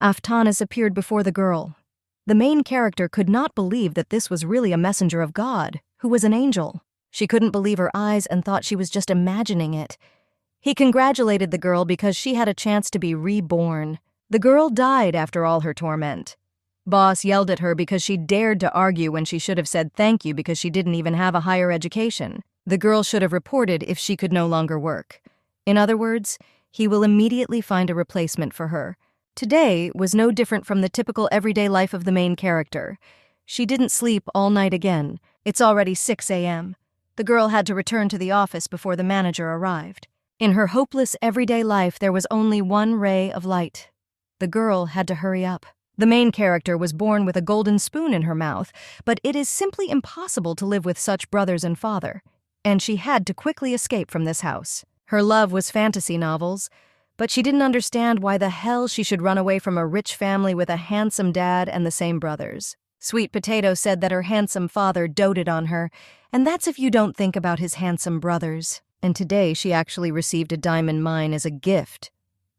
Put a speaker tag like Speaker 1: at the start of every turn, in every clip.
Speaker 1: Aftanas appeared before the girl. The main character could not believe that this was really a messenger of God, who was an angel. She couldn't believe her eyes and thought she was just imagining it. He congratulated the girl because she had a chance to be reborn. The girl died after all her torment. Boss yelled at her because she dared to argue when she should have said thank you because she didn't even have a higher education. The girl should have reported if she could no longer work. In other words, he will immediately find a replacement for her. Today was no different from the typical everyday life of the main character. She didn't sleep all night again. It's already 6 a.m. The girl had to return to the office before the manager arrived. In her hopeless everyday life, there was only one ray of light. The girl had to hurry up. The main character was born with a golden spoon in her mouth, but it is simply impossible to live with such brothers and father, and she had to quickly escape from this house. Her love was fantasy novels, but she didn't understand why the hell she should run away from a rich family with a handsome dad and the same brothers. Sweet Potato said that her handsome father doted on her, and that's if you don't think about his handsome brothers. And today she actually received a diamond mine as a gift.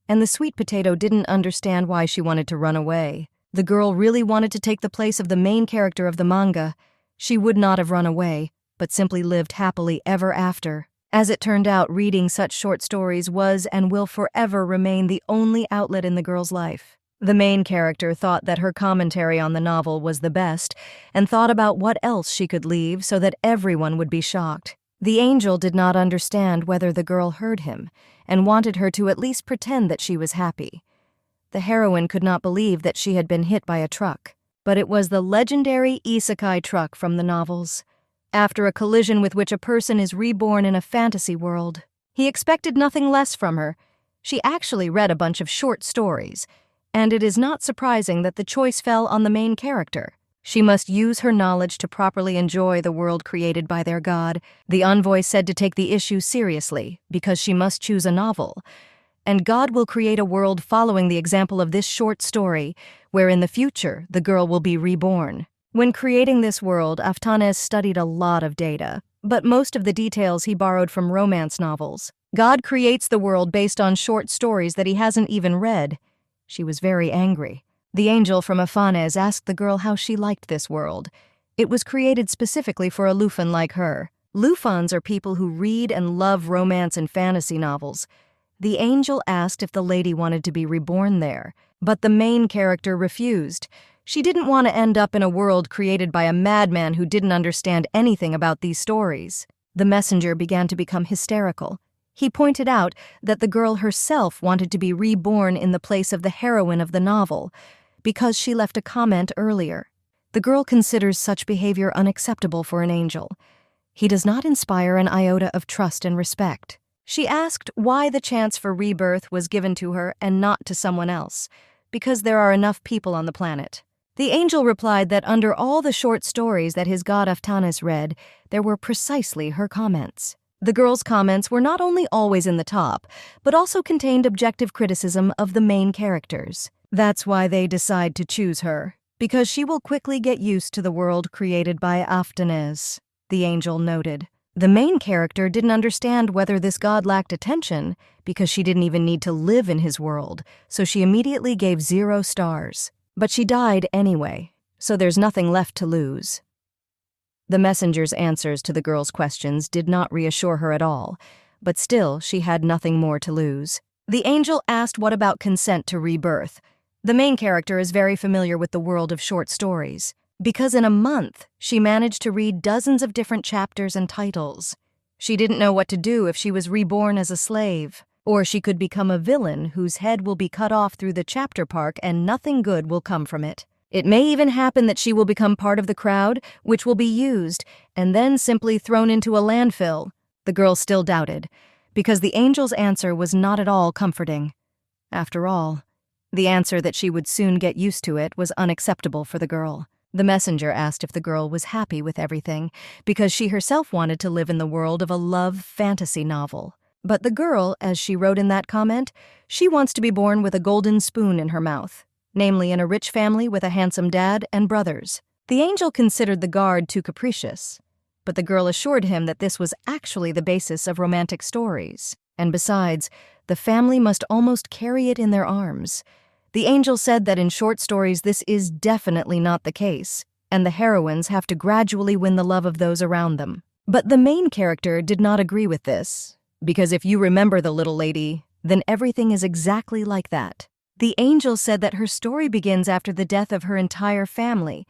Speaker 1: And the Sweet Potato didn't understand why she wanted to run away. The girl really wanted to take the place of the main character of the manga. She would not have run away, but simply lived happily ever after. As it turned out, reading such short stories was and will forever remain the only outlet in the girl's life. The main character thought that her commentary on the novel was the best and thought about what else she could leave so that everyone would be shocked. The angel did not understand whether the girl heard him and wanted her to at least pretend that she was happy. The heroine could not believe that she had been hit by a truck, but it was the legendary isekai truck from the novels. After a collision with which a person is reborn in a fantasy world, he expected nothing less from her. She actually read a bunch of short stories, and it is not surprising that the choice fell on the main character. She must use her knowledge to properly enjoy the world created by their god. The envoy said to take the issue seriously because she must choose a novel, and God will create a world following the example of this short story, where in the future the girl will be reborn. When creating this world, Aftanas studied a lot of data, but most of the details he borrowed from romance novels. God creates the world based on short stories that he hasn't even read. She was very angry. The angel from Aftanas asked the girl how she liked this world. It was created specifically for a Lufan like her. Lufans are people who read and love romance and fantasy novels. The angel asked if the lady wanted to be reborn there, but the main character refused. She didn't want to end up in a world created by a madman who didn't understand anything about these stories. The messenger began to become hysterical. He pointed out that the girl herself wanted to be reborn in the place of the heroine of the novel, because she left a comment earlier. The girl considers such behavior unacceptable for an angel. He does not inspire an iota of trust and respect. She asked why the chance for rebirth was given to her and not to someone else, because there are enough people on the planet. The angel replied that under all the short stories that his god Aftanas read, there were precisely her comments. The girl's comments were not only always in the top, but also contained objective criticism of the main characters. That's why they decide to choose her, because she will quickly get used to the world created by Aftanas, the angel noted. The main character didn't understand whether this god lacked attention because she didn't even need to live in his world, so she immediately gave 0 stars. But she died anyway, so there's nothing left to lose. The messenger's answers to the girl's questions did not reassure her at all, but still she had nothing more to lose. The angel asked what about consent to rebirth. The main character is very familiar with the world of short stories, because in a month she managed to read dozens of different chapters and titles. She didn't know what to do if she was reborn as a slave, or she could become a villain whose head will be cut off through the chapter park and nothing good will come from it. It may even happen that she will become part of the crowd, which will be used, and then simply thrown into a landfill. The girl still doubted, because the angel's answer was not at all comforting. After all, the answer that she would soon get used to it was unacceptable for the girl. The messenger asked if the girl was happy with everything, because she herself wanted to live in the world of a love fantasy novel. But the girl, as she wrote in that comment, she wants to be born with a golden spoon in her mouth, namely in a rich family with a handsome dad and brothers. The angel considered the guard too capricious, but the girl assured him that this was actually the basis of romantic stories. And besides, the family must almost carry it in their arms. The angel said that in short stories this is definitely not the case, and the heroines have to gradually win the love of those around them. But the main character did not agree with this, because if you remember the little lady, then everything is exactly like that. The angel said that her story begins after the death of her entire family,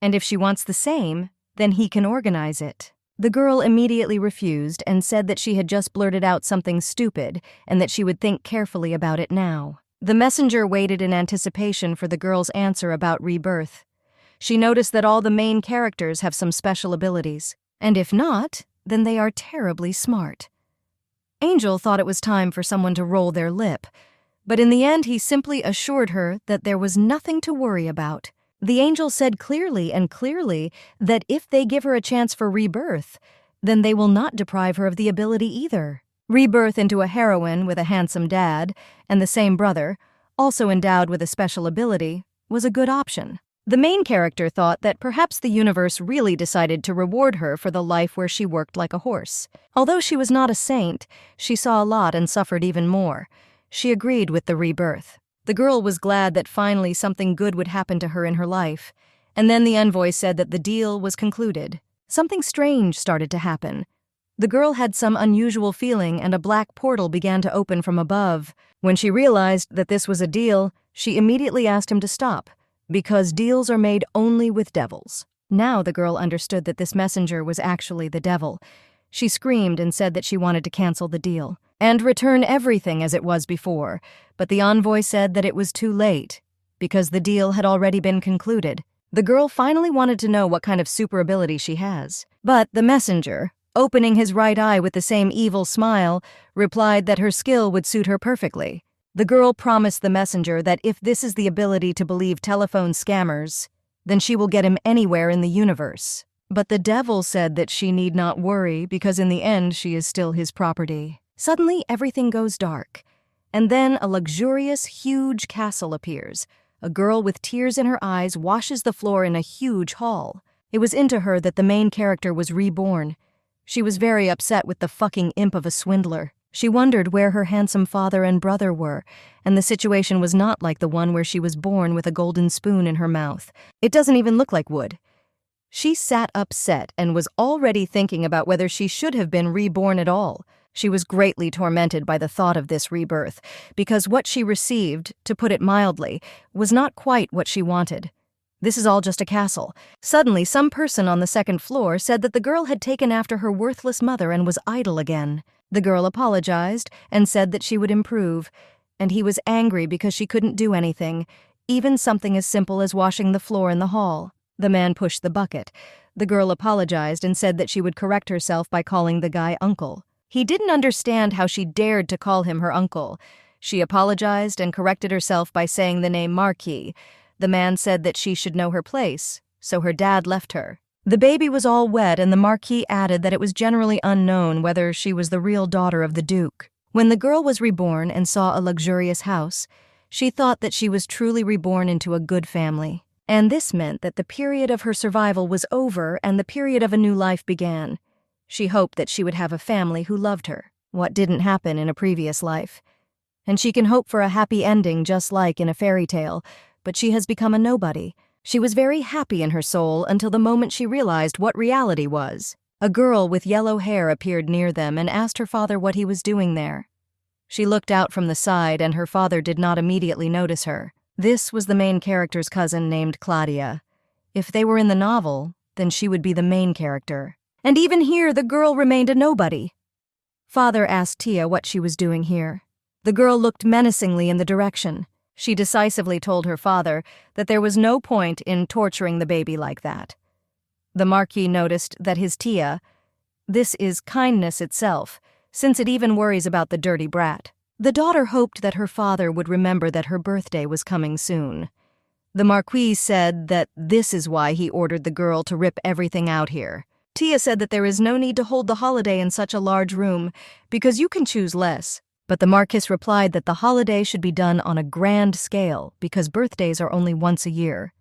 Speaker 1: and if she wants the same, then he can organize it. The girl immediately refused and said that she had just blurted out something stupid and that she would think carefully about it now. The messenger waited in anticipation for the girl's answer about rebirth. She noticed that all the main characters have some special abilities, and if not, then they are terribly smart. Angel thought it was time for someone to roll their lip, but in the end he simply assured her that there was nothing to worry about. The angel said clearly that if they give her a chance for rebirth, then they will not deprive her of the ability either. Rebirth into a heroine with a handsome dad and the same brother, also endowed with a special ability, was a good option. The main character thought that perhaps the universe really decided to reward her for the life where she worked like a horse. Although she was not a saint, she saw a lot and suffered even more. She agreed with the rebirth. The girl was glad that finally something good would happen to her in her life, and then the envoy said that the deal was concluded. Something strange started to happen. The girl had some unusual feeling and a black portal began to open from above. When she realized that this was a deal, she immediately asked him to stop, because deals are made only with devils. Now the girl understood that this messenger was actually the devil. She screamed and said that she wanted to cancel the deal and return everything as it was before, but the envoy said that it was too late, because the deal had already been concluded. The girl finally wanted to know what kind of super ability she has, but the messenger, opening his right eye with the same evil smile, replied that her skill would suit her perfectly. The girl promised the messenger that if this is the ability to believe telephone scammers, then she will get him anywhere in the universe. But the devil said that she need not worry because in the end she is still his property. Suddenly everything goes dark, and then a luxurious, huge castle appears. A girl with tears in her eyes washes the floor in a huge hall. It was into her that the main character was reborn. She was very upset with the fucking imp of a swindler. She wondered where her handsome father and brother were, and the situation was not like the one where she was born with a golden spoon in her mouth. It doesn't even look like wood. She sat upset and was already thinking about whether she should have been reborn at all. She was greatly tormented by the thought of this rebirth, because what she received, to put it mildly, was not quite what she wanted. This is all just a castle. Suddenly, some person on the second floor said that the girl had taken after her worthless mother and was idle again. The girl apologized and said that she would improve, and he was angry because she couldn't do anything, even something as simple as washing the floor in the hall. The man pushed the bucket. The girl apologized and said that she would correct herself by calling the guy uncle. He didn't understand how she dared to call him her uncle. She apologized and corrected herself by saying the name Marquis. The man said that she should know her place, so her dad left her. The baby was all wet, and the Marquis added that it was generally unknown whether she was the real daughter of the Duke. When the girl was reborn and saw a luxurious house, she thought that she was truly reborn into a good family. And this meant that the period of her survival was over and the period of a new life began. She hoped that she would have a family who loved her, what didn't happen in a previous life. And she can hope for a happy ending just like in a fairy tale, but she has become a nobody. She was very happy in her soul until the moment she realized what reality was. A girl with yellow hair appeared near them and asked her father what he was doing there. She looked out from the side and her father did not immediately notice her. This was the main character's cousin named Claudia. If they were in the novel, then she would be the main character. And even here, the girl remained a nobody. Father asked Tia what she was doing here. The girl looked menacingly in the direction. She decisively told her father that there was no point in torturing the baby like that. The Marquis noticed that his Tia, this is kindness itself, since it even worries about the dirty brat. The daughter hoped that her father would remember that her birthday was coming soon. The Marquis said that this is why he ordered the girl to rip everything out here. Tia said that there is no need to hold the holiday in such a large room, because you can choose less. But the Marquis replied that the holiday should be done on a grand scale, because birthdays are only once a year.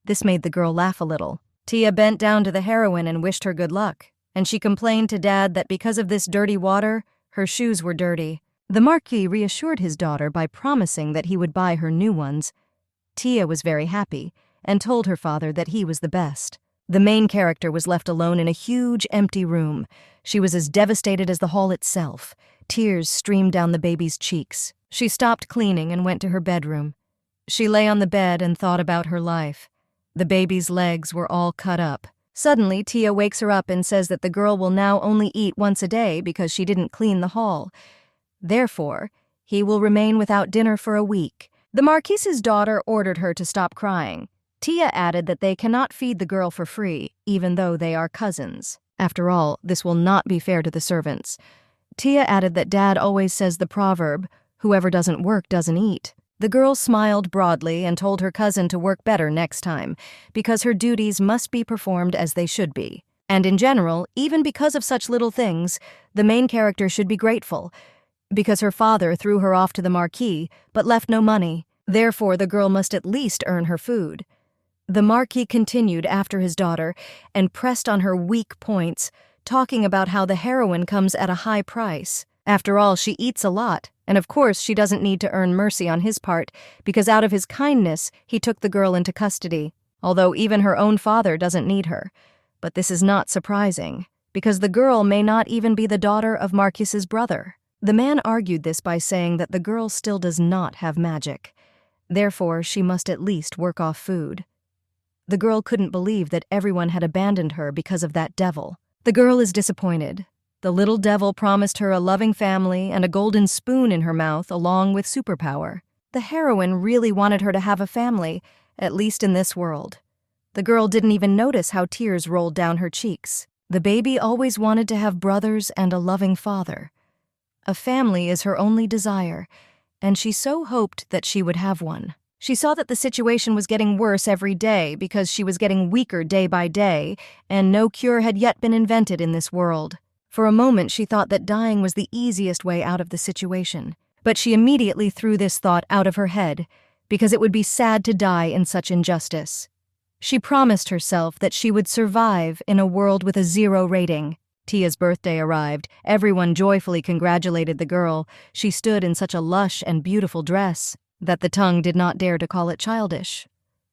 Speaker 1: This made the girl laugh a little. Tia bent down to the heroine and wished her good luck, and she complained to Dad that because of this dirty water, her shoes were dirty. The Marquis reassured his daughter by promising that he would buy her new ones. Tia was very happy and told her father that he was the best. The main character was left alone in a huge, empty room. She was as devastated as the hall itself. Tears streamed down the baby's cheeks. She stopped cleaning and went to her bedroom. She lay on the bed and thought about her life. The baby's legs were all cut up. Suddenly, Tia wakes her up and says that the girl will now only eat once a day because she didn't clean the hall. Therefore, he will remain without dinner for a week. The Marquis's daughter ordered her to stop crying. Tia added that they cannot feed the girl for free, even though they are cousins. After all, this will not be fair to the servants. Tia added that Dad always says the proverb, "Whoever doesn't work doesn't eat." The girl smiled broadly and told her cousin to work better next time, because her duties must be performed as they should be. And in general, even because of such little things, the main character should be grateful, because her father threw her off to the Marquis, but left no money. Therefore, the girl must at least earn her food. The Marquis continued after his daughter and pressed on her weak points, talking about how the heroine comes at a high price. After all, she eats a lot, and of course she doesn't need to earn mercy on his part, because out of his kindness he took the girl into custody, although even her own father doesn't need her. But this is not surprising, because the girl may not even be the daughter of Marquis's brother. The man argued this by saying that the girl still does not have magic. Therefore, she must at least work off food. The girl couldn't believe that everyone had abandoned her because of that devil. The girl is disappointed. The little devil promised her a loving family and a golden spoon in her mouth along with superpower. The heroine really wanted her to have a family, at least in this world. The girl didn't even notice how tears rolled down her cheeks. The baby always wanted to have brothers and a loving father. A family is her only desire, and she so hoped that she would have one. She saw that the situation was getting worse every day because she was getting weaker day by day, and no cure had yet been invented in this world. For a moment, she thought that dying was the easiest way out of the situation. But she immediately threw this thought out of her head, because it would be sad to die in such injustice. She promised herself that she would survive in a world with a 0 rating. Tia's birthday arrived. Everyone joyfully congratulated the girl. She stood in such a lush and beautiful dress that the tongue did not dare to call it childish.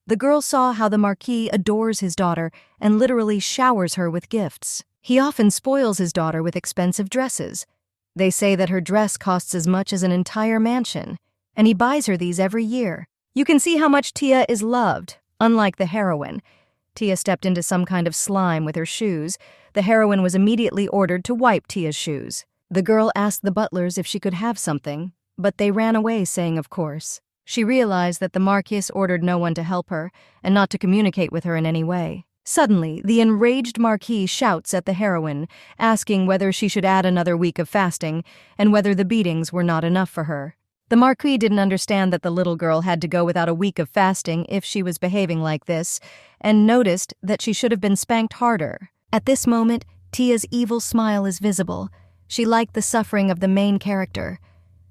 Speaker 1: The girl saw how the Marquis adores his daughter and literally showers her with gifts. He often spoils his daughter with expensive dresses. They say that her dress costs as much as an entire mansion, and he buys her these every year. You can see how much Tia is loved, unlike the heroine. Tia stepped into some kind of slime with her shoes. The heroine was immediately ordered to wipe Tia's shoes. The girl asked the butlers if she could have something, but they ran away, saying of course. She realized that the Marquis ordered no one to help her and not to communicate with her in any way. Suddenly, the enraged Marquis shouts at the heroine, asking whether she should add another week of fasting and whether the beatings were not enough for her. The Marquis didn't understand that the little girl had to go without a week of fasting if she was behaving like this, and noticed that she should have been spanked harder. At this moment, Tia's evil smile is visible. She liked the suffering of the main character.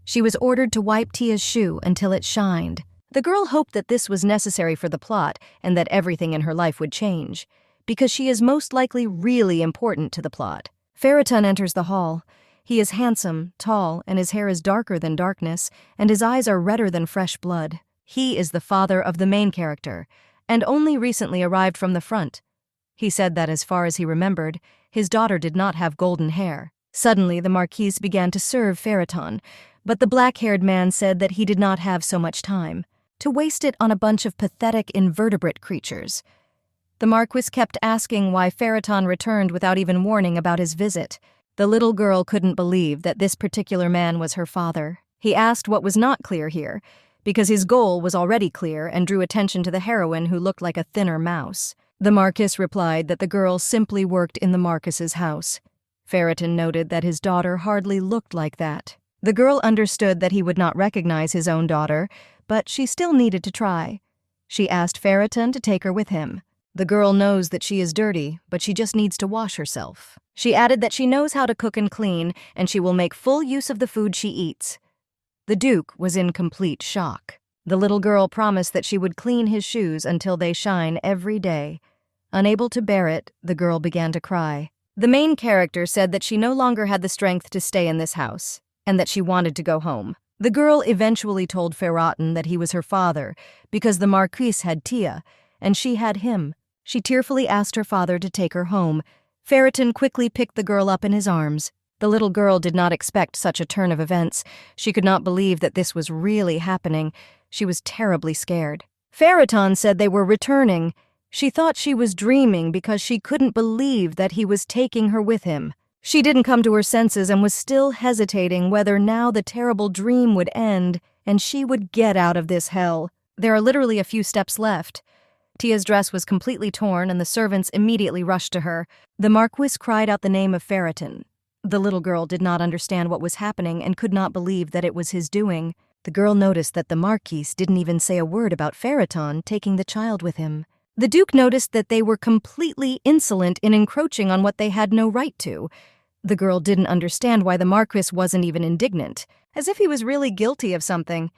Speaker 1: She was ordered to wipe Tia's shoe until it shined. The girl hoped that this was necessary for the plot and that everything in her life would change, because she is most likely really important to the plot. Ferriton enters the hall. He is handsome, tall, and his hair is darker than darkness, and his eyes are redder than fresh blood. He is the father of the main character, and only recently arrived from the front. He said that as far as he remembered, his daughter did not have golden hair. Suddenly, the Marquis began to serve Ferriton, but the black-haired man said that he did not have so much time to waste it on a bunch of pathetic invertebrate creatures. The Marquis kept asking why Ferriton returned without even warning about his visit. The little girl couldn't believe that this particular man was her father. He asked what was not clear here, because his goal was already clear and drew attention to the heroine who looked like a thinner mouse. The Marquis replied that the girl simply worked in the Marquis's house. Ferriton noted that his daughter hardly looked like that. The girl understood that he would not recognize his own daughter, but she still needed to try. She asked Ferriton to take her with him. The girl knows that she is dirty, but she just needs to wash herself. She added that she knows how to cook and clean, and she will make full use of the food she eats. The Duke was in complete shock. The little girl promised that she would clean his shoes until they shine every day. Unable to bear it, the girl began to cry. The main character said that she no longer had the strength to stay in this house. and that she wanted to go home. The girl eventually told Ferrotin that he was her father because the Marquis had Tia, and she had him. She tearfully asked her father to take her home. Ferrotin quickly picked the girl up in his arms. The little girl did not expect such a turn of events. She could not believe that this was really happening. She was terribly scared. Ferrotin said they were returning. She thought she was dreaming because she couldn't believe that he was taking her with him. She didn't come to her senses and was still hesitating whether now the terrible dream would end and she would get out of this hell. There are literally a few steps left. Tia's dress was completely torn and the servants immediately rushed to her. The Marquis cried out the name of Ferrotin. The little girl did not understand what was happening and could not believe that it was his doing. The girl noticed that the Marquis didn't even say a word about Ferrotin taking the child with him. The Duke noticed that they were completely insolent in encroaching on what they had no right to. The girl didn't understand why the Marquis wasn't even indignant, as if he was really guilty of something.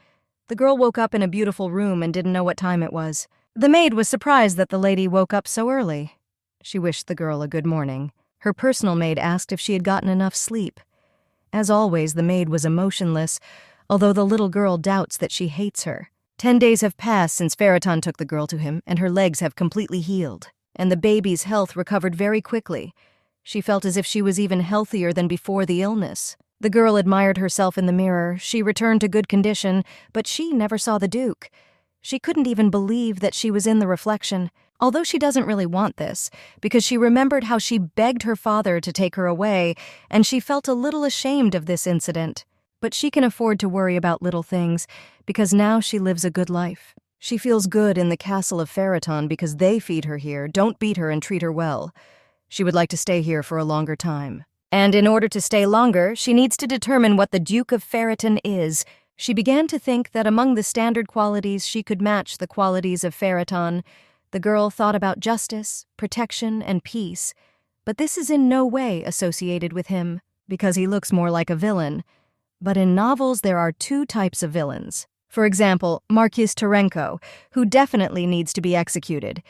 Speaker 1: The girl woke up in a beautiful room and didn't know what time it was. The maid was surprised that the lady woke up so early. She wished the girl a good morning. Her personal maid asked if she had gotten enough sleep. As always, the maid was emotionless, although the little girl doubts that she hates her. 10 days have passed since Ferrotin took the girl to him, and her legs have completely healed, and the baby's health recovered very quickly. She felt as if she was even healthier than before the illness. The girl admired herself in the mirror. She returned to good condition, but she never saw the Duke. She couldn't even believe that she was in the reflection, although she doesn't really want this, because she remembered how she begged her father to take her away, and she felt a little ashamed of this incident. But she can afford to worry about little things, because now she lives a good life. She feels good in the castle of Ferrotin because they feed her here, don't beat her, and treat her well. She would like to stay here for a longer time. And in order to stay longer, she needs to determine what the Duke of Ferrotin is. She began to think that among the standard qualities she could match the qualities of Ferrotin. The girl thought about justice, protection, and peace. But this is in no way associated with him, because he looks more like a villain. But in novels there are 2 types of villains. For example, Marquis Terenko, who definitely needs to be executed.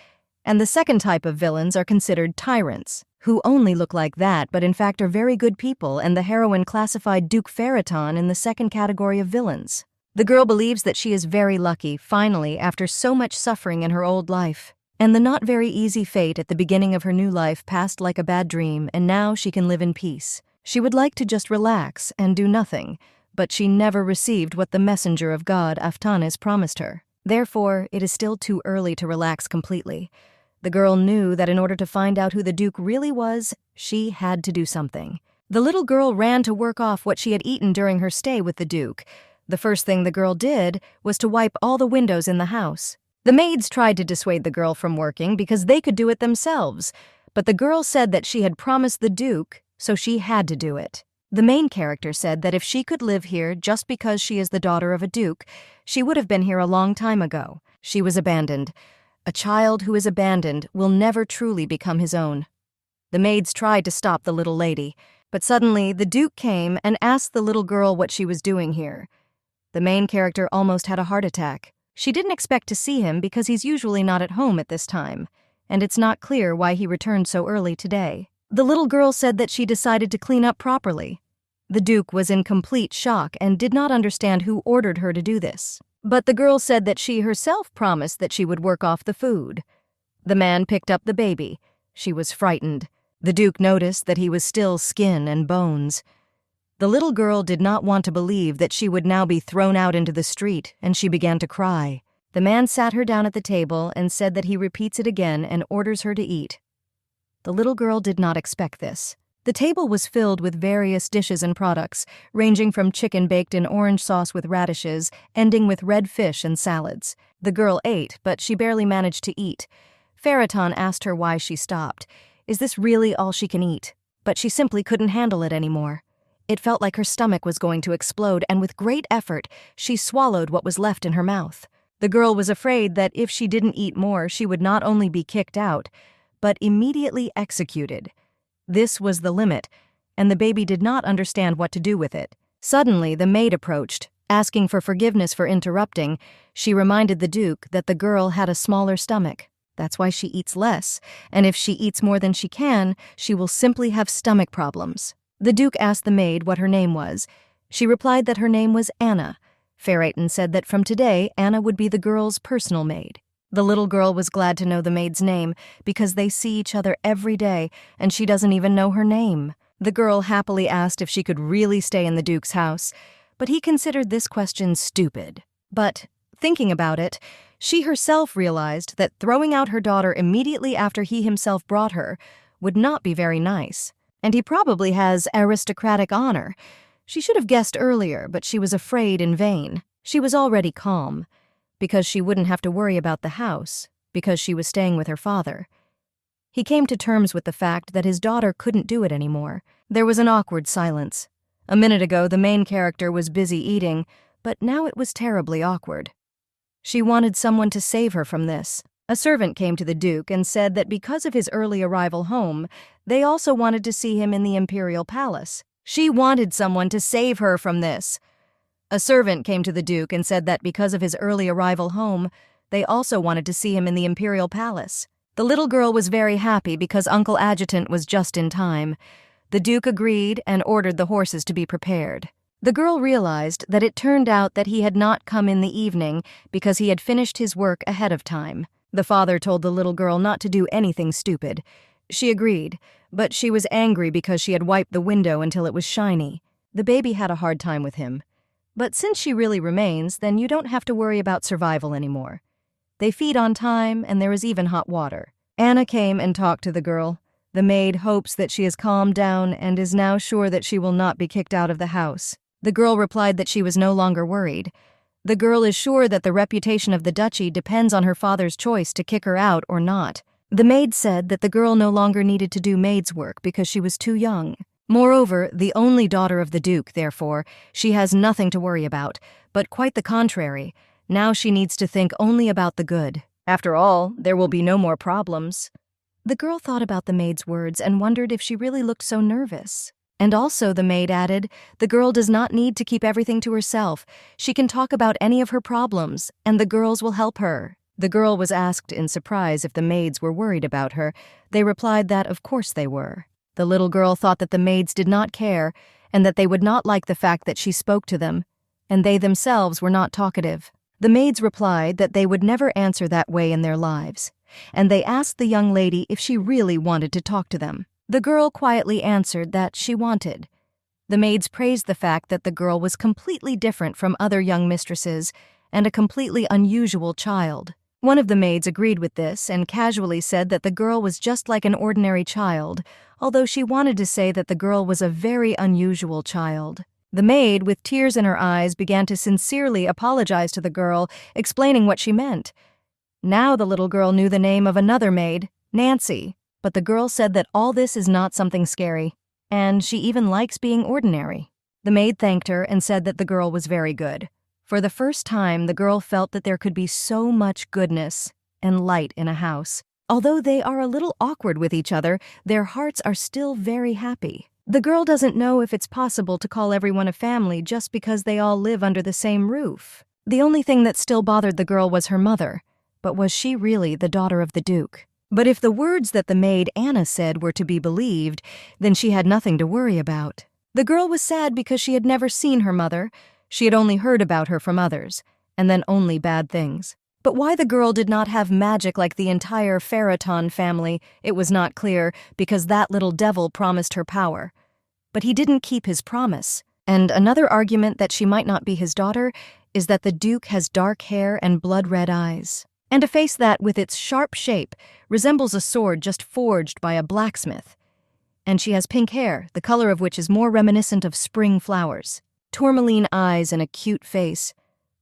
Speaker 1: And the second type of villains are considered tyrants, who only look like that but in fact are very good people, and the heroine classified Duke Ferrotin in the second category of villains. The girl believes that she is very lucky, finally, after so much suffering in her old life. And the not very easy fate at the beginning of her new life passed like a bad dream, and now she can live in peace. She would like to just relax and do nothing, but she never received what the messenger of God, Aftanis, promised her. Therefore, it is still too early to relax completely. The girl knew that in order to find out who the Duke really was, she had to do something. The little girl ran to work off what she had eaten during her stay with the Duke. The first thing the girl did was to wipe all the windows in the house. The maids tried to dissuade the girl from working because they could do it themselves, but the girl said that she had promised the Duke, so she had to do it. The main character said that if she could live here just because she is the daughter of a Duke, she would have been here a long time ago. She was abandoned. A child who is abandoned will never truly become his own. The maids tried to stop the little lady, but suddenly the Duke came and asked the little girl what she was doing here. The main character almost had a heart attack. She didn't expect to see him because he's usually not at home at this time, and it's not clear why he returned so early today. The little girl said that she decided to clean up properly. The Duke was in complete shock and did not understand who ordered her to do this. But the girl said that she herself promised that she would work off the food. The man picked up the baby. She was frightened. The Duke noticed that he was still skin and bones. The little girl did not want to believe that she would now be thrown out into the street, and she began to cry. The man sat her down at the table and said that he repeats it again and orders her to eat. The little girl did not expect this. The table was filled with various dishes and products, ranging from chicken baked in orange sauce with radishes, ending with red fish and salads. The girl ate, but she barely managed to eat. Ferrotin asked her why she stopped. Is this really all she can eat? But she simply couldn't handle it anymore. It felt like her stomach was going to explode, and with great effort, she swallowed what was left in her mouth. The girl was afraid that if she didn't eat more, she would not only be kicked out, but immediately executed. This was the limit, and the baby did not understand what to do with it. Suddenly, the maid approached, asking for forgiveness for interrupting. She reminded the Duke that the girl had a smaller stomach. That's why she eats less, and if she eats more than she can, she will simply have stomach problems. The Duke asked the maid what her name was. She replied that her name was Anna. Ferreton said that from today, Anna would be the girl's personal maid. The little girl was glad to know the maid's name because they see each other every day and she doesn't even know her name. The girl happily asked if she could really stay in the Duke's house, but he considered this question stupid. But, thinking about it, she herself realized that throwing out her daughter immediately after he himself brought her would not be very nice, and he probably has aristocratic honor. She should have guessed earlier, but she was afraid in vain. She was already calm, because she wouldn't have to worry about the house, because she was staying with her father. He came to terms with the fact that his daughter couldn't do it anymore. There was an awkward silence. A minute ago, the main character was busy eating, but now it was terribly awkward. She wanted someone to save her from this. A servant came to the Duke and said that because of his early arrival home, they also wanted to see him in the imperial palace. She wanted someone to save her from this. A servant came to the Duke and said that because of his early arrival home, they also wanted to see him in the imperial palace. The little girl was very happy because Uncle Adjutant was just in time. The Duke agreed and ordered the horses to be prepared. The girl realized that it turned out that he had not come in the evening because he had finished his work ahead of time. The father told the little girl not to do anything stupid. She agreed, but she was angry because she had wiped the window until it was shiny. The baby had a hard time with him. But since she really remains, then you don't have to worry about survival anymore. They feed on time, and there is even hot water. Anna came and talked to the girl. The maid hopes that she has calmed down and is now sure that she will not be kicked out of the house. The girl replied that she was no longer worried. The girl is sure that the reputation of the duchy depends on her father's choice to kick her out or not. The maid said that the girl no longer needed to do maid's work because she was too young. Moreover, the only daughter of the Duke, therefore, she has nothing to worry about, but quite the contrary. Now she needs to think only about the good. After all, there will be no more problems. The girl thought about the maid's words and wondered if she really looked so nervous. And also, the maid added, the girl does not need to keep everything to herself. She can talk about any of her problems, and the girls will help her. The girl was asked in surprise if the maids were worried about her. They replied that of course they were. The little girl thought that the maids did not care, and that they would not like the fact that she spoke to them, and they themselves were not talkative. The maids replied that they would never answer that way in their lives, and they asked the young lady if she really wanted to talk to them. The girl quietly answered that she wanted. The maids praised the fact that the girl was completely different from other young mistresses and a completely unusual child. One of the maids agreed with this and casually said that the girl was just like an ordinary child, although she wanted to say that the girl was a very unusual child. The maid, with tears in her eyes, began to sincerely apologize to the girl, explaining what she meant. Now the little girl knew the name of another maid, Nancy, but the girl said that all this is not something scary, and she even likes being ordinary. The maid thanked her and said that the girl was very good. For the first time, the girl felt that there could be so much goodness and light in a house. Although they are a little awkward with each other, their hearts are still very happy. The girl doesn't know if it's possible to call everyone a family just because they all live under the same roof. The only thing that still bothered the girl was her mother. But was she really the daughter of the Duke? But if the words that the maid Anna said were to be believed, then she had nothing to worry about. The girl was sad because she had never seen her mother. She had only heard about her from others, and then only bad things. But why the girl did not have magic like the entire Ferreton family, it was not clear, because that little devil promised her power. But he didn't keep his promise. And another argument that she might not be his daughter is that the Duke has dark hair and blood-red eyes, and a face that, with its sharp shape, resembles a sword just forged by a blacksmith. And she has pink hair, the color of which is more reminiscent of spring flowers. Tourmaline eyes and a cute face.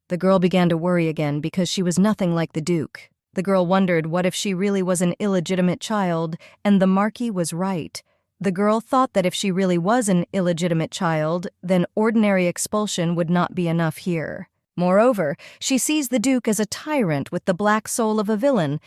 Speaker 1: The girl began to worry again because she was nothing like the Duke. The girl wondered what if she really was an illegitimate child, and the Marquis was right. The girl thought that if she really was an illegitimate child, then ordinary expulsion would not be enough here. Moreover, she sees the Duke as a tyrant with the black soul of a villain.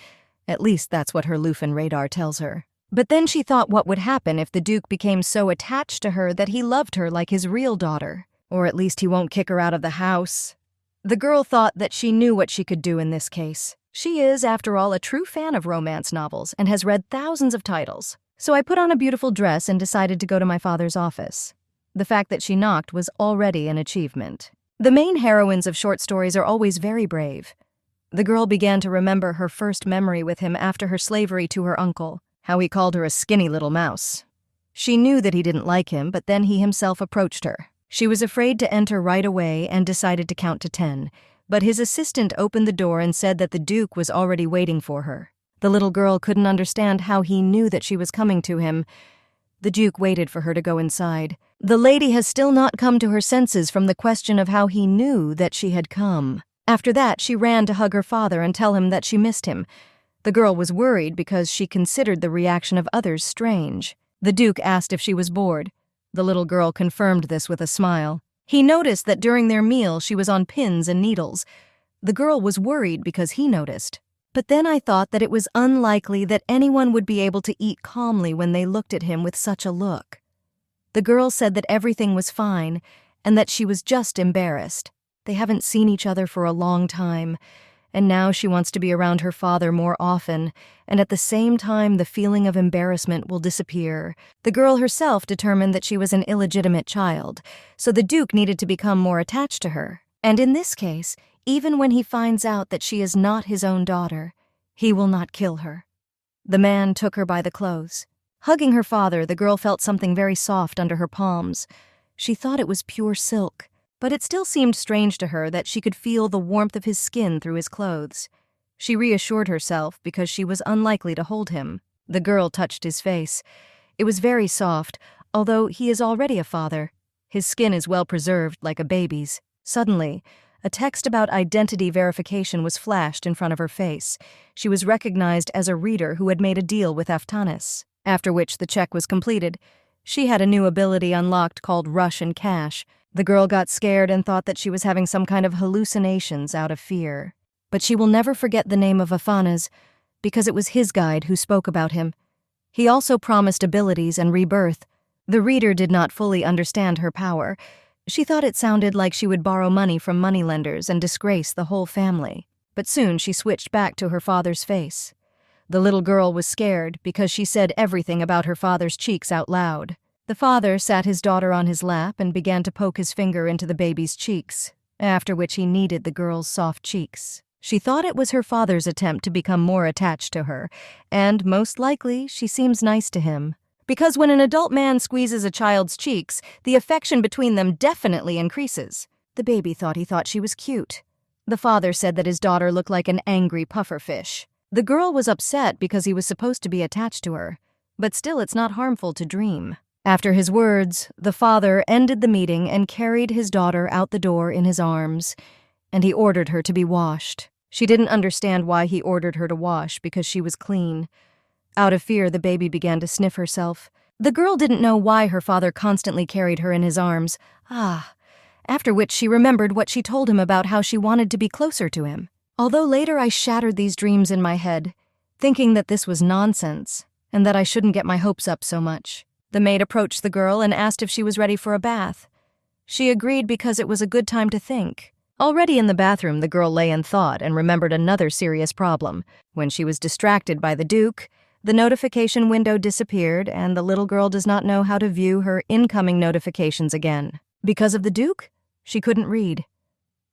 Speaker 1: At least that's what her Lufin radar tells her. But then she thought what would happen if the Duke became so attached to her that he loved her like his real daughter. Or at least he won't kick her out of the house. The girl thought that she knew what she could do in this case. She is, after all, a true fan of romance novels and has read thousands of titles. So I put on a beautiful dress and decided to go to my father's office. The fact that she knocked was already an achievement. The main heroines of short stories are always very brave. The girl began to remember her first memory with him after her slavery to her uncle, how he called her a skinny little mouse. She knew that he didn't like him, but then he himself approached her. She was afraid to enter right away and decided to count to 10, but his assistant opened the door and said that the Duke was already waiting for her. The little girl couldn't understand how he knew that she was coming to him. The Duke waited for her to go inside. The lady has still not come to her senses from the question of how he knew that she had come. After that, she ran to hug her father and tell him that she missed him. The girl was worried because she considered the reaction of others strange. The Duke asked if she was bored. The little girl confirmed this with a smile. He noticed that during their meal she was on pins and needles. The girl was worried because he noticed. But then I thought that it was unlikely that anyone would be able to eat calmly when they looked at him with such a look. The girl said that everything was fine and that she was just embarrassed. They haven't seen each other for a long time, and now she wants to be around her father more often, and at the same time the feeling of embarrassment will disappear. The girl herself determined that she was an illegitimate child, so the Duke needed to become more attached to her. And in this case, even when he finds out that she is not his own daughter, he will not kill her. The man took her by the clothes. Hugging her father, the girl felt something very soft under her palms. She thought it was pure silk, but it still seemed strange to her that she could feel the warmth of his skin through his clothes. She reassured herself because she was unlikely to hold him. The girl touched his face. It was very soft, although he is already a father. His skin is well preserved like a baby's. Suddenly, a text about identity verification was flashed in front of her face. She was recognized as a reader who had made a deal with Aftanis. After which the check was completed. She had a new ability unlocked called Rush and Cash. The girl got scared and thought that she was having some kind of hallucinations out of fear. But she will never forget the name of Aftanis, because it was his guide who spoke about him. He also promised abilities and rebirth. The reader did not fully understand her power. She thought it sounded like she would borrow money from moneylenders and disgrace the whole family. But soon she switched back to her father's face. The little girl was scared because she said everything about her father's cheeks out loud. The father sat his daughter on his lap and began to poke his finger into the baby's cheeks, after which he kneaded the girl's soft cheeks. She thought it was her father's attempt to become more attached to her, and most likely she seems nice to him. Because when an adult man squeezes a child's cheeks, the affection between them definitely increases. The baby thought he thought she was cute. The father said that his daughter looked like an angry pufferfish. The girl was upset because he was supposed to be attached to her, but still it's not harmful to dream. After his words, the father ended the meeting and carried his daughter out the door in his arms, and he ordered her to be washed. She didn't understand why he ordered her to wash because she was clean. Out of fear, the baby began to sniff herself. The girl didn't know why her father constantly carried her in his arms. After which she remembered what she told him about how she wanted to be closer to him. Although later I shattered these dreams in my head, thinking that this was nonsense and that I shouldn't get my hopes up so much. The maid approached the girl and asked if she was ready for a bath. She agreed because it was a good time to think. Already in the bathroom, the girl lay and thought and remembered another serious problem. When she was distracted by the Duke, the notification window disappeared and the little girl does not know how to view her incoming notifications again. Because of the Duke, she couldn't read.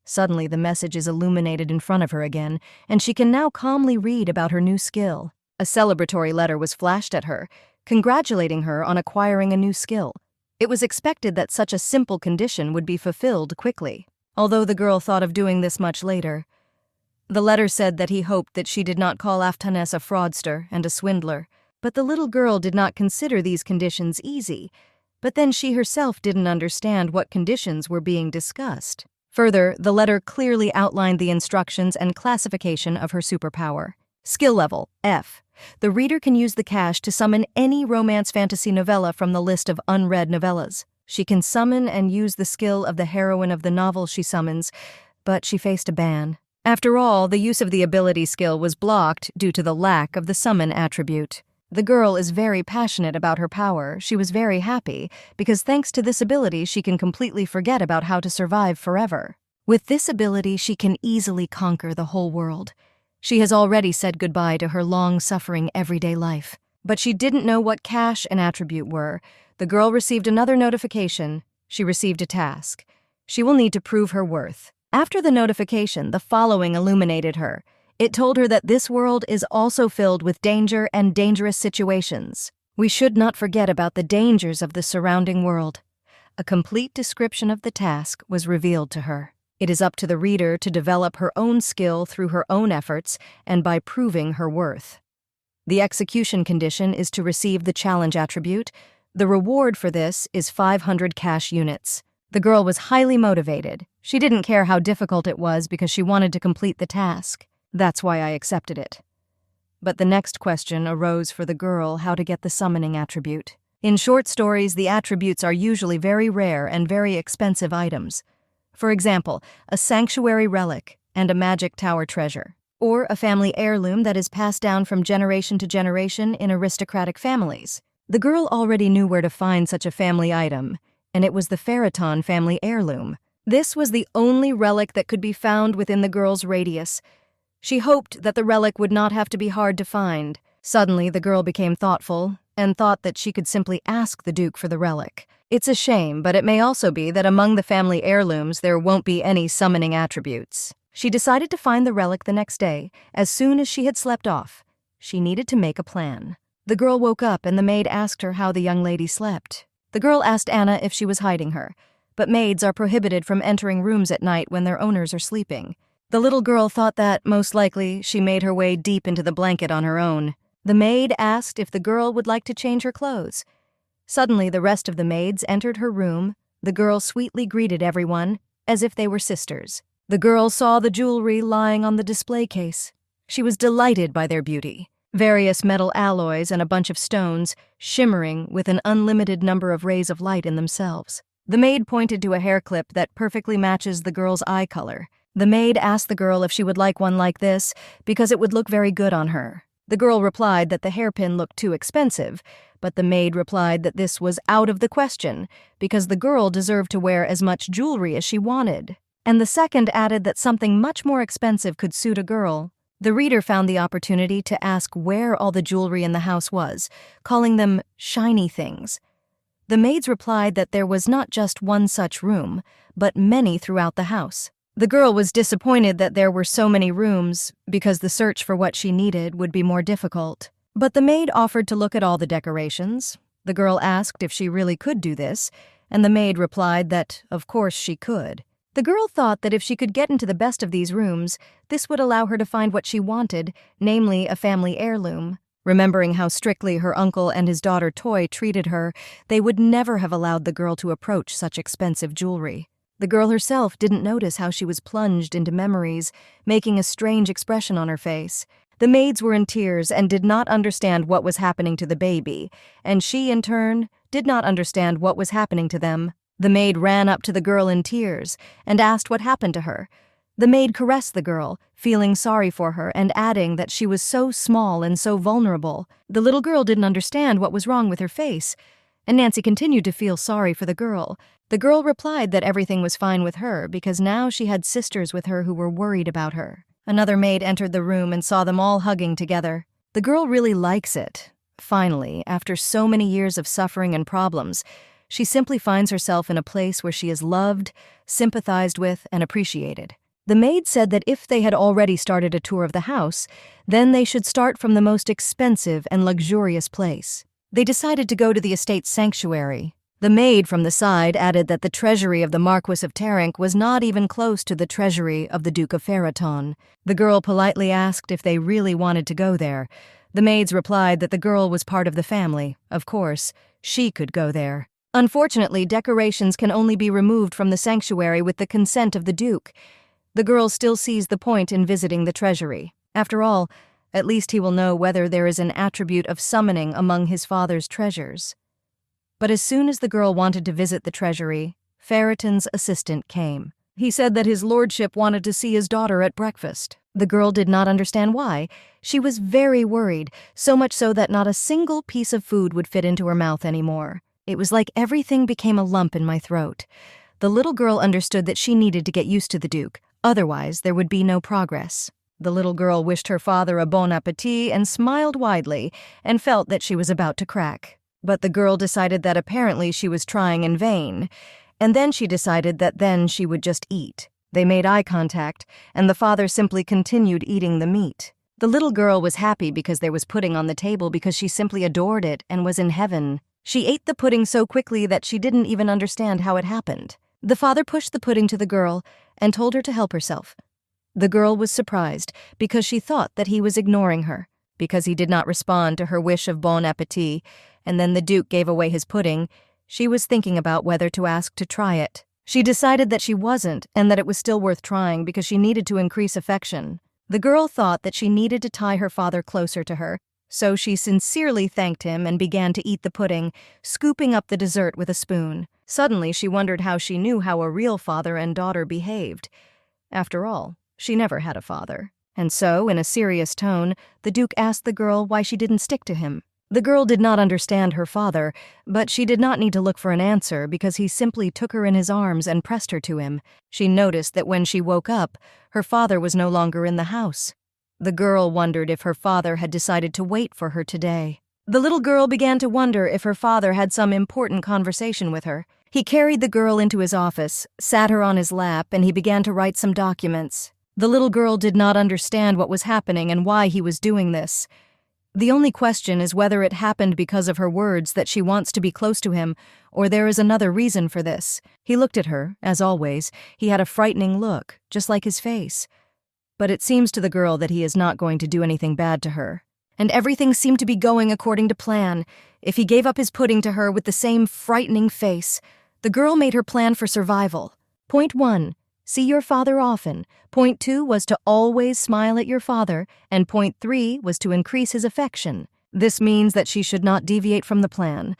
Speaker 1: Suddenly, the message is illuminated in front of her again, and she can now calmly read about her new skill. A celebratory letter was flashed at her, congratulating her on acquiring a new skill. It was expected that such a simple condition would be fulfilled quickly, although the girl thought of doing this much later. The letter said that he hoped that she did not call Aftanis a fraudster and a swindler, but the little girl did not consider these conditions easy, but then she herself didn't understand what conditions were being discussed. Further, the letter clearly outlined the instructions and classification of her superpower. Skill level, F. The reader can use the cash to summon any romance fantasy novella from the list of unread novellas. She can summon and use the skill of the heroine of the novel she summons, but she faced a ban. After all, the use of the ability skill was blocked due to the lack of the summon attribute. The girl is very passionate about her power. She was very happy, because thanks to this ability she can completely forget about how to survive forever. With this ability she can easily conquer the whole world. She has already said goodbye to her long-suffering everyday life. But she didn't know what cash and attribute were. The girl received another notification. She received a task. She will need to prove her worth. After the notification, the following illuminated her. It told her that this world is also filled with danger and dangerous situations. We should not forget about the dangers of the surrounding world. A complete description of the task was revealed to her. It is up to the reader to develop her own skill through her own efforts and by proving her worth. The execution condition is to receive the challenge attribute. The reward for this is 500 cash units. The girl was highly motivated. She didn't care how difficult it was because she wanted to complete the task. That's why I accepted it. But the next question arose for the girl: how to get the summoning attribute. In short stories, the attributes are usually very rare and very expensive items. For example, a sanctuary relic and a magic tower treasure, or a family heirloom that is passed down from generation to generation in aristocratic families. The girl already knew where to find such a family item, and it was the Pharaton family heirloom. This was the only relic that could be found within the girl's radius. She hoped that the relic would not have to be hard to find. Suddenly, the girl became thoughtful and thought that she could simply ask the Duke for the relic. It's a shame, but it may also be that among the family heirlooms there won't be any summoning attributes. She decided to find the relic the next day, as soon as she had slept off. She needed to make a plan. The girl woke up and the maid asked her how the young lady slept. The girl asked Anna if she was hiding her, but maids are prohibited from entering rooms at night when their owners are sleeping. The little girl thought that, most likely, she made her way deep into the blanket on her own. The maid asked if the girl would like to change her clothes. Suddenly, the rest of the maids entered her room. The girl sweetly greeted everyone, as if they were sisters. The girl saw the jewelry lying on the display case. She was delighted by their beauty. Various metal alloys and a bunch of stones, shimmering with an unlimited number of rays of light in themselves. The maid pointed to a hair clip that perfectly matches the girl's eye color. The maid asked the girl if she would like one like this, because it would look very good on her. The girl replied that the hairpin looked too expensive, but the maid replied that this was out of the question, because the girl deserved to wear as much jewelry as she wanted. And the second added that something much more expensive could suit a girl. The reader found the opportunity to ask where all the jewelry in the house was, calling them shiny things. The maids replied that there was not just one such room, but many throughout the house. The girl was disappointed that there were so many rooms, because the search for what she needed would be more difficult. But the maid offered to look at all the decorations. The girl asked if she really could do this, and the maid replied that, of course, she could. The girl thought that if she could get into the best of these rooms, this would allow her to find what she wanted, namely a family heirloom. Remembering how strictly her uncle and his daughter Toy treated her, they would never have allowed the girl to approach such expensive jewelry. The girl herself didn't notice how she was plunged into memories, making a strange expression on her face. The maids were in tears and did not understand what was happening to the baby, and she, in turn, did not understand what was happening to them. The maid ran up to the girl in tears and asked what happened to her. The maid caressed the girl, feeling sorry for her and adding that she was so small and so vulnerable. The little girl didn't understand what was wrong with her face, and Nancy continued to feel sorry for the girl. The girl replied that everything was fine with her because now she had sisters with her who were worried about her. Another maid entered the room and saw them all hugging together. The girl really likes it. Finally, after so many years of suffering and problems, she simply finds herself in a place where she is loved, sympathized with, and appreciated. The maid said that if they had already started a tour of the house, then they should start from the most expensive and luxurious place. They decided to go to the estate's sanctuary. The maid from the side added that the treasury of the Marquis of Tarank was not even close to the treasury of the Duke of Pharaton. The girl politely asked if they really wanted to go there. The maids replied that the girl was part of the family. Of course, she could go there. Unfortunately, decorations can only be removed from the sanctuary with the consent of the Duke. The girl still sees the point in visiting the treasury. After all, at least he will know whether there is an attribute of summoning among his father's treasures. But as soon as the girl wanted to visit the treasury, Pharaton's assistant came. He said that his lordship wanted to see his daughter at breakfast. The girl did not understand why. She was very worried, so much so that not a single piece of food would fit into her mouth anymore. It was like everything became a lump in my throat. The little girl understood that she needed to get used to the Duke, otherwise there would be no progress. The little girl wished her father a bon appetit and smiled widely and felt that she was about to crack. But the girl decided that apparently she was trying in vain, And then she decided that then she would just eat. They made eye contact, and the father simply continued eating the meat. The little girl was happy because there was pudding on the table because she simply adored it and was in heaven. She ate the pudding so quickly that she didn't even understand how it happened. The father pushed the pudding to the girl and told her to help herself. The girl was surprised because she thought that he was ignoring her, because he did not respond to her wish of bon appetit, and then the Duke gave away his pudding. She was thinking about whether to ask to try it. She decided that she wasn't and that it was still worth trying because she needed to increase affection. The girl thought that she needed to tie her father closer to her, so she sincerely thanked him and began to eat the pudding, scooping up the dessert with a spoon. Suddenly, she wondered how she knew how a real father and daughter behaved. After all, she never had a father. And so, in a serious tone, the Duke asked the girl why she didn't stick to him. The girl did not understand her father, but she did not need to look for an answer because he simply took her in his arms and pressed her to him. She noticed that when she woke up, her father was no longer in the house. The girl wondered if her father had decided to wait for her today. The little girl began to wonder if her father had some important conversation with her. He carried the girl into his office, sat her on his lap, and he began to write some documents. The little girl did not understand what was happening and why he was doing this. The only question is whether it happened because of her words that she wants to be close to him, or there is another reason for this. He looked at her, as always. He had a frightening look, just like his face. But it seems to the girl that he is not going to do anything bad to her. And everything seemed to be going according to plan. If he gave up his pudding to her with the same frightening face, the girl made her plan for survival. Point 1. See your father often. Point 2 was to always smile at your father, and point 3 was to increase his affection. This means that she should not deviate from the plan,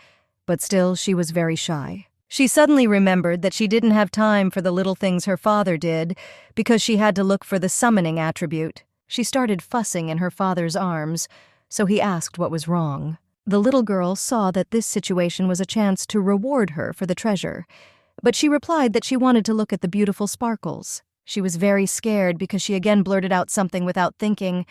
Speaker 1: but still she was very shy. She suddenly remembered that she didn't have time for the little things her father did because she had to look for the summoning attribute. She started fussing in her father's arms, so he asked what was wrong. The little girl saw that this situation was a chance to reward her for the treasure, but she replied that she wanted to look at the beautiful sparkles. She was very scared because she again blurted out something without thinking.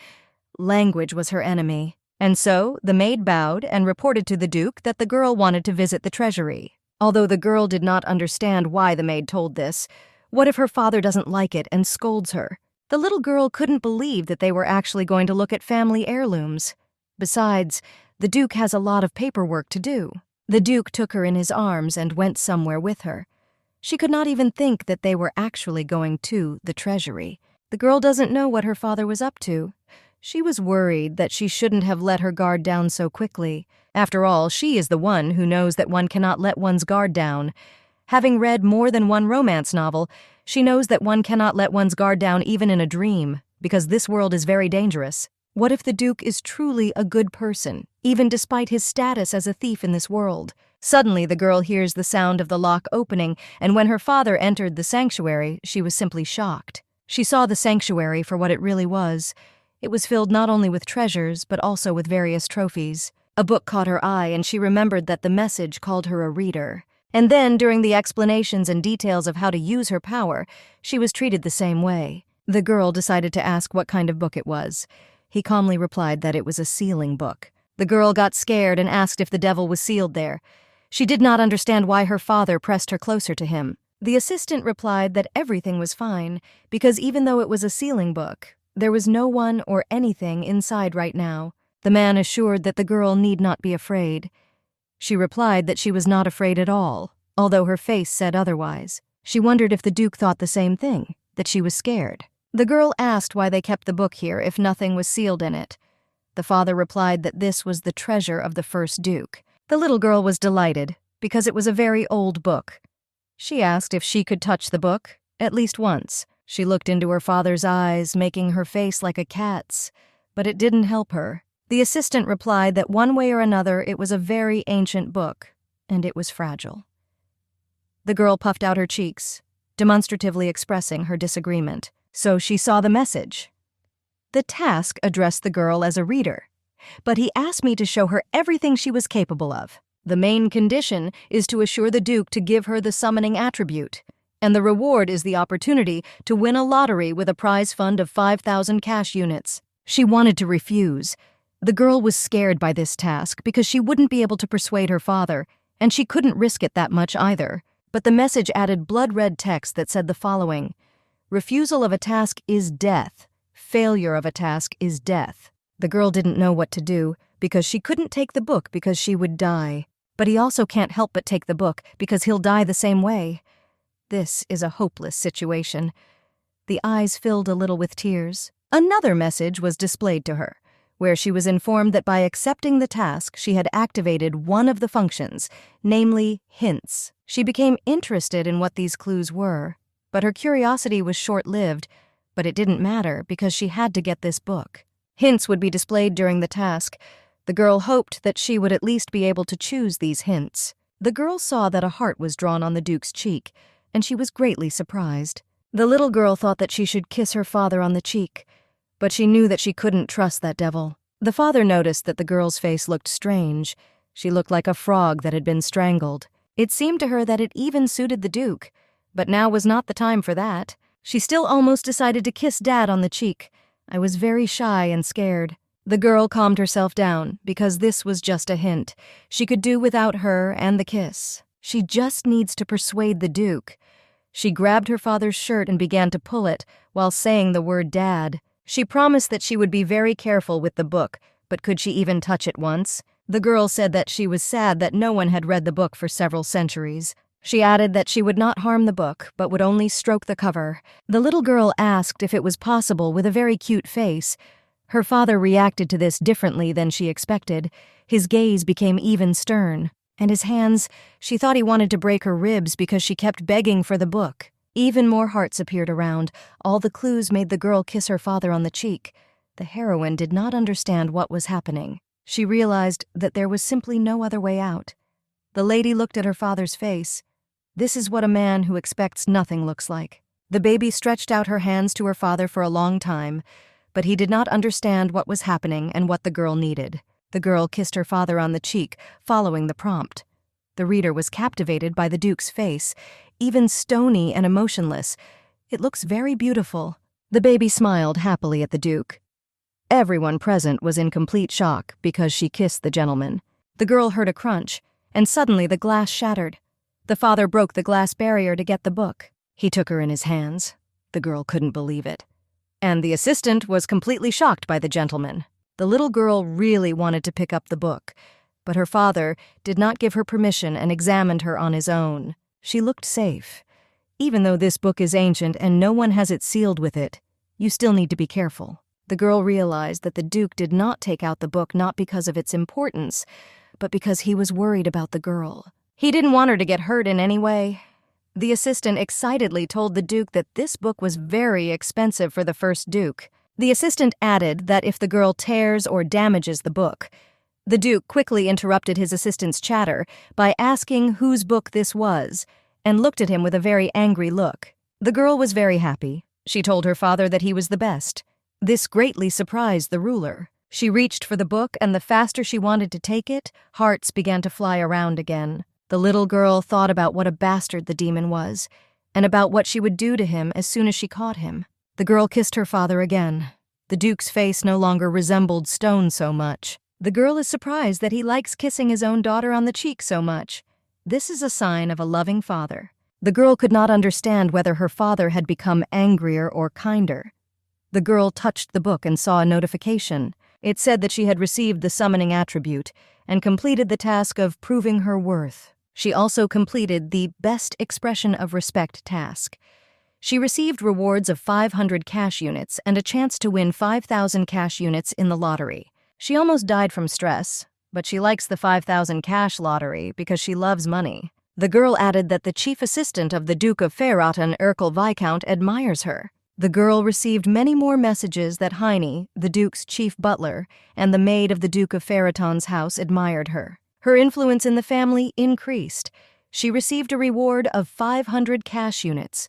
Speaker 1: Language was her enemy. And so, the maid bowed and reported to the Duke that the girl wanted to visit the treasury. Although the girl did not understand why the maid told this, what if her father doesn't like it and scolds her? The little girl couldn't believe that they were actually going to look at family heirlooms. Besides, the Duke has a lot of paperwork to do. The Duke took her in his arms and went somewhere with her. She could not even think that they were actually going to the treasury. The girl doesn't know what her father was up to. She was worried that she shouldn't have let her guard down so quickly. After all, she is the one who knows that one cannot let one's guard down. Having read more than one romance novel, she knows that one cannot let one's guard down even in a dream, because this world is very dangerous. What if the Duke is truly a good person, even despite his status as a thief in this world? Suddenly, the girl hears the sound of the lock opening, and when her father entered the sanctuary, she was simply shocked. She saw the sanctuary for what it really was. It was filled not only with treasures, but also with various trophies. A book caught her eye, and she remembered that the message called her a reader. And then, during the explanations and details of how to use her power, she was treated the same way. The girl decided to ask what kind of book it was. He calmly replied that it was a sealing book. The girl got scared and asked if the devil was sealed there. She did not understand why her father pressed her closer to him. The assistant replied that everything was fine, because even though it was a sealing book, there was no one or anything inside right now. The man assured that the girl need not be afraid. She replied that she was not afraid at all, although her face said otherwise. She wondered if the Duke thought the same thing, that she was scared. The girl asked why they kept the book here if nothing was sealed in it. The father replied that this was the treasure of the first Duke. The little girl was delighted, because it was a very old book. She asked if she could touch the book, at least once. She looked into her father's eyes, making her face like a cat's, but it didn't help her. The assistant replied that one way or another it was a very ancient book, and it was fragile. The girl puffed out her cheeks, demonstratively expressing her disagreement. So she saw the message. The task addressed the girl as a reader, but he asked me to show her everything she was capable of. The main condition is to assure the Duke to give her the summoning attribute, and the reward is the opportunity to win a lottery with a prize fund of 5,000 cash units. She wanted to refuse. The girl was scared by this task because she wouldn't be able to persuade her father, and she couldn't risk it that much either. but the message added blood-red text that said the following: "Refusal of a task is death. Failure of a task is death." The girl didn't know what to do, because she couldn't take the book because she would die. But he also can't help but take the book because he'll die the same way. This is a hopeless situation. The eyes filled a little with tears. Another message was displayed to her, where she was informed that by accepting the task, she had activated one of the functions, namely hints. She became interested in what these clues were, but her curiosity was short-lived, but it didn't matter because she had to get this book. Hints would be displayed during the task. The girl hoped that she would at least be able to choose these hints. The girl saw that a heart was drawn on the Duke's cheek, and she was greatly surprised. The little girl thought that she should kiss her father on the cheek, but she knew that she couldn't trust that devil. The father noticed that the girl's face looked strange. She looked like a frog that had been strangled. It seemed to her that it even suited the Duke, but now was not the time for that. She still almost decided to kiss Dad on the cheek. I was very shy and scared. The girl calmed herself down because this was just a hint. She could do without her and the kiss. She just needs to persuade the Duke. She grabbed her father's shirt and began to pull it while saying the word Dad. She promised that she would be very careful with the book, but could she even touch it once? The girl said that she was sad that no one had read the book for several centuries. She added that she would not harm the book, but would only stroke the cover. The little girl asked if it was possible with a very cute face. Her father reacted to this differently than she expected. His gaze became even stern, and his hands, she thought he wanted to break her ribs because she kept begging for the book. Even more hearts appeared around. All the clues made the girl kiss her father on the cheek. The heroine did not understand what was happening. She realized that there was simply no other way out. The lady looked at her father's face. This is what a man who expects nothing looks like. The baby stretched out her hands to her father for a long time, but he did not understand what was happening and what the girl needed. The girl kissed her father on the cheek, following the prompt. The reader was captivated by the Duke's face, even stony and emotionless. It looks very beautiful. The baby smiled happily at the Duke. Everyone present was in complete shock because she kissed the gentleman. The girl heard a crunch, and suddenly the glass shattered. The father broke the glass barrier to get the book. He took her in his hands. The girl couldn't believe it. And the assistant was completely shocked by the gentleman. The little girl really wanted to pick up the book, but her father did not give her permission and examined her on his own. She looked safe. Even though this book is ancient and no one has it sealed with it, you still need to be careful. The girl realized that the Duke did not take out the book not because of its importance, but because he was worried about the girl. He didn't want her to get hurt in any way. The assistant excitedly told the Duke that this book was very expensive for the first Duke. The assistant added that if the girl tears or damages the book, the Duke quickly interrupted his assistant's chatter by asking whose book this was, and looked at him with a very angry look. The girl was very happy. She told her father that he was the best. This greatly surprised the ruler. She reached for the book, and the faster she wanted to take it, hearts began to fly around again. The little girl thought about what a bastard the demon was, and about what she would do to him as soon as she caught him. The girl kissed her father again. The Duke's face no longer resembled stone so much. The girl is surprised that he likes kissing his own daughter on the cheek so much. This is a sign of a loving father. The girl could not understand whether her father had become angrier or kinder. The girl touched the book and saw a notification. It said that she had received the summoning attribute and completed the task of proving her worth. She also completed the Best Expression of Respect task. She received rewards of 500 cash units and a chance to win 5,000 cash units in the lottery. She almost died from stress, but she likes the 5,000 cash lottery because she loves money. The girl added that the chief assistant of the Duke of Feyraton, Urkel Viscount, admires her. The girl received many more messages that Heine, the Duke's chief butler, and the maid of the Duke of Feyraton's house admired her. Her influence in the family increased. She received a reward of 500 cash units.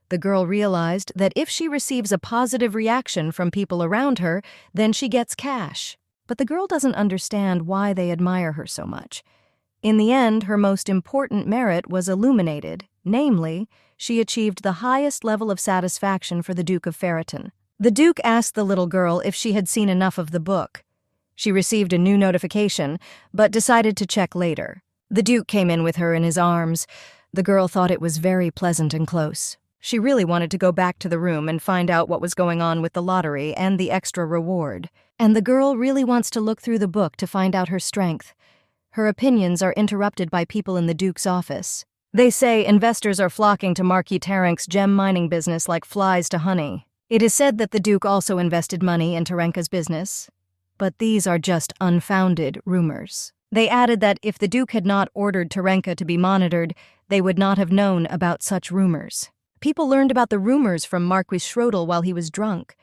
Speaker 1: The girl realized that if she receives a positive reaction from people around her, then she gets cash. But the girl doesn't understand why they admire her so much. In the end, her most important merit was illuminated, namely, she achieved the highest level of satisfaction for the Duke of Feyraton. The Duke asked the little girl if she had seen enough of the book. She received a new notification, but decided to check later. The Duke came in with her in his arms. The girl thought it was very pleasant and close. She really wanted to go back to the room and find out what was going on with the lottery and the extra reward. And the girl really wants to look through the book to find out her strength. Her opinions are interrupted by people in the Duke's office. They say investors are flocking to Marquis Tarenk's gem mining business like flies to honey. It is said that the Duke also invested money in Tarenka's business, but these are just unfounded rumors. They added that if the Duke had not ordered Tarenka to be monitored, they would not have known about such rumors. People learned about the rumors from Marquis Schrodel while he was drunk,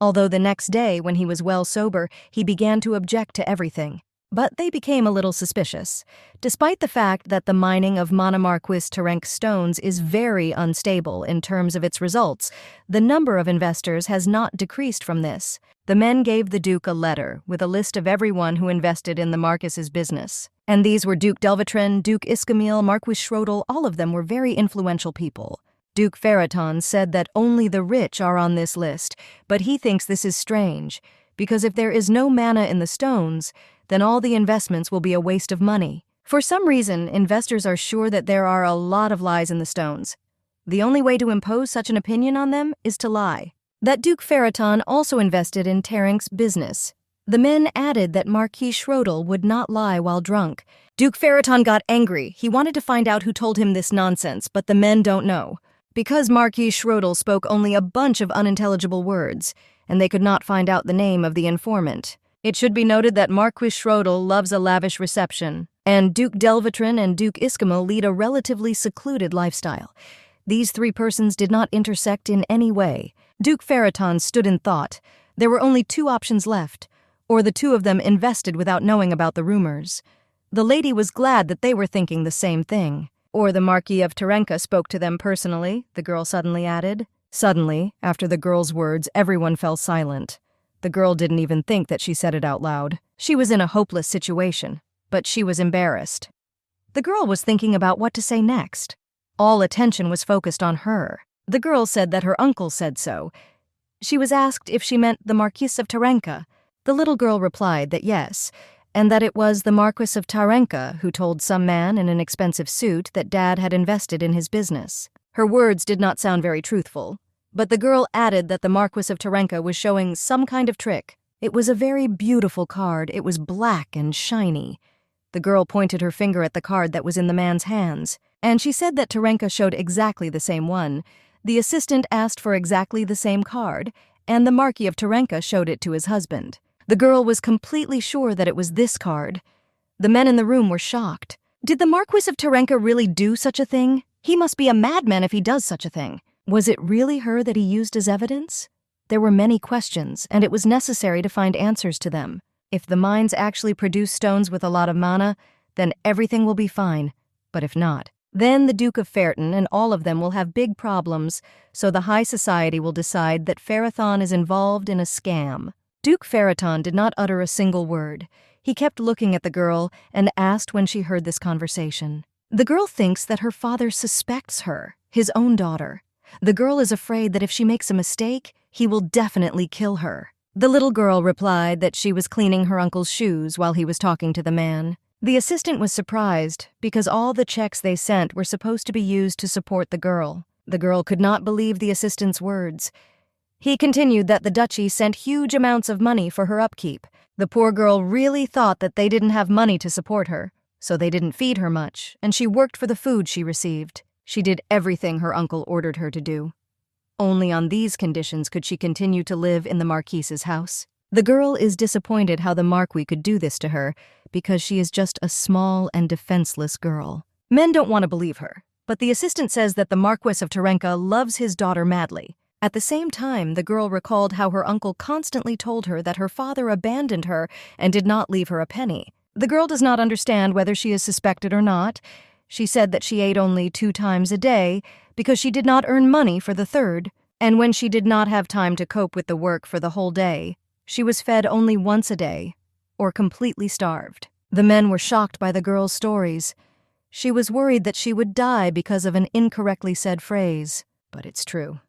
Speaker 1: although the next day, when he was well sober, he began to object to everything. But they became a little suspicious. Despite the fact that the mining of Marquis Tarenk stones is very unstable in terms of its results, the number of investors has not decreased from this. The men gave the Duke a letter with a list of everyone who invested in the Marquis's business. And these were Duke Delvatrin, Duke Iskamil, Marquis Schrodel, all of them were very influential people. Duke Ferraton said that only the rich are on this list, but he thinks this is strange, because if there is no mana in the stones, then all the investments will be a waste of money. For some reason, investors are sure that there are a lot of lies in the stones. The only way to impose such an opinion on them is to lie. That Duke Ferraton also invested in Tarenk's business. The men added that Marquis Schrodel would not lie while drunk. Duke Ferraton got angry. He wanted to find out who told him this nonsense, but the men don't know. Because Marquis Schrodel spoke only a bunch of unintelligible words, and they could not find out the name of the informant. It should be noted that Marquis Schrodel loves a lavish reception, and Duke Delvatrin and Duke Iskamil lead a relatively secluded lifestyle. These three persons did not intersect in any way. Duke Ferraton stood in thought. There were only two options left, or the two of them invested without knowing about the rumors. The lady was glad that they were thinking the same thing. Or the Marquis of Tarenka spoke to them personally, the girl suddenly added. Suddenly, after the girl's words, everyone fell silent. The girl didn't even think that she said it out loud. She was in a hopeless situation, but she was embarrassed. The girl was thinking about what to say next. All attention was focused on her. The girl said that her uncle said so. She was asked if she meant the Marquis of Tarenka. The little girl replied that yes, and that it was the Marquis of Tarenka who told some man in an expensive suit that Dad had invested in his business. Her words did not sound very truthful, but the girl added that the Marquis of Tarenka was showing some kind of trick. It was a very beautiful card. It was black and shiny. The girl pointed her finger at the card that was in the man's hands, and she said that Tarenka showed exactly the same one. The assistant asked for exactly the same card, and the Marquis of Tarenka showed it to his husband. The girl was completely sure that it was this card. The men in the room were shocked. Did the Marquis of Tarenka really do such a thing? He must be a madman if he does such a thing. Was it really her that he used as evidence? There were many questions, and it was necessary to find answers to them. If the mines actually produce stones with a lot of mana, then everything will be fine. But if not, then the Duke of Ferton and all of them will have big problems, so the high society will decide that Ferrathon is involved in a scam. Duke Ferraton did not utter a single word. He kept looking at the girl and asked when she heard this conversation. The girl thinks that her father suspects her, his own daughter. The girl is afraid that if she makes a mistake, he will definitely kill her. The little girl replied that she was cleaning her uncle's shoes while he was talking to the man. The assistant was surprised because all the checks they sent were supposed to be used to support the girl. The girl could not believe the assistant's words. He continued that the duchy sent huge amounts of money for her upkeep. The poor girl really thought that they didn't have money to support her, so they didn't feed her much, and she worked for the food she received. She did everything her uncle ordered her to do. Only on these conditions could she continue to live in the Marquis's house. The girl is disappointed how the Marquis could do this to her, because she is just a small and defenseless girl. Men don't want to believe her, but the assistant says that the Marquis of Tarenka loves his daughter madly. At the same time, the girl recalled how her uncle constantly told her that her father abandoned her and did not leave her a penny. The girl does not understand whether she is suspected or not. She said that she ate only 2 times a day because she did not earn money for the third, and when she did not have time to cope with the work for the whole day, she was fed only once a day, or completely starved. The men were shocked by the girl's stories. She was worried that she would die because of an incorrectly said phrase, but it's true.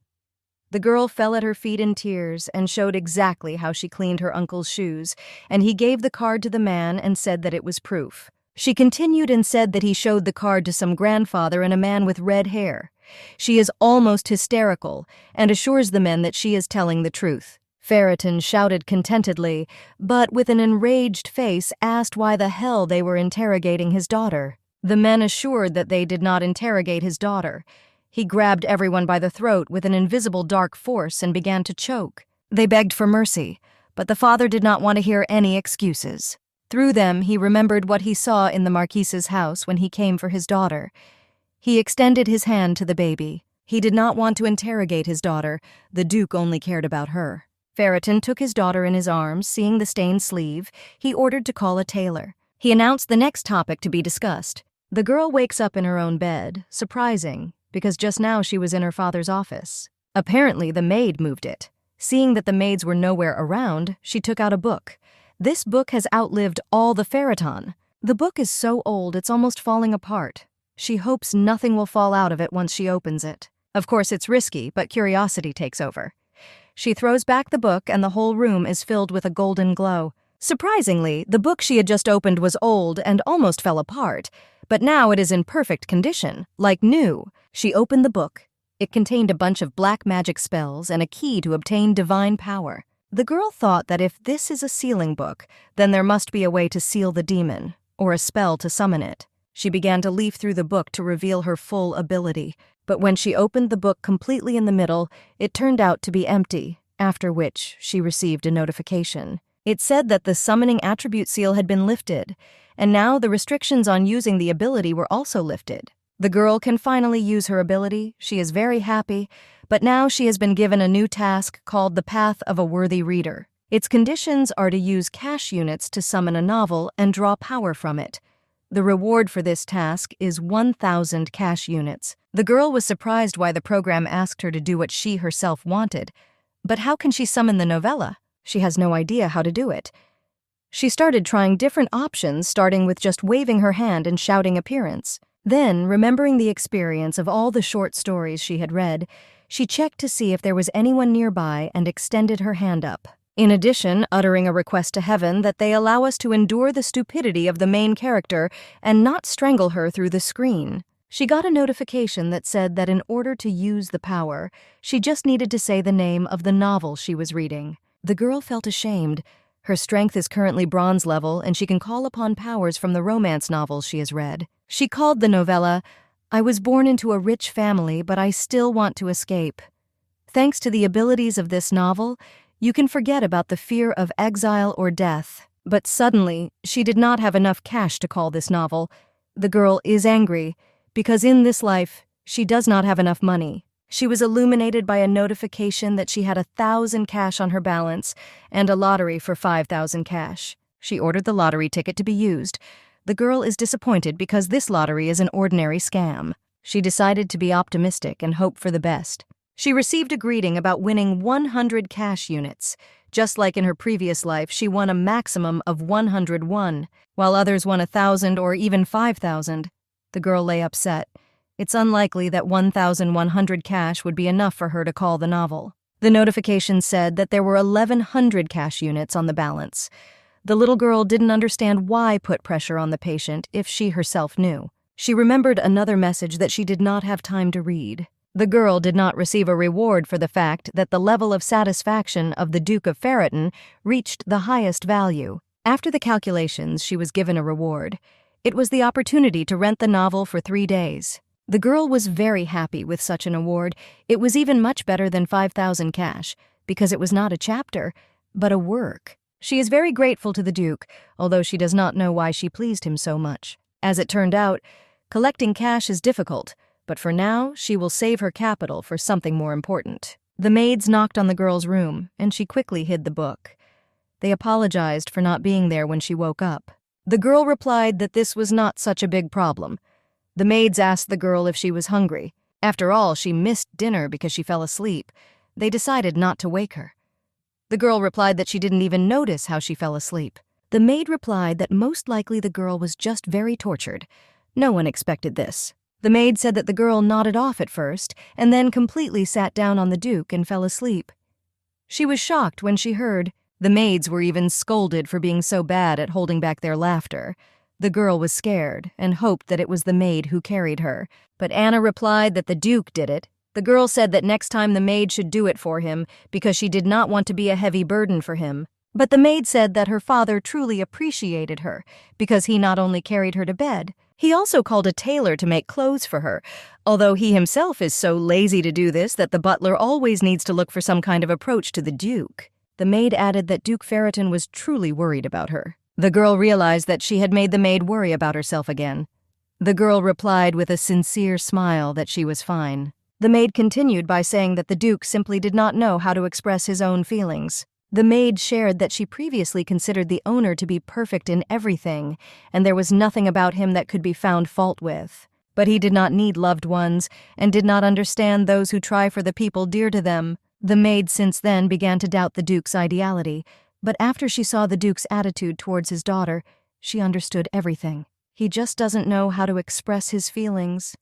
Speaker 1: The girl fell at her feet in tears and showed exactly how she cleaned her uncle's shoes, and he gave the card to the man and said that it was proof. She continued and said that he showed the card to some grandfather and a man with red hair. She is almost hysterical and assures the men that she is telling the truth. Ferreton shouted contentedly, but with an enraged face asked why the hell they were interrogating his daughter. The men assured that they did not interrogate his daughter. He grabbed everyone by the throat with an invisible dark force and began to choke. They begged for mercy, but the father did not want to hear any excuses. Through them, he remembered what he saw in the Marquis's house when he came for his daughter. He extended his hand to the baby. He did not want to interrogate his daughter. The Duke only cared about her. Ferreton took his daughter in his arms. Seeing the stained sleeve, he ordered to call a tailor. He announced the next topic to be discussed. The girl wakes up in her own bed, surprising, because just now she was in her father's office. Apparently, the maid moved it. Seeing that the maids were nowhere around, she took out a book. This book has outlived all the Ferreton. The book is so old it's almost falling apart. She hopes nothing will fall out of it once she opens it. Of course, it's risky, but curiosity takes over. She throws back the book and the whole room is filled with a golden glow. Surprisingly, the book she had just opened was old and almost fell apart, but now it is in perfect condition, like new. She opened the book. It contained a bunch of black magic spells and a key to obtain divine power. The girl thought that if this is a sealing book, then there must be a way to seal the demon, or a spell to summon it. She began to leaf through the book to reveal her full ability, but when she opened the book completely in the middle, it turned out to be empty, after which she received a notification. It said that the summoning attribute seal had been lifted, and now the restrictions on using the ability were also lifted. The girl can finally use her ability. She is very happy, but now she has been given a new task called the Path of a Worthy Reader. Its conditions are to use cash units to summon a novel and draw power from it. The reward for this task is 1,000 cash units. The girl was surprised why the program asked her to do what she herself wanted. But how can she summon the novella? She has no idea how to do it. She started trying different options, starting with just waving her hand and shouting appearance. Then, remembering the experience of all the short stories she had read, she checked to see if there was anyone nearby and extended her hand up. In addition, uttering a request to heaven that they allow us to endure the stupidity of the main character and not strangle her through the screen. She got a notification that said that in order to use the power, she just needed to say the name of the novel she was reading. The girl felt ashamed. Her strength is currently bronze level, and she can call upon powers from the romance novels she has read. She called the novella, "I was born into a rich family, but I still want to escape." Thanks to the abilities of this novel, you can forget about the fear of exile or death. But suddenly, she did not have enough cash to call this novel. The girl is angry, because in this life, she does not have enough money. She was illuminated by a notification that she had 1,000 cash on her balance and a lottery for 5,000 cash. She ordered the lottery ticket to be used. The girl is disappointed because this lottery is an ordinary scam. She decided to be optimistic and hope for the best. She received a greeting about winning 100 cash units. Just like in her previous life, she won a maximum of 101, while others won 1,000 or even 5,000. The girl lay upset. It's unlikely that 1,100 cash would be enough for her to call the novel. The notification said that there were 1,100 cash units on the balance. The little girl didn't understand why put pressure on the patient if she herself knew. She remembered another message that she did not have time to read. The girl did not receive a reward for the fact that the level of satisfaction of the Duke of Ferreton reached the highest value. After the calculations, she was given a reward. It was the opportunity to rent the novel for 3 days. The girl was very happy with such an award. It was even much better than 5,000 cash, because it was not a chapter, but a work. She is very grateful to the Duke, although she does not know why she pleased him so much. As it turned out, collecting cash is difficult, but for now, she will save her capital for something more important. The maids knocked on the girl's room, and she quickly hid the book. They apologized for not being there when she woke up. The girl replied that this was not such a big problem. The maids asked the girl if she was hungry. After all, she missed dinner because she fell asleep. They decided not to wake her. The girl replied that she didn't even notice how she fell asleep. The maid replied that most likely the girl was just very tortured. No one expected this. The maid said that the girl nodded off at first and then completely sat down on the Duke and fell asleep. She was shocked when she heard. The maids were even scolded for being so bad at holding back their laughter. The girl was scared and hoped that it was the maid who carried her, but Anna replied that the Duke did it. The girl said that next time the maid should do it for him because she did not want to be a heavy burden for him. But the maid said that her father truly appreciated her because he not only carried her to bed, he also called a tailor to make clothes for her, although he himself is so lazy to do this that the butler always needs to look for some kind of approach to the Duke. The maid added that Duke Ferreton was truly worried about her. The girl realized that she had made the maid worry about herself again. The girl replied with a sincere smile that she was fine. The maid continued by saying that the Duke simply did not know how to express his own feelings. The maid shared that she previously considered the owner to be perfect in everything, and there was nothing about him that could be found fault with. But he did not need loved ones, and did not understand those who try for the people dear to them. The maid since then began to doubt the Duke's ideality, but after she saw the Duke's attitude towards his daughter, she understood everything. He just doesn't know how to express his feelings.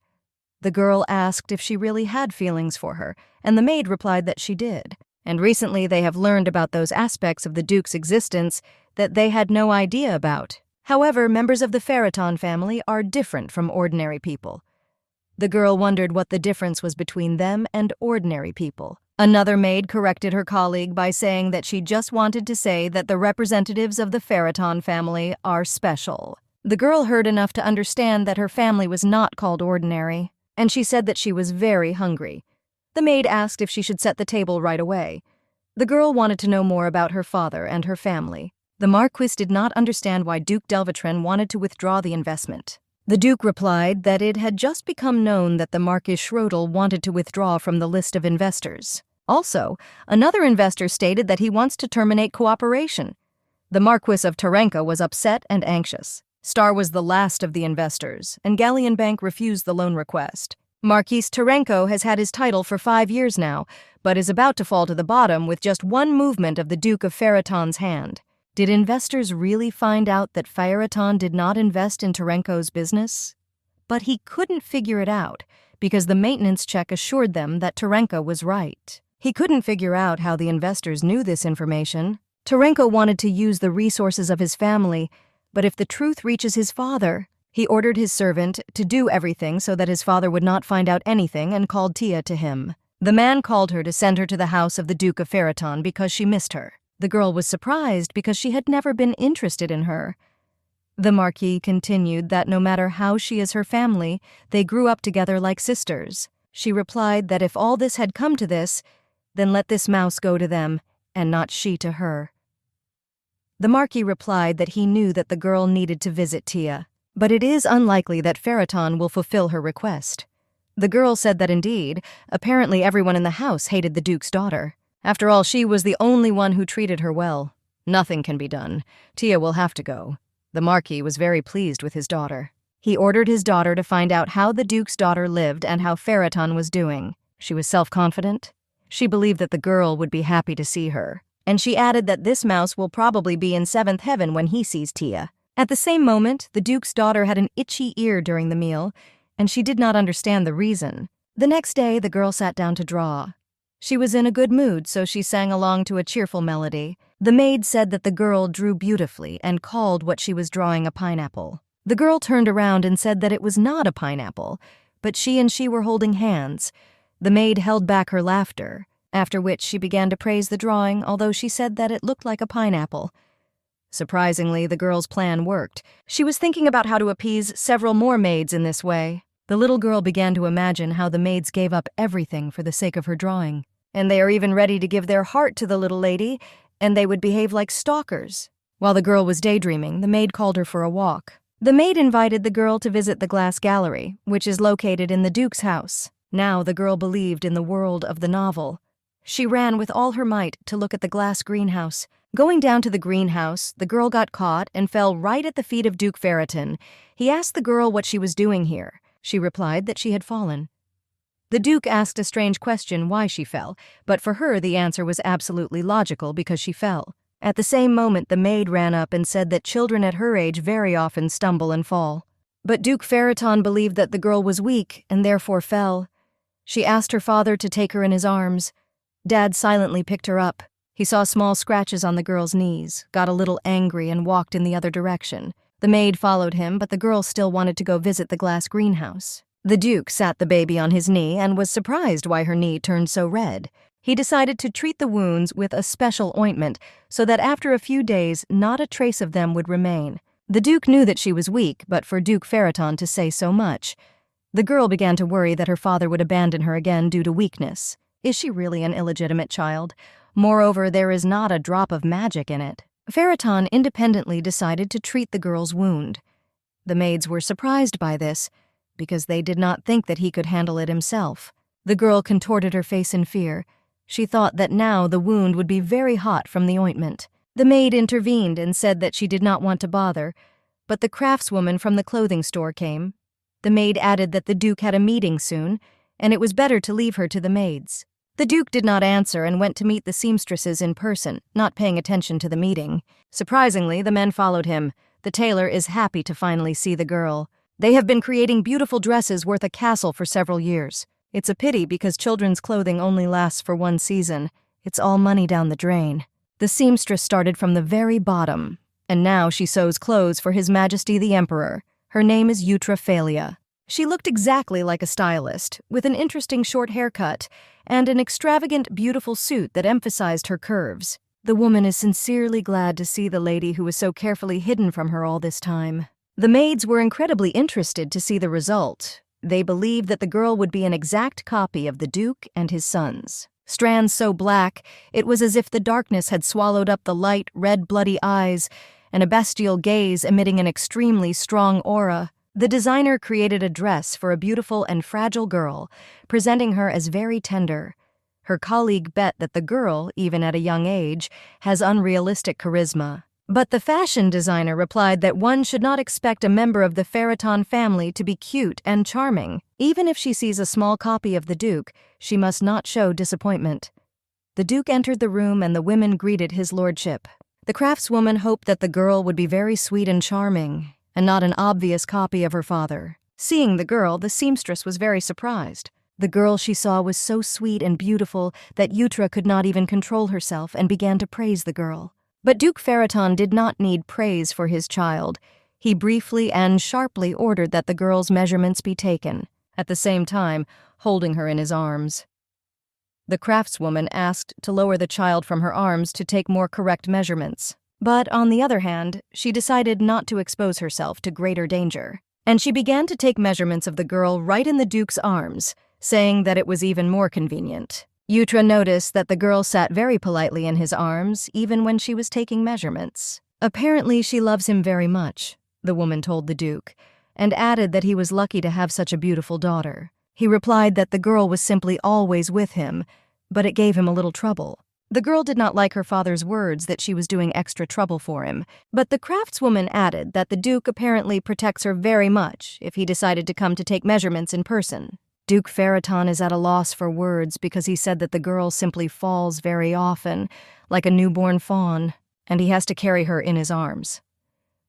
Speaker 1: The girl asked if she really had feelings for her, and the maid replied that she did. And recently they have learned about those aspects of the Duke's existence that they had no idea about. However, members of the Ferreton family are different from ordinary people. The girl wondered what the difference was between them and ordinary people. Another maid corrected her colleague by saying that she just wanted to say that the representatives of the Ferreton family are special. The girl heard enough to understand that her family was not called ordinary, and she said that she was very hungry. The maid asked if she should set the table right away. The girl wanted to know more about her father and her family. The Marquis did not understand why Duke Delvatrin wanted to withdraw the investment. The Duke replied that it had just become known that the Marquis Schrodel wanted to withdraw from the list of investors. Also, another investor stated that he wants to terminate cooperation. The Marquis of Tarenka was upset and anxious. Star was the last of the investors, and Galleon Bank refused the loan request. Marquis Tarenko has had his title for 5 years now, but is about to fall to the bottom with just one movement of the Duke of Ferreton's hand. Did investors really find out that Ferreton did not invest in Tarenko's business? But he couldn't figure it out, because the maintenance check assured them that Tarenko was right. He couldn't figure out how the investors knew this information. Tarenko wanted to use the resources of his family, but if the truth reaches his father, he ordered his servant to do everything so that his father would not find out anything and called Tia to him. The man called her to send her to the house of the Duke of Ferreton because she missed her. The girl was surprised because she had never been interested in her. The Marquis continued that no matter how she is her family, they grew up together like sisters. She replied that if all this had come to this, then let this mouse go to them, and not she to her. The Marquis replied that he knew that the girl needed to visit Tia, but it is unlikely that Ferreton will fulfill her request. The girl said that indeed, apparently everyone in the house hated the Duke's daughter. After all, she was the only one who treated her well. Nothing can be done. Tia will have to go. The Marquis was very pleased with his daughter. He ordered his daughter to find out how the Duke's daughter lived and how Ferreton was doing. She was self-confident. She believed that the girl would be happy to see her. And she added that this mouse will probably be in 7th heaven when he sees Tia. At the same moment, the Duke's daughter had an itchy ear during the meal, and she did not understand the reason. The next day, the girl sat down to draw. She was in a good mood, so she sang along to a cheerful melody. The maid said that the girl drew beautifully and called what she was drawing a pineapple. The girl turned around and said that it was not a pineapple, but she and she were holding hands. The maid held back her laughter, after which she began to praise the drawing, although she said that it looked like a pineapple. Surprisingly, the girl's plan worked. She was thinking about how to appease several more maids in this way. The little girl began to imagine how the maids gave up everything for the sake of her drawing. And they are even ready to give their heart to the little lady, and they would behave like stalkers. While the girl was daydreaming, the maid called her for a walk. The maid invited the girl to visit the glass gallery, which is located in the Duke's house. Now the girl believed in the world of the novel. She ran with all her might to look at the glass greenhouse. Going down to the greenhouse, the girl got caught and fell right at the feet of Duke Ferreton. He asked the girl what she was doing here. She replied that she had fallen. The Duke asked a strange question why she fell, but for her the answer was absolutely logical because she fell. At the same moment, the maid ran up and said that children at her age very often stumble and fall. But Duke Ferreton believed that the girl was weak and therefore fell. She asked her father to take her in his arms. Dad silently picked her up. He saw small scratches on the girl's knees, got a little angry, and walked in the other direction. The maid followed him, but the girl still wanted to go visit the glass greenhouse. The Duke sat the baby on his knee and was surprised why her knee turned so red. He decided to treat the wounds with a special ointment so that after a few days not a trace of them would remain. The Duke knew that she was weak, but for Duke Ferraton to say so much. The girl began to worry that her father would abandon her again due to weakness. Is she really an illegitimate child? Moreover, there is not a drop of magic in it. Ferraton independently decided to treat the girl's wound. The maids were surprised by this, because they did not think that he could handle it himself. The girl contorted her face in fear. She thought that now the wound would be very hot from the ointment. The maid intervened and said that she did not want to bother, but the craftswoman from the clothing store came. The maid added that the Duke had a meeting soon, and it was better to leave her to the maids. The Duke did not answer and went to meet the seamstresses in person, not paying attention to the meeting. Surprisingly, the men followed him. The tailor is happy to finally see the girl. They have been creating beautiful dresses worth a castle for several years. It's a pity because children's clothing only lasts for one season. It's all money down the drain. The seamstress started from the very bottom, and now she sews clothes for His Majesty the Emperor. Her name is Eutrophalia. She looked exactly like a stylist, with an interesting short haircut and an extravagant, beautiful suit that emphasized her curves. The woman is sincerely glad to see the lady who was so carefully hidden from her all this time. The maids were incredibly interested to see the result. They believed that the girl would be an exact copy of the Duke and his sons. Strands so black, it was as if the darkness had swallowed up the light, red, bloody eyes, and a bestial gaze emitting an extremely strong aura. The designer created a dress for a beautiful and fragile girl, presenting her as very tender. Her colleague bet that the girl, even at a young age, has unrealistic charisma. But the fashion designer replied that one should not expect a member of the Ferraton family to be cute and charming. Even if she sees a small copy of the Duke, she must not show disappointment. The Duke entered the room and the women greeted his lordship. The craftswoman hoped that the girl would be very sweet and charming, and not an obvious copy of her father. Seeing the girl, the seamstress was very surprised. The girl she saw was so sweet and beautiful that Eutra could not even control herself and began to praise the girl. But Duke Ferraton did not need praise for his child. He briefly and sharply ordered that the girl's measurements be taken, at the same time holding her in his arms. The craftswoman asked to lower the child from her arms to take more correct measurements. But on the other hand, she decided not to expose herself to greater danger, and she began to take measurements of the girl right in the Duke's arms, saying that it was even more convenient. Eutra noticed that the girl sat very politely in his arms, even when she was taking measurements. Apparently she loves him very much, the woman told the Duke, and added that he was lucky to have such a beautiful daughter. He replied that the girl was simply always with him, but it gave him a little trouble. The girl did not like her father's words that she was doing extra trouble for him, but the craftswoman added that the Duke apparently protects her very much if he decided to come to take measurements in person. Duke Ferraton is at a loss for words because he said that the girl simply falls very often, like a newborn fawn, and he has to carry her in his arms.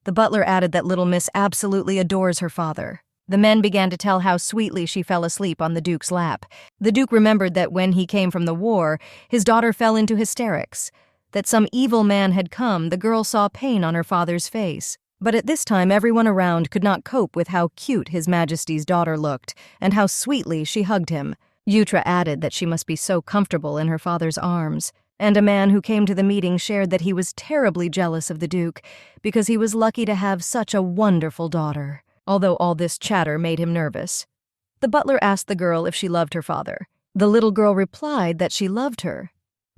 Speaker 1: The butler added that little miss absolutely adores her father. The men began to tell how sweetly she fell asleep on the Duke's lap. The Duke remembered that when he came from the war, his daughter fell into hysterics. That some evil man had come, the girl saw pain on her father's face. But at this time, everyone around could not cope with how cute His Majesty's daughter looked, and how sweetly she hugged him. Eutra added that she must be so comfortable in her father's arms, and a man who came to the meeting shared that he was terribly jealous of the Duke, because he was lucky to have such a wonderful daughter, although all this chatter made him nervous. The butler asked the girl if she loved her father. The little girl replied that she loved her,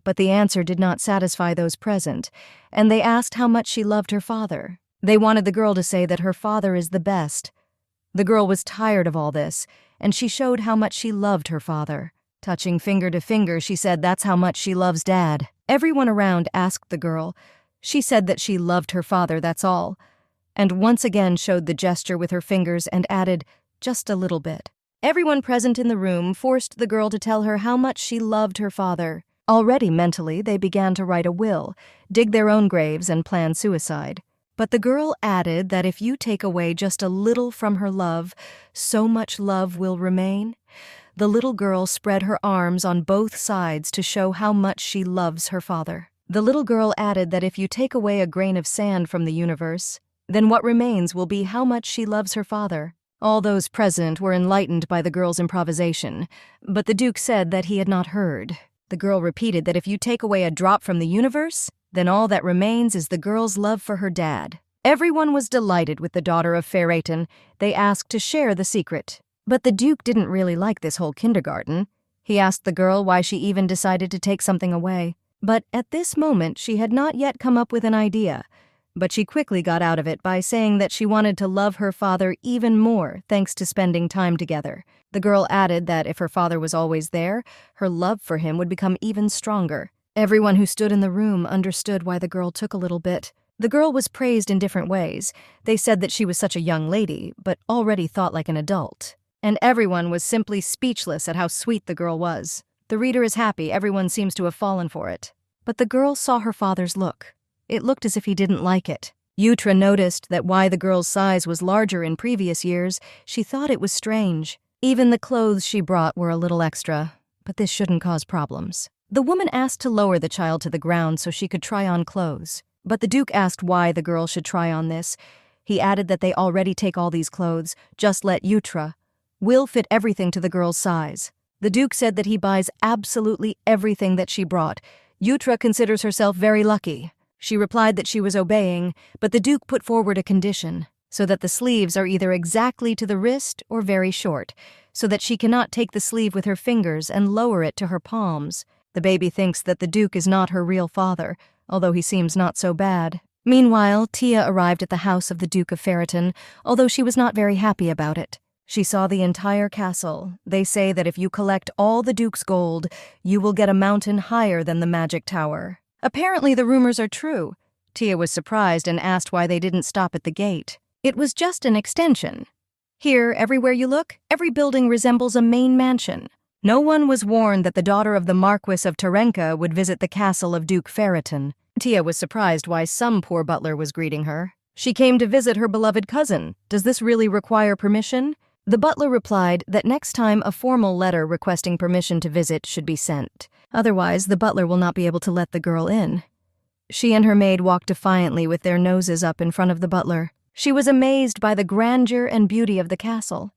Speaker 1: but the answer did not satisfy those present, and they asked how much she loved her father. They wanted the girl to say that her father is the best. The girl was tired of all this, and she showed how much she loved her father. Touching finger to finger, she said that's how much she loves Dad. Everyone around asked the girl. She said that she loved her father, that's all, and once again showed the gesture with her fingers and added, just a little bit. Everyone present in the room forced the girl to tell her how much she loved her father. Already mentally, they began to write a will, dig their own graves, and plan suicide. But the girl added that if you take away just a little from her love, so much love will remain. The little girl spread her arms on both sides to show how much she loves her father. The little girl added that if you take away a grain of sand from the universe, then what remains will be how much she loves her father. All those present were enlightened by the girl's improvisation, but the Duke said that he had not heard. The girl repeated that if you take away a drop from the universe, then all that remains is the girl's love for her dad. Everyone was delighted with the daughter of Phaeton. They asked to share the secret. But the Duke didn't really like this whole kindergarten. He asked the girl why she even decided to take something away. But at this moment, she had not yet come up with an idea. But she quickly got out of it by saying that she wanted to love her father even more thanks to spending time together. The girl added that if her father was always there, her love for him would become even stronger. Everyone who stood in the room understood why the girl took a little bit. The girl was praised in different ways. They said that she was such a young lady, but already thought like an adult. And everyone was simply speechless at how sweet the girl was. The reader is happy everyone seems to have fallen for it. But the girl saw her father's look. It looked as if he didn't like it. Yutra noticed that why the girl's size was larger in previous years, she thought it was strange. Even the clothes she brought were a little extra, but this shouldn't cause problems. The woman asked to lower the child to the ground so she could try on clothes. But the Duke asked why the girl should try on this. He added that they already take all these clothes, just let Yutra. Will fit everything to the girl's size. The Duke said that he buys absolutely everything that she brought. Yutra considers herself very lucky. She replied that she was obeying, but the Duke put forward a condition, so that the sleeves are either exactly to the wrist or very short, so that she cannot take the sleeve with her fingers and lower it to her palms. The baby thinks that the Duke is not her real father, although he seems not so bad. Meanwhile, Tia arrived at the house of the Duke of Phaeton, although she was not very happy about it. She saw the entire castle. They say that if you collect all the Duke's gold, you will get a mountain higher than the magic tower. Apparently the rumors are true. Tia was surprised and asked why they didn't stop at the gate. It was just an extension. Here, everywhere you look, every building resembles a main mansion. No one was warned that the daughter of the Marquis of Terenka would visit the castle of Duke Phaeton. Tia was surprised why some poor butler was greeting her. She came to visit her beloved cousin. Does this really require permission? The butler replied that next time a formal letter requesting permission to visit should be sent. Otherwise, the butler will not be able to let the girl in. She and her maid walked defiantly with their noses up in front of the butler. She was amazed by the grandeur and beauty of the castle.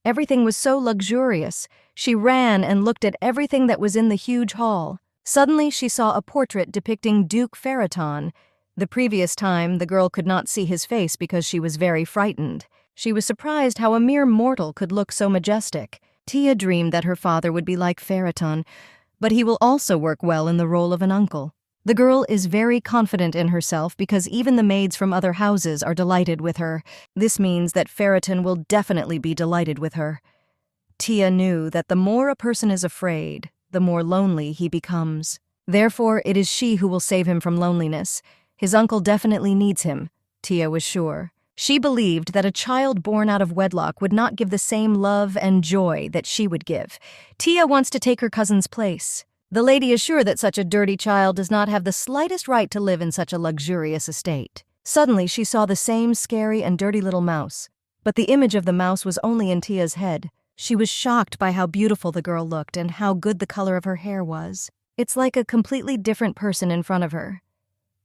Speaker 1: Everything was so luxurious. She ran and looked at everything that was in the huge hall. Suddenly, she saw a portrait depicting Duke Phaeton. The previous time, the girl could not see his face because she was very frightened. She was surprised how a mere mortal could look so majestic. Tia dreamed that her father would be like Phaeton, but he will also work well in the role of an uncle. The girl is very confident in herself because even the maids from other houses are delighted with her. This means that Phaeton will definitely be delighted with her. Tia knew that the more a person is afraid, the more lonely he becomes. Therefore, it is she who will save him from loneliness. His uncle definitely needs him, Tia was sure. She believed that a child born out of wedlock would not give the same love and joy that she would give. Tia wants to take her cousin's place. The lady is sure that such a dirty child does not have the slightest right to live in such a luxurious estate. Suddenly, she saw the same scary and dirty little mouse. But the image of the mouse was only in Tia's head. She was shocked by how beautiful the girl looked and how good the color of her hair was. It's like a completely different person in front of her.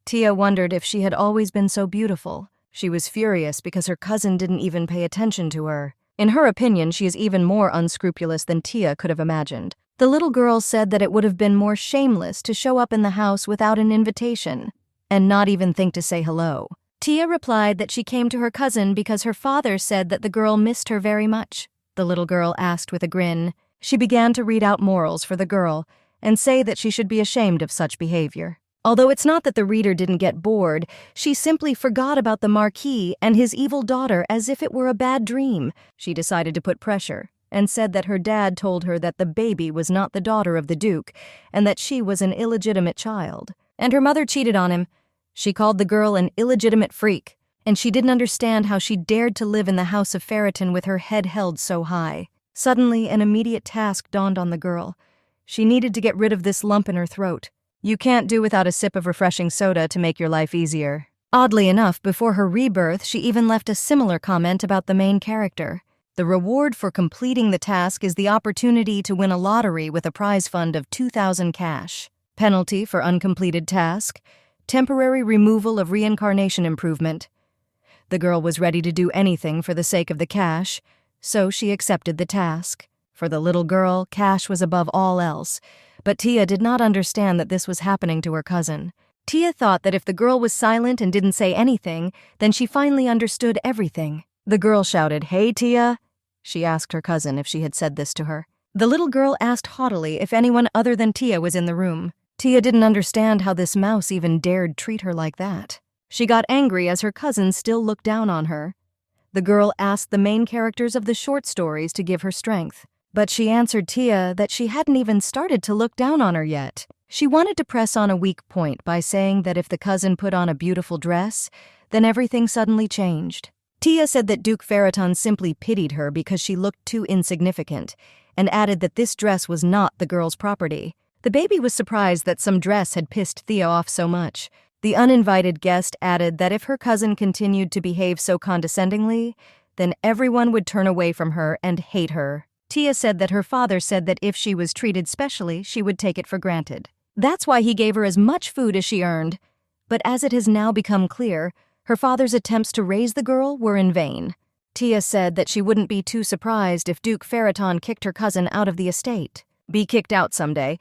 Speaker 1: Tia wondered if she had always been so beautiful. She was furious because her cousin didn't even pay attention to her. In her opinion, she is even more unscrupulous than Tia could have imagined. The little girl said that it would have been more shameless to show up in the house without an invitation and not even think to say hello. Tia replied that she came to her cousin because her father said that the girl missed her very much. The little girl asked with a grin. She began to read out morals for the girl and say that she should be ashamed of such behavior. Although it's not that the reader didn't get bored, she simply forgot about the Marquis and his evil daughter as if it were a bad dream. She decided to put pressure and said that her dad told her that the baby was not the daughter of the Duke and that she was an illegitimate child. And her mother cheated on him. She called the girl an illegitimate freak, and she didn't understand how she dared to live in the house of Phaeton with her head held so high. Suddenly, an immediate task dawned on the girl. She needed to get rid of this lump in her throat. You can't do without a sip of refreshing soda to make your life easier. Oddly enough, before her rebirth, she even left a similar comment about the main character. The reward for completing the task is the opportunity to win a lottery with a prize fund of 2,000 cash. Penalty for uncompleted task: temporary removal of reincarnation improvement. The girl was ready to do anything for the sake of the cash, so she accepted the task. For the little girl, cash was above all else, but Tia did not understand that this was happening to her cousin. Tia thought that if the girl was silent and didn't say anything, then she finally understood everything. The girl shouted, "Hey, Tia!" She asked her cousin if she had said this to her. The little girl asked haughtily if anyone other than Tia was in the room. Tia didn't understand how this mouse even dared treat her like that. She got angry as her cousin still looked down on her. The girl asked the main characters of the short stories to give her strength, but she answered Tia that she hadn't even started to look down on her yet. She wanted to press on a weak point by saying that if the cousin put on a beautiful dress, then everything suddenly changed. Tia said that Duke Ferriton simply pitied her because she looked too insignificant, and added that this dress was not the girl's property. The baby was surprised that some dress had pissed Thea off so much. The uninvited guest added that if her cousin continued to behave so condescendingly, then everyone would turn away from her and hate her. Tia said that her father said that if she was treated specially, she would take it for granted. That's why he gave her as much food as she earned. But as it has now become clear, her father's attempts to raise the girl were in vain. Tia said that she wouldn't be too surprised if Duke Ferriton kicked her cousin out of the estate. Be kicked out someday.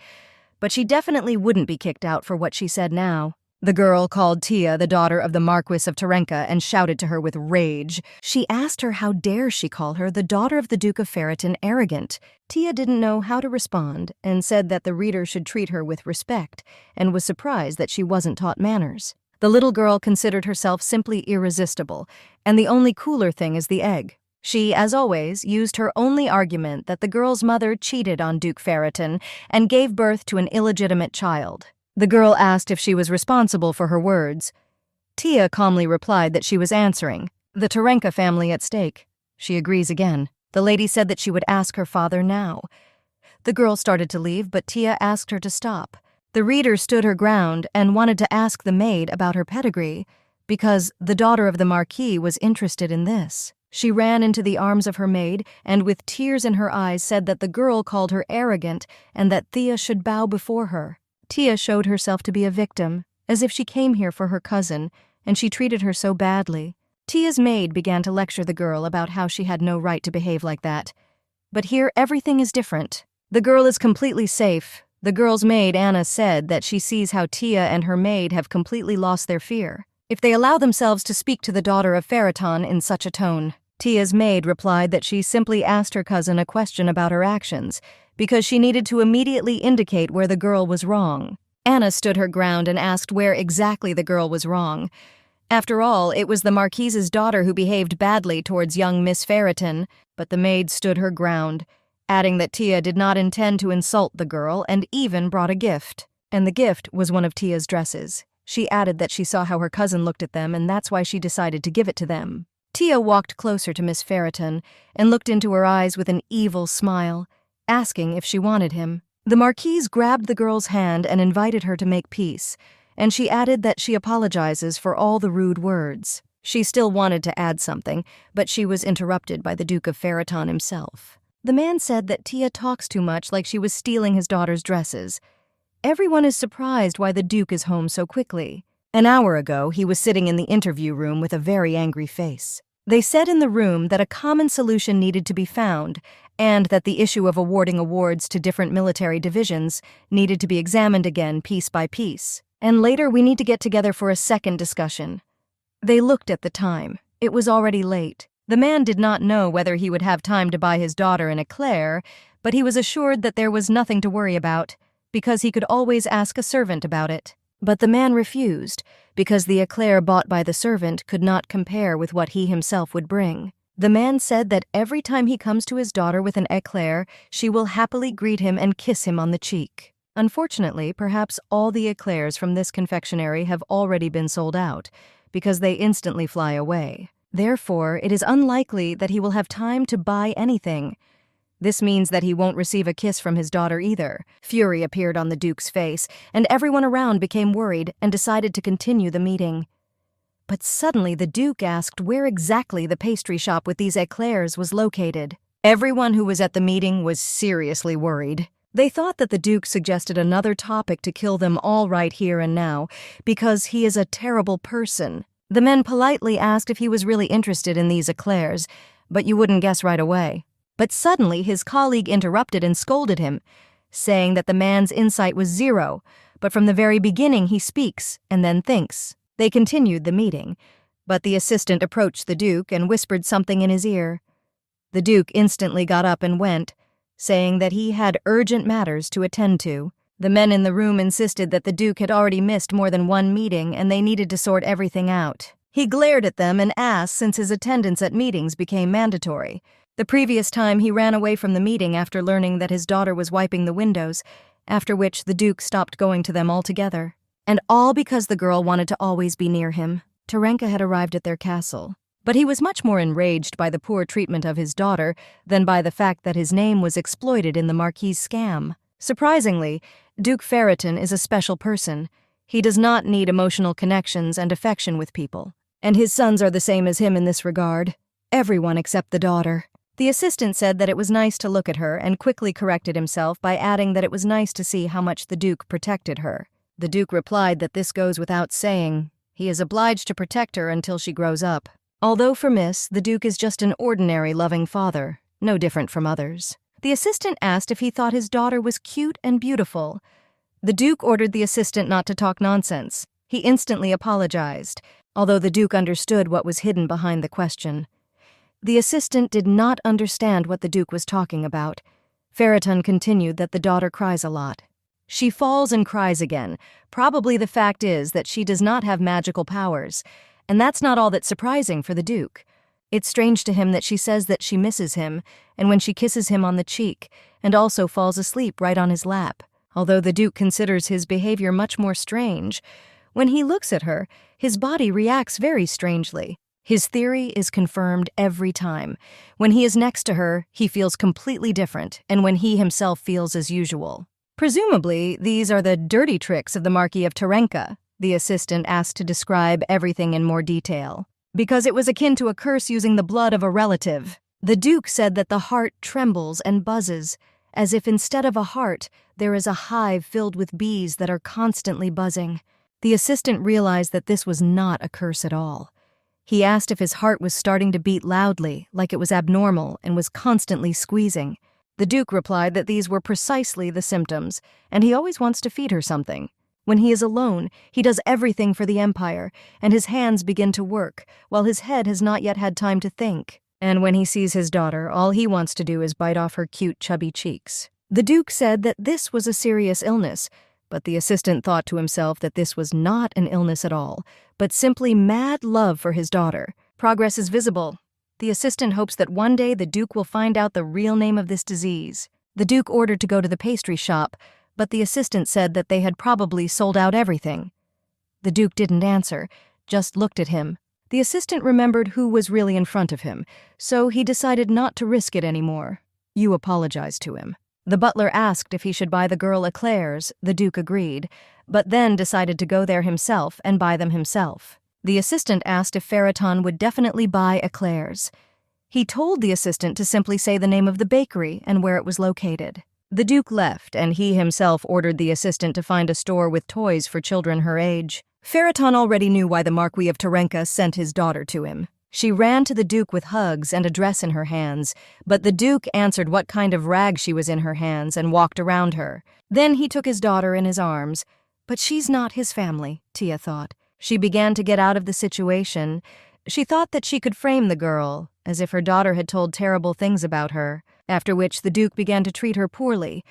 Speaker 1: But she definitely wouldn't be kicked out for what she said now. The girl called Tia the daughter of the Marquis of Terenka and shouted to her with rage. She asked her how dare she call her, the daughter of the Duke of Ferriton, arrogant. Tia didn't know how to respond and said that the reader should treat her with respect and was surprised that she wasn't taught manners. The little girl considered herself simply irresistible, and the only cooler thing is the egg. She, as always, used her only argument that the girl's mother cheated on Duke Ferriton and gave birth to an illegitimate child. The girl asked if she was responsible for her words. Tia calmly replied that she was answering. The Terenka family at stake. She agrees again. The lady said that she would ask her father now. The girl started to leave, but Tia asked her to stop. The reader stood her ground and wanted to ask the maid about her pedigree, because the daughter of the Marquis was interested in this. She ran into the arms of her maid and with tears in her eyes said that the girl called her arrogant and that Thea should bow before her. Tia showed herself to be a victim, as if she came here for her cousin, and she treated her so badly. Tia's maid began to lecture the girl about how she had no right to behave like that. But here everything is different. The girl is completely safe. The girl's maid, Anna, said that she sees how Tia and her maid have completely lost their fear if they allow themselves to speak to the daughter of Ferriton in such a tone. Tia's maid replied that she simply asked her cousin a question about her actions, because she needed to immediately indicate where the girl was wrong. Anna stood her ground and asked where exactly the girl was wrong. After all, it was the Marquise's daughter who behaved badly towards young Miss Ferriton, but the maid stood her ground, adding that Tia did not intend to insult the girl and even brought a gift. And the gift was one of Tia's dresses. She added that she saw how her cousin looked at them and that's why she decided to give it to them. Tia walked closer to Miss Ferriton and looked into her eyes with an evil smile, asking if she wanted him. The Marquise grabbed the girl's hand and invited her to make peace, and she added that she apologizes for all the rude words. She still wanted to add something, but she was interrupted by the Duke of Ferriton himself. The man said that Tia talks too much, like she was stealing his daughter's dresses. Everyone is surprised why the Duke is home so quickly. An hour ago, he was sitting in the interview room with a very angry face. They said in the room that a common solution needed to be found, and that the issue of awarding awards to different military divisions needed to be examined again piece by piece. And later we need to get together for a second discussion. They looked at the time. It was already late. The man did not know whether he would have time to buy his daughter an eclair, but he was assured that there was nothing to worry about, because he could always ask a servant about it. But the man refused, because the eclair bought by the servant could not compare with what he himself would bring. The man said that every time he comes to his daughter with an eclair, she will happily greet him and kiss him on the cheek. Unfortunately, perhaps all the eclairs from this confectionery have already been sold out, because they instantly fly away. Therefore, it is unlikely that he will have time to buy anything. This means that he won't receive a kiss from his daughter either. Fury appeared on the Duke's face, and everyone around became worried and decided to continue the meeting. But suddenly the Duke asked where exactly the pastry shop with these eclairs was located. Everyone who was at the meeting was seriously worried. They thought that the Duke suggested another topic to kill them all right here and now, because he is a terrible person. The men politely asked if he was really interested in these eclairs, but you wouldn't guess right away. But suddenly his colleague interrupted and scolded him, saying that the man's insight was zero, but from the very beginning he speaks and then thinks. They continued the meeting, but the assistant approached the Duke and whispered something in his ear. The Duke instantly got up and went, saying that he had urgent matters to attend to. The men in the room insisted that the Duke had already missed more than one meeting and they needed to sort everything out. He glared at them and asked since his attendance at meetings became mandatory. The previous time he ran away from the meeting after learning that his daughter was wiping the windows, after which the Duke stopped going to them altogether. And all because the girl wanted to always be near him. Terenka had arrived at their castle, but he was much more enraged by the poor treatment of his daughter than by the fact that his name was exploited in the Marquis' scam. Surprisingly, Duke Ferreton is a special person. He does not need emotional connections and affection with people, and his sons are the same as him in this regard. Everyone except the daughter. The assistant said that it was nice to look at her and quickly corrected himself by adding that it was nice to see how much the Duke protected her. The Duke replied that this goes without saying. He is obliged to protect her until she grows up. Although for Miss, the Duke is just an ordinary loving father, no different from others. The assistant asked if he thought his daughter was cute and beautiful. The Duke ordered the assistant not to talk nonsense. He instantly apologized, although the Duke understood what was hidden behind the question. The assistant did not understand what the Duke was talking about. Ferreton continued that the daughter cries a lot. She falls and cries again. Probably the fact is that she does not have magical powers, and that's not all that surprising for the Duke. It's strange to him that she says that she misses him, and when she kisses him on the cheek, and also falls asleep right on his lap. Although the Duke considers his behavior much more strange, when he looks at her, his body reacts very strangely. His theory is confirmed every time. When he is next to her, he feels completely different, and when he himself feels as usual. Presumably, these are the dirty tricks of the Marquis of Terenka, the assistant asked to describe everything in more detail. Because it was akin to a curse using the blood of a relative. The Duke said that the heart trembles and buzzes, as if instead of a heart, there is a hive filled with bees that are constantly buzzing. The assistant realized that this was not a curse at all. He asked if his heart was starting to beat loudly, like it was abnormal, and was constantly squeezing. The Duke replied that these were precisely the symptoms, and he always wants to feed her something. When he is alone, he does everything for the Empire, and his hands begin to work, while his head has not yet had time to think. And when he sees his daughter, all he wants to do is bite off her cute, chubby cheeks. The Duke said that this was a serious illness, but the assistant thought to himself that this was not an illness at all, but simply mad love for his daughter. Progress is visible. The assistant hopes that one day the Duke will find out the real name of this disease. The Duke ordered to go to the pastry shop, but the assistant said that they had probably sold out everything. The Duke didn't answer, just looked at him. The assistant remembered who was really in front of him, so he decided not to risk it anymore. You apologized to him. The butler asked if he should buy the girl eclairs. The Duke agreed, but then decided to go there himself and buy them himself. The assistant asked if Ferreton would definitely buy eclairs. He told the assistant to simply say the name of the bakery and where it was located. The Duke left, and he himself ordered the assistant to find a store with toys for children her age. Ferreton already knew why the Marquis of Terenka sent his daughter to him. She ran to the Duke with hugs and a dress in her hands, but the Duke answered what kind of rag she was in her hands and walked around her. Then he took his daughter in his arms. But she's not his family, Tia thought. She began to get out of the situation. She thought that she could frame the girl, as if her daughter had told terrible things about her, after which the Duke began to treat her poorly.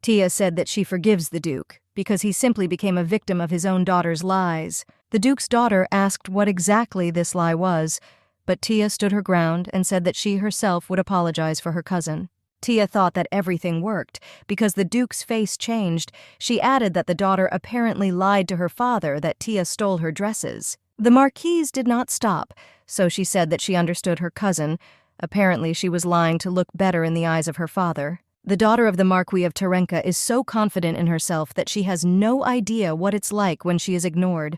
Speaker 1: Tia said that she forgives the Duke, because he simply became a victim of his own daughter's lies. The Duke's daughter asked what exactly this lie was, but Tia stood her ground and said that she herself would apologize for her cousin. Tia thought that everything worked. Because the Duke's face changed, she added that the daughter apparently lied to her father that Tia stole her dresses. The Marquise did not stop, so she said that she understood her cousin. Apparently she was lying to look better in the eyes of her father. The daughter of the Marquis of Terenka is so confident in herself that she has no idea what it's like when she is ignored,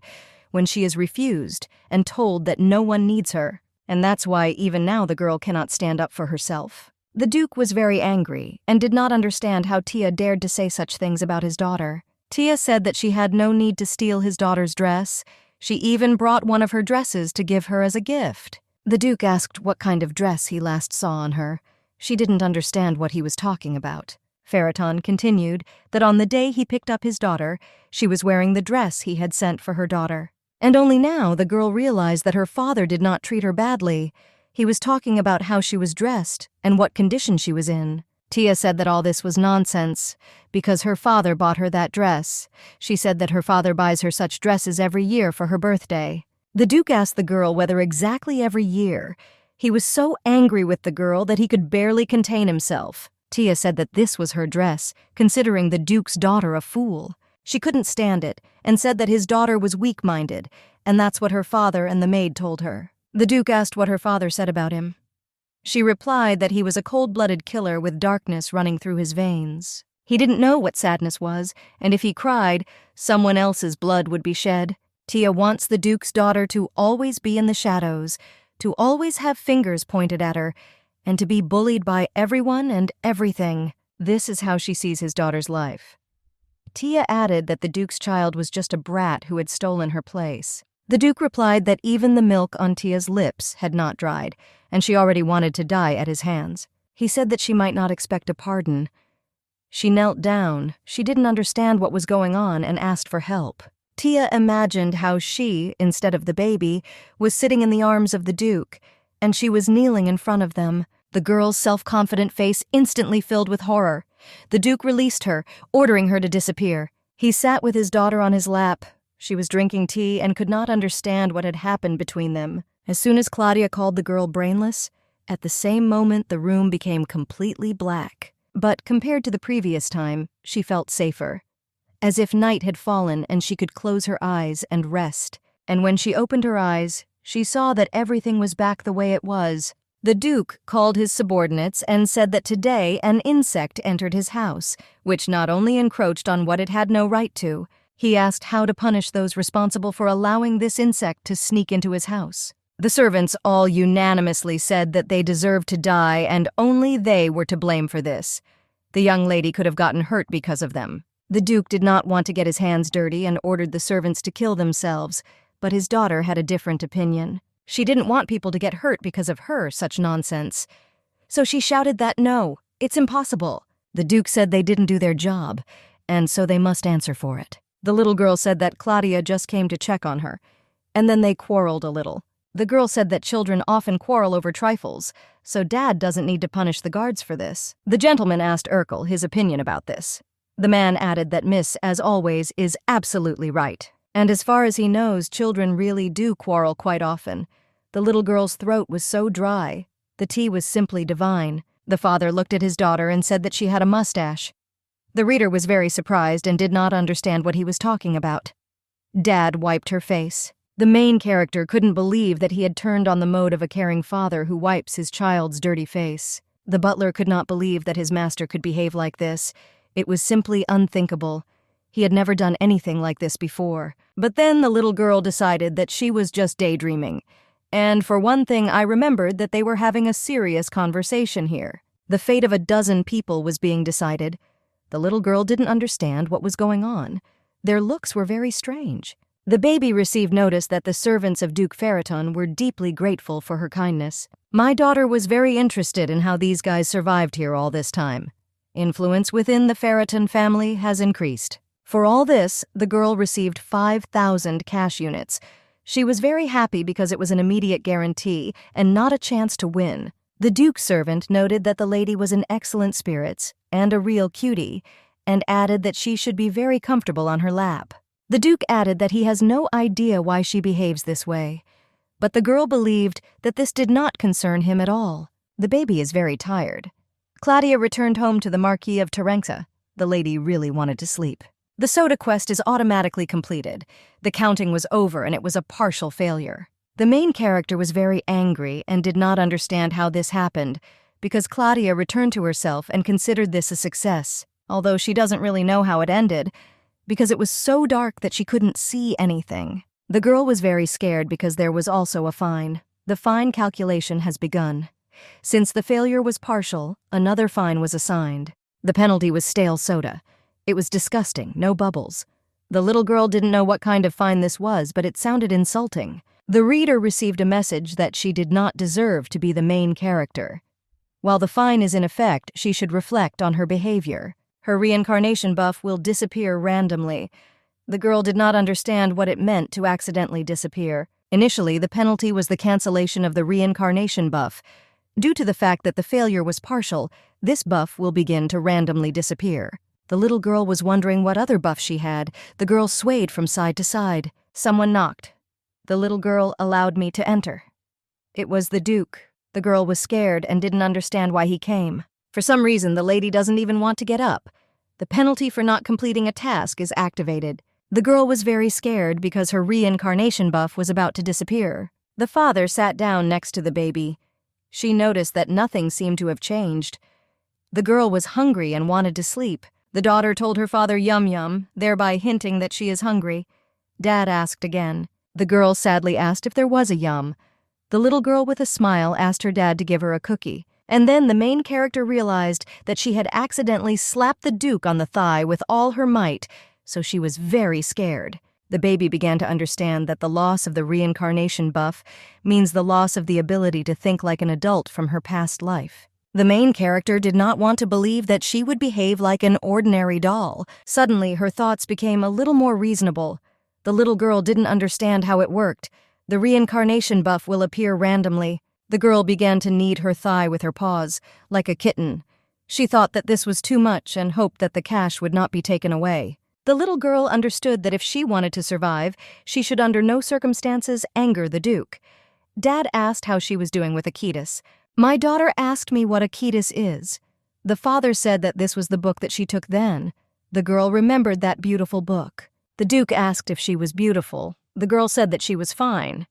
Speaker 1: when she is refused and told that no one needs her. And that's why even now the girl cannot stand up for herself. The Duke was very angry and did not understand how Tia dared to say such things about his daughter. Tia said that she had no need to steal his daughter's dress. She even brought one of her dresses to give her as a gift. The Duke asked what kind of dress he last saw on her. She didn't understand what he was talking about. Phaeton continued that on the day he picked up his daughter, she was wearing the dress he had sent for her daughter. And only now the girl realized that her father did not treat her badly. He was talking about how she was dressed and what condition she was in. Tia said that all this was nonsense because her father bought her that dress. She said that her father buys her such dresses every year for her birthday. The Duke asked the girl whether exactly every year. He was so angry with the girl that he could barely contain himself. Tia said that this was her dress, considering the Duke's daughter a fool. She couldn't stand it and said that his daughter was weak-minded, and that's what her father and the maid told her. The Duke asked what her father said about him. She replied that he was a cold-blooded killer with darkness running through his veins. He didn't know what sadness was, and if he cried, someone else's blood would be shed. Tia wants the Duke's daughter to always be in the shadows, to always have fingers pointed at her, and to be bullied by everyone and everything. This is how she sees his daughter's life. Tia added that the Duke's child was just a brat who had stolen her place. The Duke replied that even the milk on Tia's lips had not dried, and she already wanted to die at his hands. He said that she might not expect a pardon. She knelt down. She didn't understand what was going on and asked for help. Tia imagined how she, instead of the baby, was sitting in the arms of the Duke, and she was kneeling in front of them. The girl's self-confident face instantly filled with horror. The Duke released her, ordering her to disappear. He sat with his daughter on his lap. She was drinking tea and could not understand what had happened between them. As soon as Claudia called the girl brainless, at the same moment the room became completely black. But compared to the previous time, she felt safer. As if night had fallen and she could close her eyes and rest. And when she opened her eyes, she saw that everything was back the way it was. The Duke called his subordinates and said that today an insect entered his house, which not only encroached on what it had no right to. He asked how to punish those responsible for allowing this insect to sneak into his house. The servants all unanimously said that they deserved to die and only they were to blame for this. The young lady could have gotten hurt because of them. The Duke did not want to get his hands dirty and ordered the servants to kill themselves, but his daughter had a different opinion. She didn't want people to get hurt because of her such nonsense. So she shouted that no, it's impossible. The Duke said they didn't do their job, and so they must answer for it. The little girl said that Claudia just came to check on her, and then they quarreled a little. The girl said that children often quarrel over trifles, so Dad doesn't need to punish the guards for this. The gentleman asked Urkel his opinion about this. The man added that Miss, as always, is absolutely right. And as far as he knows, children really do quarrel quite often. The little girl's throat was so dry. The tea was simply divine. The father looked at his daughter and said that she had a mustache. The reader was very surprised and did not understand what he was talking about. Dad wiped her face. The main character couldn't believe that he had turned on the mode of a caring father who wipes his child's dirty face. The butler could not believe that his master could behave like this. It was simply unthinkable. He had never done anything like this before. But then the little girl decided that she was just daydreaming. And for one thing, I remembered that they were having a serious conversation here. The fate of a dozen people was being decided. The little girl didn't understand what was going on. Their looks were very strange. The baby received notice that the servants of Duke Phaeton were deeply grateful for her kindness. My daughter was very interested in how these guys survived here all this time. Influence within the Phaeton family has increased. For all this, the girl received 5,000 cash units. She was very happy because it was an immediate guarantee and not a chance to win. The Duke's servant noted that the lady was in excellent spirits and a real cutie, and added that she should be very comfortable on her lap. The Duke added that he has no idea why she behaves this way, but the girl believed that this did not concern him at all. The baby is very tired. Claudia returned home to the Marquis of Terenxa. The lady really wanted to sleep. The soda quest is automatically completed. The counting was over and it was a partial failure. The main character was very angry and did not understand how this happened because Claudia returned to herself and considered this a success, although she doesn't really know how it ended because it was so dark that she couldn't see anything. The girl was very scared because there was also a fine. The fine calculation has begun. Since the failure was partial, another fine was assigned. The penalty was stale soda. It was disgusting, no bubbles. The little girl didn't know what kind of fine this was, but it sounded insulting. The reader received a message that she did not deserve to be the main character. While the fine is in effect, she should reflect on her behavior. Her reincarnation buff will disappear randomly. The girl did not understand what it meant to accidentally disappear. Initially, the penalty was the cancellation of the reincarnation buff. Due to the fact that the failure was partial, this buff will begin to randomly disappear. The little girl was wondering what other buff she had. The girl swayed from side to side. Someone knocked. The little girl allowed me to enter. It was the Duke. The girl was scared and didn't understand why he came. For some reason, the lady doesn't even want to get up. The penalty for not completing a task is activated. The girl was very scared because her reincarnation buff was about to disappear. The father sat down next to the baby. She noticed that nothing seemed to have changed. The girl was hungry and wanted to sleep. The daughter told her father yum yum, thereby hinting that she is hungry. Dad asked again. The girl sadly asked if there was a yum. The little girl with a smile asked her dad to give her a cookie. And then the main character realized that she had accidentally slapped the Duke on the thigh with all her might, so she was very scared. The baby began to understand that the loss of the reincarnation buff means the loss of the ability to think like an adult from her past life. The main character did not want to believe that she would behave like an ordinary doll. Suddenly, her thoughts became a little more reasonable. The little girl didn't understand how it worked. The reincarnation buff will appear randomly. The girl began to knead her thigh with her paws, like a kitten. She thought that this was too much and hoped that the cash would not be taken away. The little girl understood that if she wanted to survive, she should under no circumstances anger the Duke. Dad asked how she was doing with Akitas. My daughter asked me what Akitas is. The father said that this was the book that she took then. The girl remembered that beautiful book. The Duke asked if she was beautiful. The girl said that she was fine.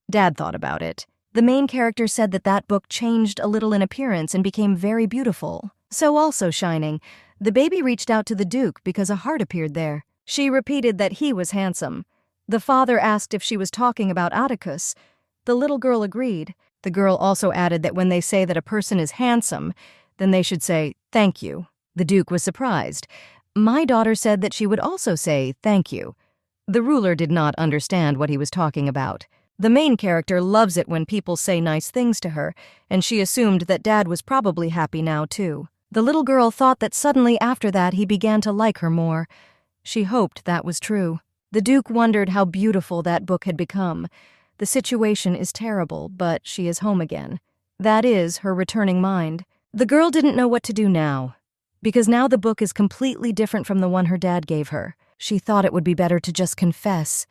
Speaker 1: Dad thought about it. The main character said that that book changed a little in appearance and became very beautiful. So also shining. The baby reached out to the Duke because a heart appeared there. She repeated that he was handsome. The father asked if she was talking about Atticus. The little girl agreed. The girl also added that when they say that a person is handsome, then they should say, thank you. The Duke was surprised. My daughter said that she would also say, thank you. The ruler did not understand what he was talking about. The main character loves it when people say nice things to her, and she assumed that Dad was probably happy now, too. The little girl thought that suddenly after that he began to like her more. She hoped that was true. The Duke wondered how beautiful that book had become. The situation is terrible, but she is home again. That is her returning mind. The girl didn't know what to do now, because now the book is completely different from the one her dad gave her. She thought it would be better to just confess.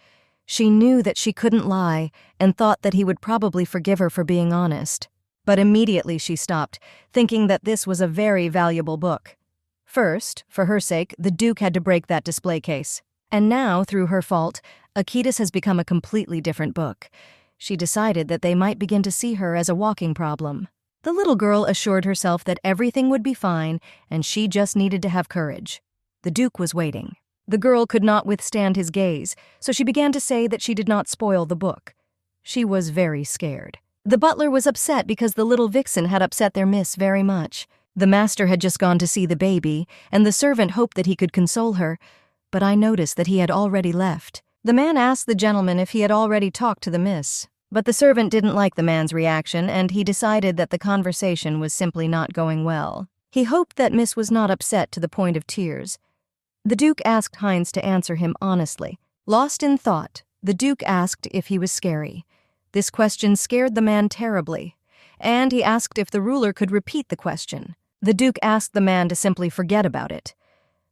Speaker 1: She knew that she couldn't lie and thought that he would probably forgive her for being honest. But immediately she stopped, thinking that this was a very valuable book. First, for her sake, the Duke had to break that display case. And now, through her fault, Akitas has become a completely different book. She decided that they might begin to see her as a walking problem. The little girl assured herself that everything would be fine and she just needed to have courage. The Duke was waiting. The girl could not withstand his gaze, so she began to say that she did not spoil the book. She was very scared. The butler was upset because the little vixen had upset their miss very much. The master had just gone to see the baby, and the servant hoped that he could console her, but I noticed that he had already left. The man asked the gentleman if he had already talked to the miss, but the servant didn't like the man's reaction, and he decided that the conversation was simply not going well. He hoped that Miss was not upset to the point of tears. The Duke asked Heinz to answer him honestly. Lost in thought, the Duke asked if he was scary. This question scared the man terribly, and he asked if the ruler could repeat the question. The Duke asked the man to simply forget about it.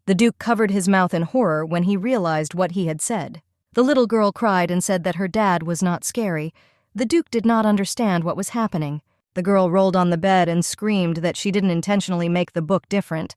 Speaker 1: The Duke covered his mouth in horror when he realized what he had said. The little girl cried and said that her dad was not scary. The Duke did not understand what was happening. The girl rolled on the bed and screamed that she didn't intentionally make the book different,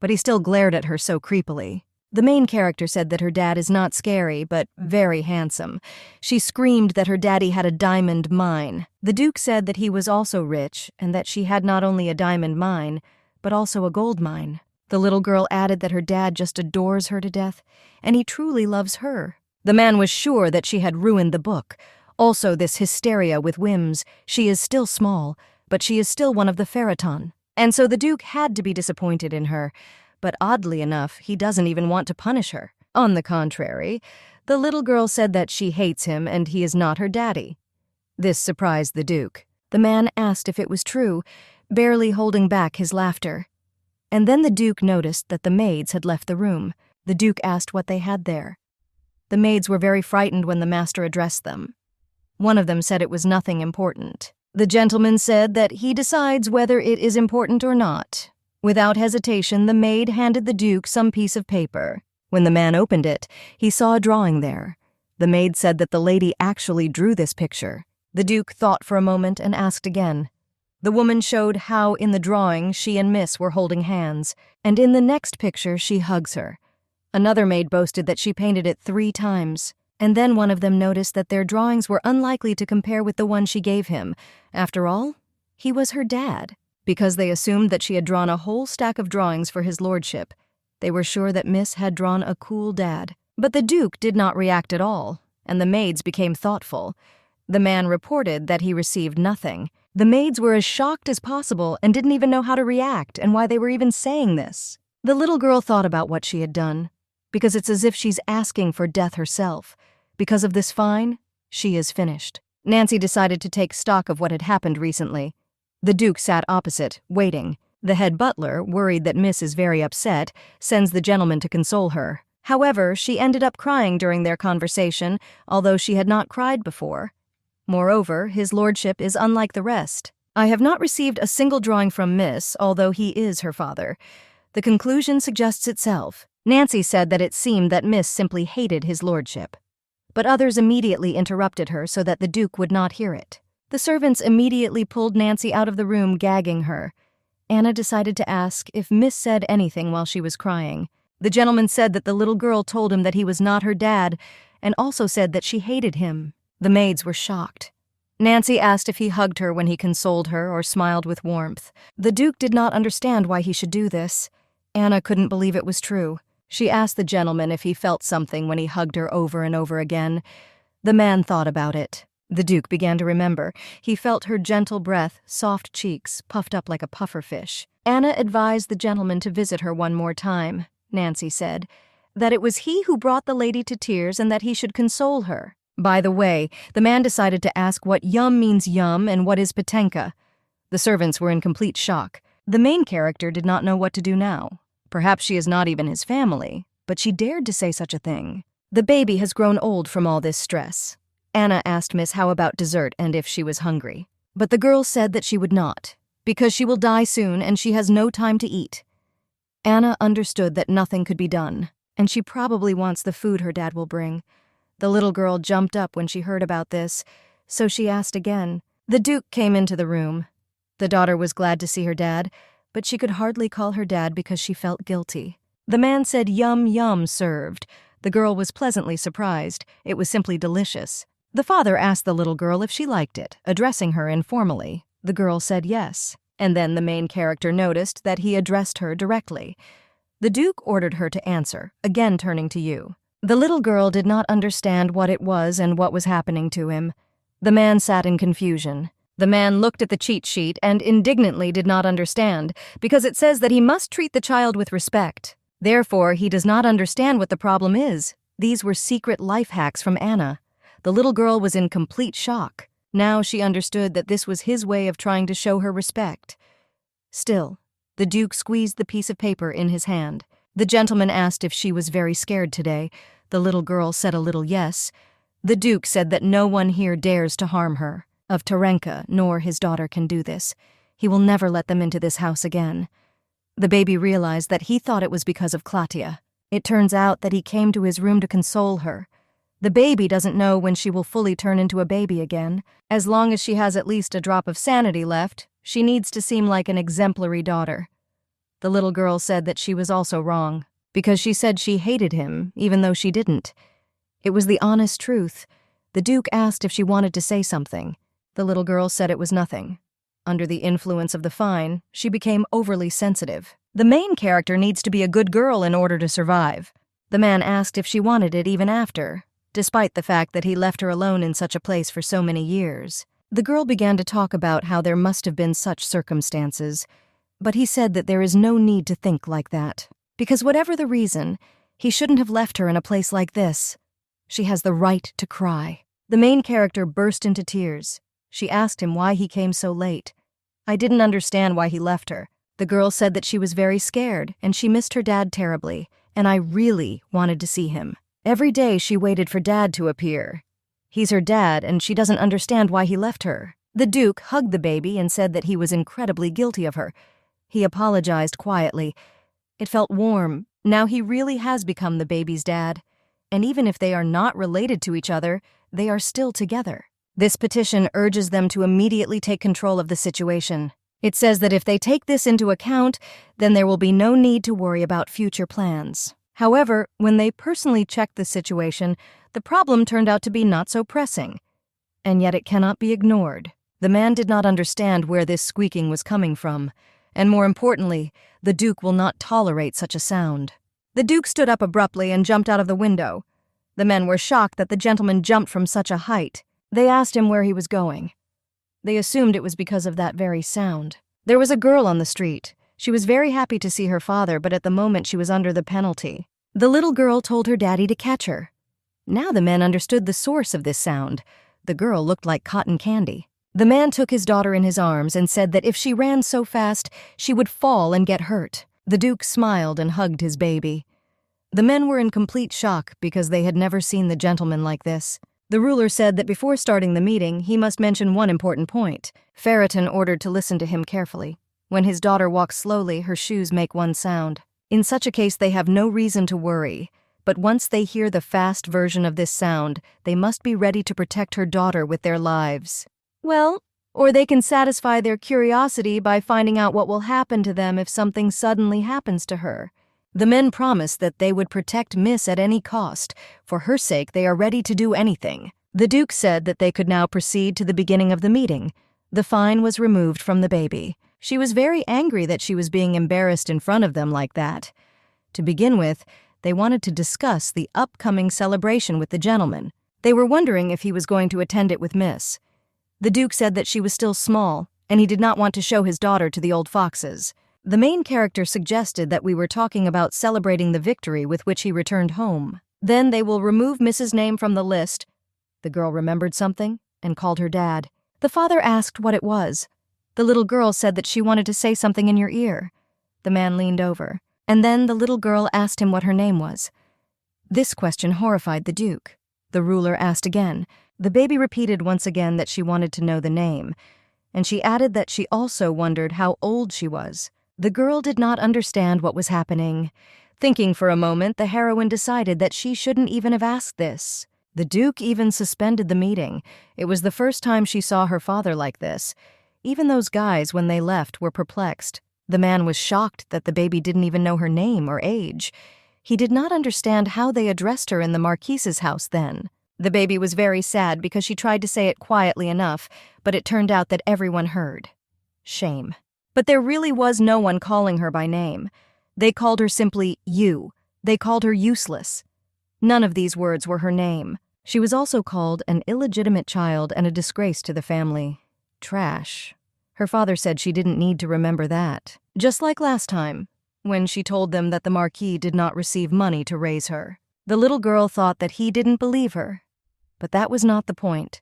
Speaker 1: but he still glared at her so creepily. The main character said that her dad is not scary, but very handsome. She screamed that her daddy had a diamond mine. The Duke said that he was also rich, and that she had not only a diamond mine, but also a gold mine. The little girl added that her dad just adores her to death, and he truly loves her. The man was sure that she had ruined the book. Also this hysteria with whims. She is still small, but she is still one of the Ferriton. And so the Duke had to be disappointed in her, but oddly enough, he doesn't even want to punish her. On the contrary, the little girl said that she hates him and he is not her daddy. This surprised the Duke. The man asked if it was true, barely holding back his laughter. And then the Duke noticed that the maids had left the room. The Duke asked what they had there. The maids were very frightened when the master addressed them. One of them said it was nothing important. The gentleman said that he decides whether it is important or not. Without hesitation, the maid handed the Duke some piece of paper. When the man opened it, he saw a drawing there. The maid said that the lady actually drew this picture. The Duke thought for a moment and asked again. The woman showed how in the drawing she and Miss were holding hands, and in the next picture she hugs her. Another maid boasted that she painted it 3 times, and then one of them noticed that their drawings were unlikely to compare with the one she gave him. After all, he was her dad. Because they assumed that she had drawn a whole stack of drawings for his lordship, they were sure that Miss had drawn a cool dad. But the Duke did not react at all, and the maids became thoughtful. The man reported that he received nothing. The maids were as shocked as possible and didn't even know how to react and why they were even saying this. The little girl thought about what she had done, because it's as if she's asking for death herself. Because of this fine, she is finished. Nancy decided to take stock of what had happened recently. The Duke sat opposite, waiting. The head butler, worried that Miss is very upset, sends the gentleman to console her. However, she ended up crying during their conversation, although she had not cried before. Moreover, his lordship is unlike the rest. I have not received a single drawing from Miss, although he is her father. The conclusion suggests itself. Nancy said that it seemed that Miss simply hated his lordship. But others immediately interrupted her so that the Duke would not hear it. The servants immediately pulled Nancy out of the room, gagging her. Anna decided to ask if Miss said anything while she was crying. The gentleman said that the little girl told him that he was not her dad, and also said that she hated him. The maids were shocked. Nancy asked if he hugged her when he consoled her or smiled with warmth. The Duke did not understand why he should do this. Anna couldn't believe it was true. She asked the gentleman if he felt something when he hugged her over and over again. The man thought about it. The Duke began to remember. He felt her gentle breath, soft cheeks, puffed up like a pufferfish. Anna advised the gentleman to visit her one more time, Nancy said, that it was he who brought the lady to tears and that he should console her. By the way, the man decided to ask what yum means yum and what is patenka. The servants were in complete shock. The main character did not know what to do now. Perhaps she is not even his family, but she dared to say such a thing. The baby has grown old from all this stress. Anna asked Miss how about dessert and if she was hungry. But the girl said that she would not, because she will die soon and she has no time to eat. Anna understood that nothing could be done, and she probably wants the food her dad will bring. The little girl jumped up when she heard about this, so she asked again. The Duke came into the room. The daughter was glad to see her dad, but she could hardly call her dad because she felt guilty. The man said yum yum served. The girl was pleasantly surprised. It was simply delicious. The father asked the little girl if she liked it, addressing her informally. The girl said yes, and then the main character noticed that he addressed her directly. The Duke ordered her to answer, again turning to you. The little girl did not understand what it was and what was happening to him. The man sat in confusion. The man looked at the cheat sheet and indignantly did not understand, because it says that he must treat the child with respect. Therefore, he does not understand what the problem is. These were secret life hacks from Anna. The little girl was in complete shock. Now she understood that this was his way of trying to show her respect. Still, the Duke squeezed the piece of paper in his hand. The gentleman asked if she was very scared today. The little girl said a little yes. The Duke said that no one here dares to harm her. Of Terenka, nor his daughter can do this. He will never let them into this house again. The baby realized that he thought it was because of Klatia. It turns out that he came to his room to console her. The baby doesn't know when she will fully turn into a baby again. As long as she has at least a drop of sanity left, she needs to seem like an exemplary daughter. The little girl said that she was also wrong, because she said she hated him, even though she didn't. It was the honest truth. The Duke asked if she wanted to say something. The little girl said it was nothing. Under the influence of the fine, she became overly sensitive. The main character needs to be a good girl in order to survive. The man asked if she wanted it even after, despite the fact that he left her alone in such a place for so many years. The girl began to talk about how there must have been such circumstances, but he said that there is no need to think like that, because whatever the reason, He shouldn't have left her in a place like this. She has the right to cry. The main character burst into tears. She asked him why he came so late. I didn't understand why he left her. The girl said that she was very scared and she missed her dad terribly, and I really wanted to see him. Every day she waited for Dad to appear. He's her dad and she doesn't understand why he left her. The Duke hugged the baby and said that he was incredibly guilty of her. He apologized quietly. It felt warm. Now he really has become the baby's dad. And even if they are not related to each other, they are still together. This petition urges them to immediately take control of the situation. It says that if they take this into account, then there will be no need to worry about future plans. However, when they personally checked the situation, the problem turned out to be not so pressing. And yet it cannot be ignored. The man did not understand where this squeaking was coming from. And more importantly, the Duke will not tolerate such a sound. The Duke stood up abruptly and jumped out of the window. The men were shocked that the gentleman jumped from such a height. They asked him where he was going. They assumed it was because of that very sound. There was a girl on the street. She was very happy to see her father, but at the moment she was under the penalty. The little girl told her daddy to catch her. Now the men understood the source of this sound. The girl looked like cotton candy. The man took his daughter in his arms and said that if she ran so fast, she would fall and get hurt. The Duke smiled and hugged his baby. The men were in complete shock because they had never seen the gentleman like this. The ruler said that before starting the meeting, he must mention one important point. Ferreton ordered to listen to him carefully. When his daughter walks slowly, her shoes make one sound. In such a case, they have no reason to worry. But once they hear the fast version of this sound, they must be ready to protect her daughter with their lives. Well, or they can satisfy their curiosity by finding out what will happen to them if something suddenly happens to her. The men promised that they would protect Miss at any cost. For her sake, they are ready to do anything. The Duke said that they could now proceed to the beginning of the meeting. The fine was removed from the baby. She was very angry that she was being embarrassed in front of them like that. To begin with, they wanted to discuss the upcoming celebration with the gentleman. They were wondering if he was going to attend it with Miss. The Duke said that she was still small, and he did not want to show his daughter to the old foxes. The main character suggested that we were talking about celebrating the victory with which he returned home. Then they will remove Miss's name from the list. The girl remembered something and called her dad. The father asked what it was. The little girl said that she wanted to say something in your ear. The man leaned over, and then the little girl asked him what her name was. This question horrified the Duke. The ruler asked again. The baby repeated once again that she wanted to know the name, and she added that she also wondered how old she was. The girl did not understand what was happening. Thinking for a moment, the heroine decided that she shouldn't even have asked this. The Duke even suspended the meeting. It was the first time she saw her father like this. Even those guys, when they left, were perplexed. The man was shocked that the baby didn't even know her name or age. He did not understand how they addressed her in the Marquis's house then. The baby was very sad because she tried to say it quietly enough, but it turned out that everyone heard. Shame. But there really was no one calling her by name. They called her simply you. They called her useless. None of these words were her name. She was also called an illegitimate child and a disgrace to the family. Trash. Her father said she didn't need to remember that. Just like last time, when she told them that the Marquis did not receive money to raise her. The little girl thought that he didn't believe her. But that was not the point.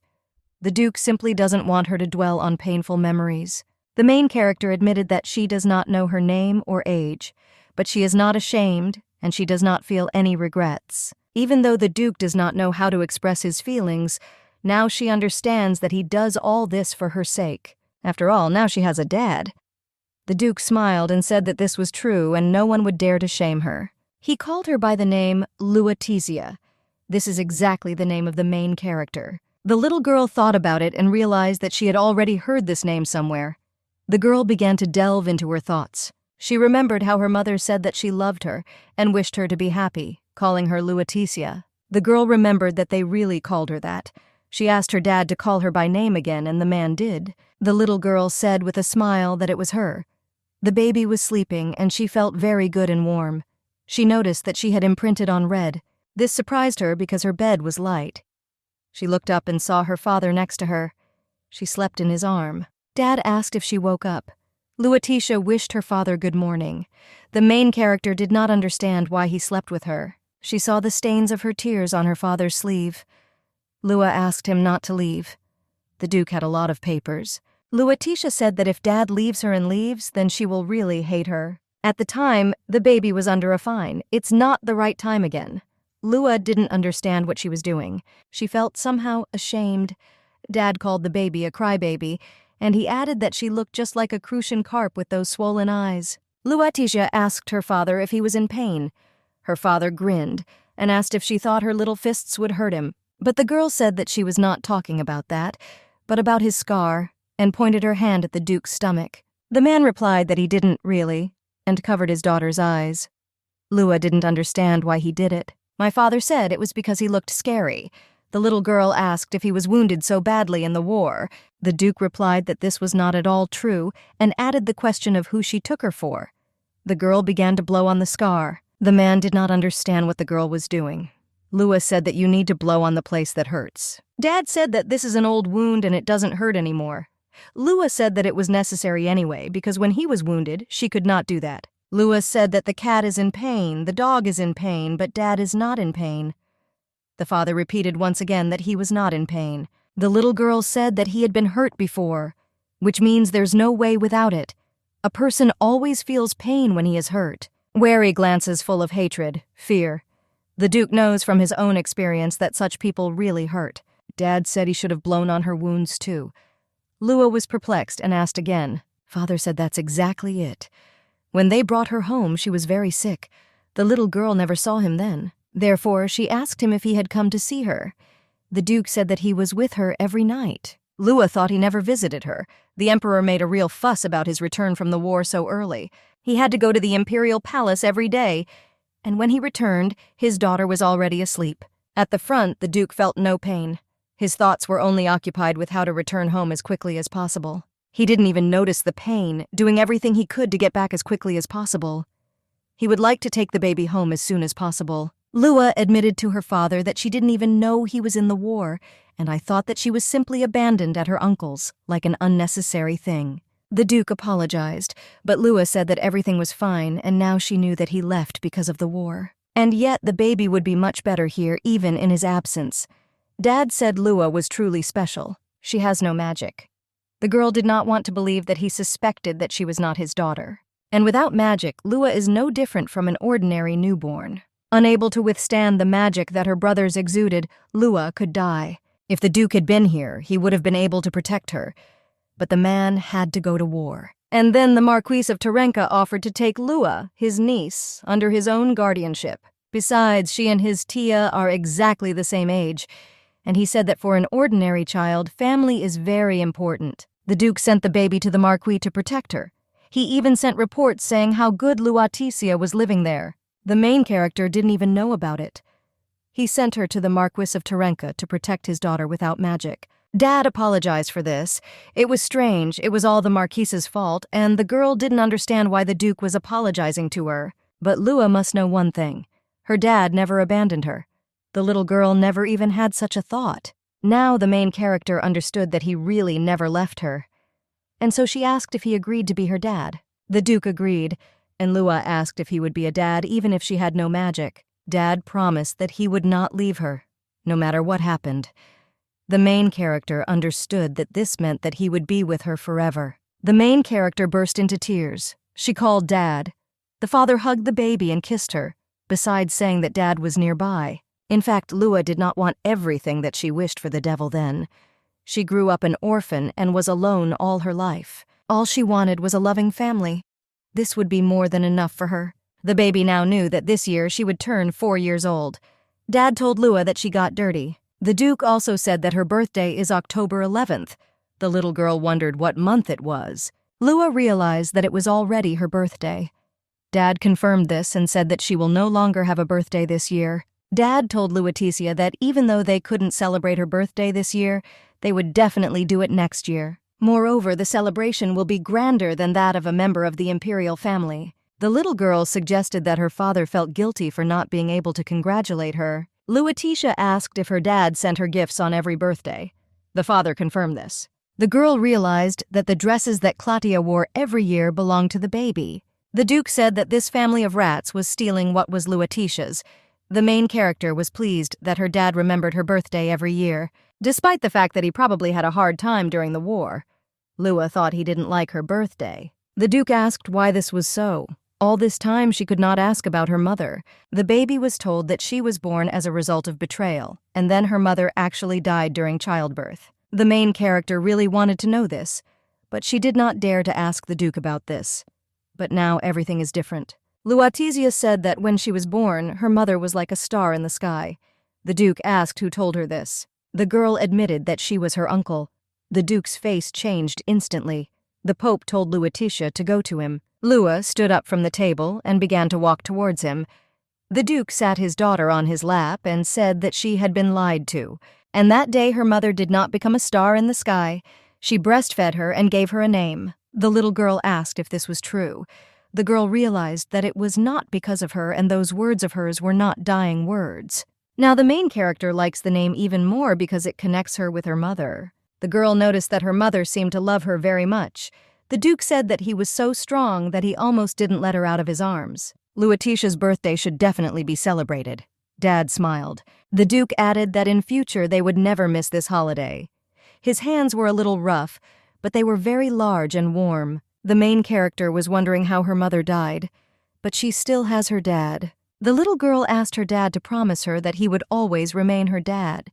Speaker 1: The Duke simply doesn't want her to dwell on painful memories. The main character admitted that she does not know her name or age, but she is not ashamed and she does not feel any regrets. Even though the Duke does not know how to express his feelings, now she understands that he does all this for her sake. After all, now she has a dad. The Duke smiled and said that this was true and no one would dare to shame her. He called her by the name Lutetia. This is exactly the name of the main character. The little girl thought about it and realized that she had already heard this name somewhere. The girl began to delve into her thoughts. She remembered how her mother said that she loved her and wished her to be happy, calling her Lutetia. The girl remembered that they really called her that. She asked her dad to call her by name again, and the man did. The little girl said with a smile that it was her. The baby was sleeping, and she felt very good and warm. She noticed that she had imprinted on red. This surprised her because her bed was light. She looked up and saw her father next to her. She slept in his arm. Dad asked if she woke up. Lutetia wished her father good morning. The main character did not understand why he slept with her. She saw the stains of her tears on her father's sleeve. Lua asked him not to leave. The Duke had a lot of papers. Luatisha said that if Dad leaves her and leaves, then she will really hate her. At the time, the baby was under a fine. It's not the right time again. Lua didn't understand what she was doing. She felt somehow ashamed. Dad called the baby a crybaby, and he added that she looked just like a crucian carp with those swollen eyes. Luatisha asked her father if he was in pain. Her father grinned and asked if she thought her little fists would hurt him. But the girl said that she was not talking about that, but about his scar, and pointed her hand at the Duke's stomach. The man replied that he didn't really, and covered his daughter's eyes. Lua didn't understand why he did it. My father said it was because he looked scary. The little girl asked if he was wounded so badly in the war. The Duke replied that this was not at all true, and added the question of who she took her for. The girl began to blow on the scar. The man did not understand what the girl was doing. Lua said that you need to blow on the place that hurts. Dad said that this is an old wound and it doesn't hurt anymore. Lua said that it was necessary anyway, because when he was wounded, she could not do that. Lua said that the cat is in pain, the dog is in pain, but Dad is not in pain. The father repeated once again that he was not in pain. The little girl said that he had been hurt before, which means there's no way without it. A person always feels pain when he is hurt. Wary glances full of hatred, fear. The Duke knows from his own experience that such people really hurt. Dad said he should have blown on her wounds too. Lua was perplexed and asked again. Father said that's exactly it. When they brought her home, she was very sick. The little girl never saw him then. Therefore, she asked him if he had come to see her. The Duke said that he was with her every night. Lua thought he never visited her. The Emperor made a real fuss about his return from the war so early. He had to go to the imperial palace every day, and when he returned, his daughter was already asleep. At the front, the Duke felt no pain. His thoughts were only occupied with how to return home as quickly as possible. He didn't even notice the pain, doing everything he could to get back as quickly as possible. He would like to take the baby home as soon as possible. Lua admitted to her father that she didn't even know he was in the war, and I thought that she was simply abandoned at her uncle's, like an unnecessary thing. The Duke apologized, but Lua said that everything was fine, and now she knew that he left because of the war. And yet the baby would be much better here, even in his absence. Dad said Lua was truly special. She has no magic. The girl did not want to believe that he suspected that she was not his daughter. And without magic, Lua is no different from an ordinary newborn. Unable to withstand the magic that her brothers exuded, Lua could die. If the Duke had been here, he would have been able to protect her. But the man had to go to war. And then the Marquis of Terenka offered to take Lua, his niece, under his own guardianship. Besides, she and his Tia are exactly the same age, and he said that for an ordinary child, family is very important. The Duke sent the baby to the Marquis to protect her. He even sent reports saying how good Luatisha was living there. The main character didn't even know about it. He sent her to the Marquis of Terenka to protect his daughter without magic. Dad apologized for this. It was strange, it was all the Marquis's fault, and the girl didn't understand why the Duke was apologizing to her. But Lua must know one thing. Her dad never abandoned her. The little girl never even had such a thought. Now the main character understood that he really never left her. And so she asked if he agreed to be her dad. The Duke agreed, and Lua asked if he would be a dad even if she had no magic. Dad promised that he would not leave her, no matter what happened. The main character understood that this meant that he would be with her forever. The main character burst into tears. She called Dad. The father hugged the baby and kissed her, besides saying that Dad was nearby. In fact, Lua did not want everything that she wished for the devil then. She grew up an orphan and was alone all her life. All she wanted was a loving family. This would be more than enough for her. The baby now knew that this year she would turn 4 years old. Dad told Lua that she got dirty. The Duke also said that her birthday is October 11th. The little girl wondered what month it was. Lua realized that it was already her birthday. Dad confirmed this and said that she will no longer have a birthday this year. Dad told Luatisha that even though they couldn't celebrate her birthday this year, they would definitely do it next year. Moreover, the celebration will be grander than that of a member of the imperial family. The little girl suggested that her father felt guilty for not being able to congratulate her. Luatisha asked if her dad sent her gifts on every birthday. The father confirmed this. The girl realized that the dresses that Claudia wore every year belonged to the baby. The Duke said that this family of rats was stealing what was Luatisha's. The main character was pleased that her dad remembered her birthday every year, despite the fact that he probably had a hard time during the war. Lua thought he didn't like her birthday. The Duke asked why this was so. All this time she could not ask about her mother. The baby was told that she was born as a result of betrayal, and then her mother actually died during childbirth. The main character really wanted to know this, but she did not dare to ask the Duke about this. But now everything is different. Luatizia said that when she was born, her mother was like a star in the sky. The Duke asked who told her this. The girl admitted that she was her uncle. The Duke's face changed instantly. The Pope told Luatitia to go to him. Lua stood up from the table and began to walk towards him. The Duke sat his daughter on his lap and said that she had been lied to, and that day her mother did not become a star in the sky. She breastfed her and gave her a name. The little girl asked if this was true. The girl realized that it was not because of her, and those words of hers were not dying words. Now the main character likes the name even more because it connects her with her mother. The girl noticed that her mother seemed to love her very much. The Duke said that he was so strong that he almost didn't let her out of his arms. Luatitia's birthday should definitely be celebrated. Dad smiled. The Duke added that in future they would never miss this holiday. His hands were a little rough, but they were very large and warm. The main character was wondering how her mother died, but she still has her dad. The little girl asked her dad to promise her that he would always remain her dad.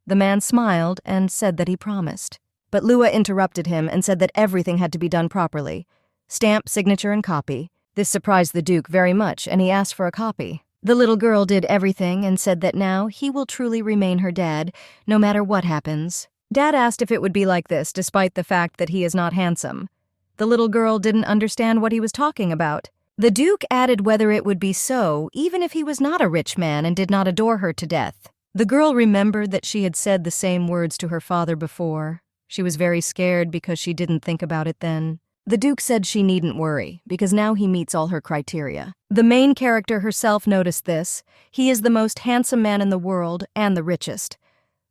Speaker 1: The man smiled and said that he promised. But Lua interrupted him and said that everything had to be done properly. Stamp, signature, and copy. This surprised the Duke very much, and he asked for a copy. The little girl did everything and said that now he will truly remain her dad, no matter what happens. Dad asked if it would be like this, despite the fact that he is not handsome. The little girl didn't understand what he was talking about. The Duke added whether it would be so, even if he was not a rich man and did not adore her to death. The girl remembered that she had said the same words to her father before. She was very scared because she didn't think about it then. The Duke said she needn't worry, because now he meets all her criteria. The main character herself noticed this. He is the most handsome man in the world and the richest.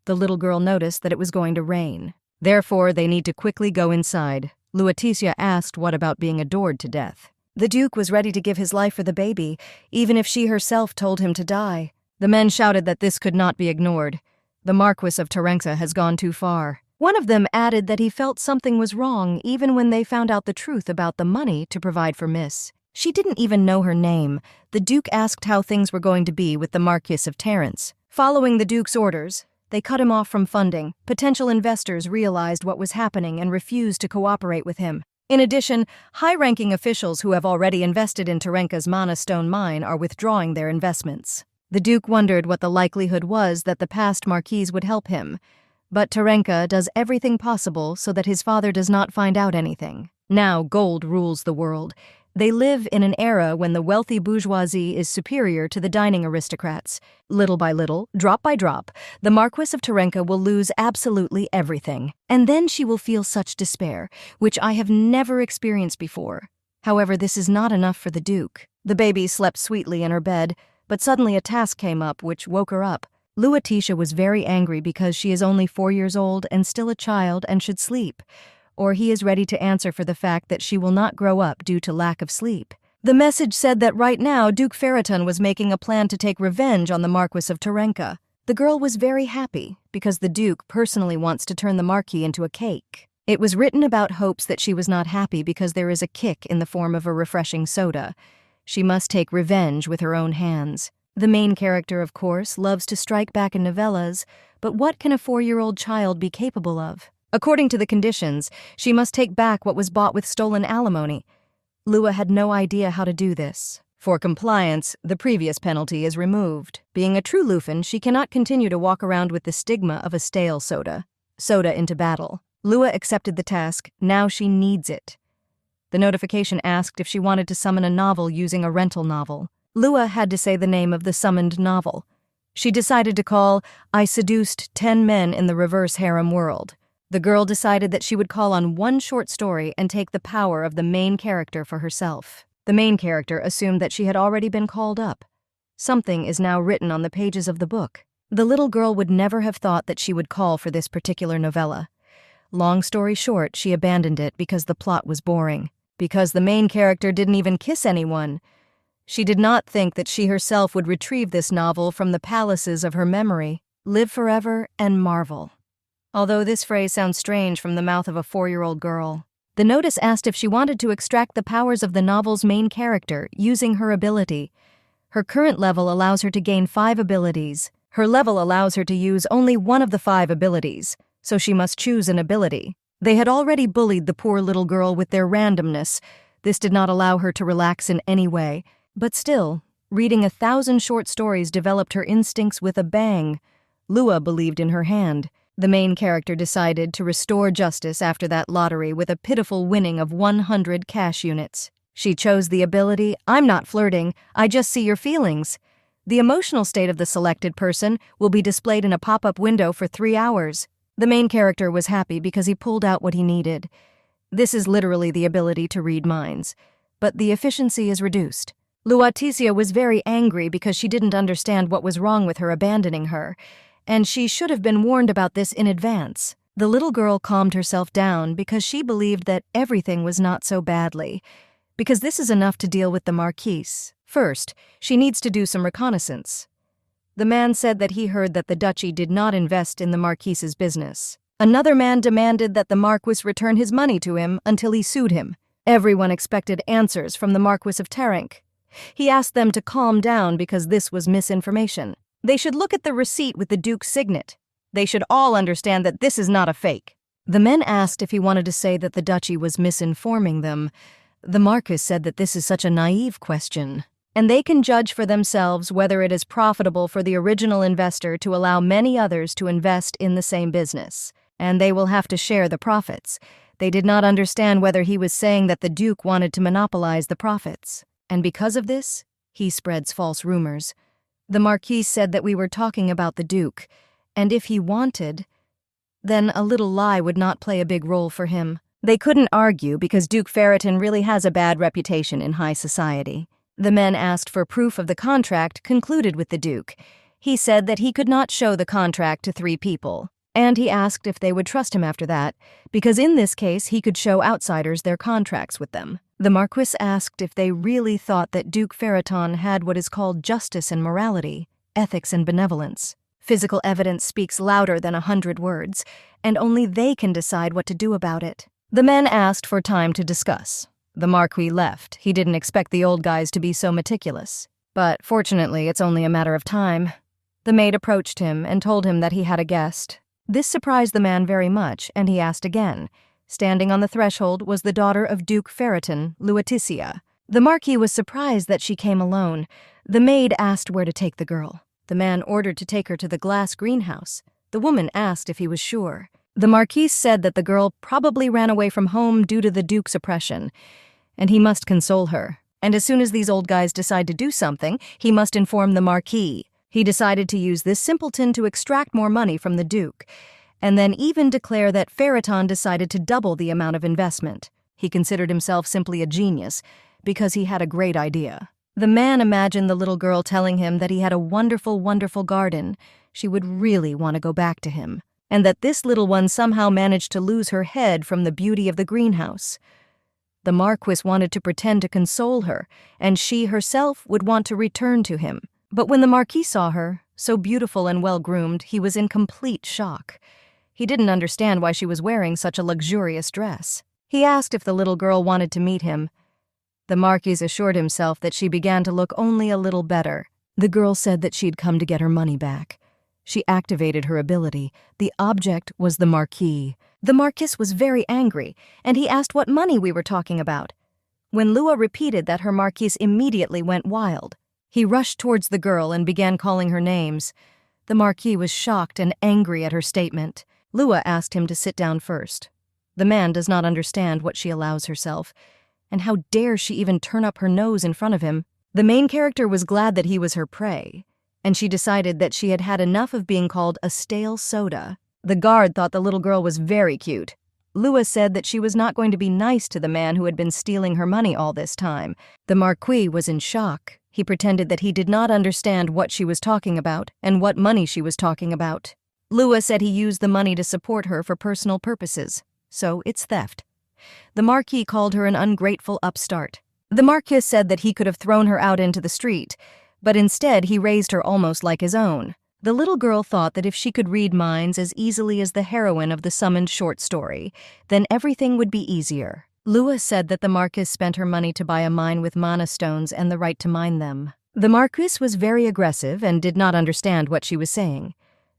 Speaker 1: The little girl noticed that it was going to rain. Therefore, they need to quickly go inside. Luatitia asked what about being adored to death. The Duke was ready to give his life for the baby, even if she herself told him to die. The men shouted that this could not be ignored. The Marquis of Terenka has gone too far. One of them added that he felt something was wrong even when they found out the truth about the money to provide for Miss. She didn't even know her name. The Duke asked how things were going to be with the Marquis of Terence. Following the Duke's orders, they cut him off from funding. Potential investors realized what was happening and refused to cooperate with him. In addition, high-ranking officials who have already invested in Terenka's Mana Stone mine are withdrawing their investments. The Duke wondered what the likelihood was that the past Marquis would help him. But Terenka does everything possible so that his father does not find out anything. Now gold rules the world. They live in an era when the wealthy bourgeoisie is superior to the dining aristocrats. Little by little, drop by drop, the Marquis of Terenka will lose absolutely everything. And then she will feel such despair, which I have never experienced before. However, this is not enough for the Duke. The baby slept sweetly in her bed, but suddenly a task came up which woke her up. Luatitia was very angry because she is only 4 years old and still a child and should sleep. Or he is ready to answer for the fact that she will not grow up due to lack of sleep. The message said that right now Duke Ferriton was making a plan to take revenge on the Marquis of Terenka. The girl was very happy because the Duke personally wants to turn the Marquis into a cake. It was written about hopes that she was not happy because there is a kick in the form of a refreshing soda. She must take revenge with her own hands. The main character, of course, loves to strike back in novellas, but what can a 4-year-old child be capable of? According to the conditions, she must take back what was bought with stolen alimony. Lua had no idea how to do this. For compliance, the previous penalty is removed. Being a true Lufin, she cannot continue to walk around with the stigma of a stale soda. Soda into battle. Lua accepted the task. Now she needs it. The notification asked if she wanted to summon a novel using a rental novel. Lua had to say the name of the summoned novel. She decided to call I Seduced 10 Men in the Reverse Harem World. The girl decided that she would call on one short story and take the power of the main character for herself. The main character assumed that she had already been called up. Something is now written on the pages of the book. The little girl would never have thought that she would call for this particular novella. Long story short, she abandoned it because the plot was boring. Because the main character didn't even kiss anyone. She did not think that she herself would retrieve this novel from the palaces of her memory, live forever, and marvel. Although this phrase sounds strange from the mouth of a 4-year-old girl. The notice asked if she wanted to extract the powers of the novel's main character using her ability. Her current level allows her to gain 5 abilities. Her level allows her to use only one of the 5 abilities, so she must choose an ability. They had already bullied the poor little girl with their randomness. This did not allow her to relax in any way. But still, reading 1,000 short stories developed her instincts with a bang. Lua believed in her hand. The main character decided to restore justice after that lottery with a pitiful winning of 100 cash units. She chose the ability, "I'm not flirting, I just see your feelings." The emotional state of the selected person will be displayed in a pop-up window for 3 hours. The main character was happy because he pulled out what he needed. This is literally the ability to read minds, but the efficiency is reduced. Luaticia was very angry because she didn't understand what was wrong with her abandoning her, and she should have been warned about this in advance. The little girl calmed herself down because she believed that everything was not so badly, because this is enough to deal with the Marquis. First, she needs to do some reconnaissance. The man said that he heard that the duchy did not invest in the Marquis's business. Another man demanded that the Marquis return his money to him until he sued him. Everyone expected answers from the Marquis of Tarank. He asked them to calm down because this was misinformation. They should look at the receipt with the Duke's signet. They should all understand that this is not a fake. The men asked if he wanted to say that the duchy was misinforming them. The Marquis said that this is such a naive question, and they can judge for themselves whether it is profitable for the original investor to allow many others to invest in the same business, and they will have to share the profits. They did not understand whether he was saying that the Duke wanted to monopolize the profits, and because of this, he spreads false rumors. The Marquis said that we were talking about the Duke, and if he wanted, then a little lie would not play a big role for him. They couldn't argue because Duke Ferreton really has a bad reputation in high society. The men asked for proof of the contract concluded with the Duke. He said that he could not show the contract to 3 people, and he asked if they would trust him after that, because in this case he could show outsiders their contracts with them. The Marquis asked if they really thought that Duke Ferreton had what is called justice and morality, ethics and benevolence. Physical evidence speaks louder than 100 words, and only they can decide what to do about it. The men asked for time to discuss. The Marquis left. He didn't expect the old guys to be so meticulous. But fortunately, it's only a matter of time. The maid approached him and told him that he had a guest. This surprised the man very much, and he asked again. Standing on the threshold was the daughter of Duke Ferreton, Luaticia. The Marquis was surprised that she came alone. The maid asked where to take the girl. The man ordered to take her to the glass greenhouse. The woman asked if he was sure. The Marquis said that the girl probably ran away from home due to the Duke's oppression, and he must console her. And as soon as these old guys decide to do something, he must inform the Marquis. He decided to use this simpleton to extract more money from the Duke, and then even declare that Ferreton decided to double the amount of investment. He considered himself simply a genius, because he had a great idea. The man imagined the little girl telling him that he had a wonderful, wonderful garden. She would really want to go back to him, and that this little one somehow managed to lose her head from the beauty of the greenhouse. The Marquis wanted to pretend to console her, and she herself would want to return to him. But when the Marquis saw her, so beautiful and well-groomed, he was in complete shock. He didn't understand why she was wearing such a luxurious dress. He asked if the little girl wanted to meet him. The Marquis assured himself that she began to look only a little better. The girl said that she'd come to get her money back. She activated her ability. The object was the Marquis. The Marquis was very angry, and he asked what money we were talking about. When Lua repeated that, her Marquis immediately went wild. He rushed towards the girl and began calling her names. The Marquis was shocked and angry at her statement. Lua asked him to sit down first. The man does not understand what she allows herself, and how dare she even turn up her nose in front of him. The main character was glad that he was her prey, and she decided that she had had enough of being called a stale soda. The guard thought the little girl was very cute. Lua said that she was not going to be nice to the man who had been stealing her money all this time. The Marquis was in shock. He pretended that he did not understand what she was talking about and what money she was talking about. Lua said he used the money to support her for personal purposes, so it's theft. The Marquis called her an ungrateful upstart. The Marquis said that he could have thrown her out into the street, but instead he raised her almost like his own. The little girl thought that if she could read minds as easily as the heroine of the summoned short story, then everything would be easier. Lua said that the Marquis spent her money to buy a mine with mana stones and the right to mine them. The Marquis was very aggressive and did not understand what she was saying.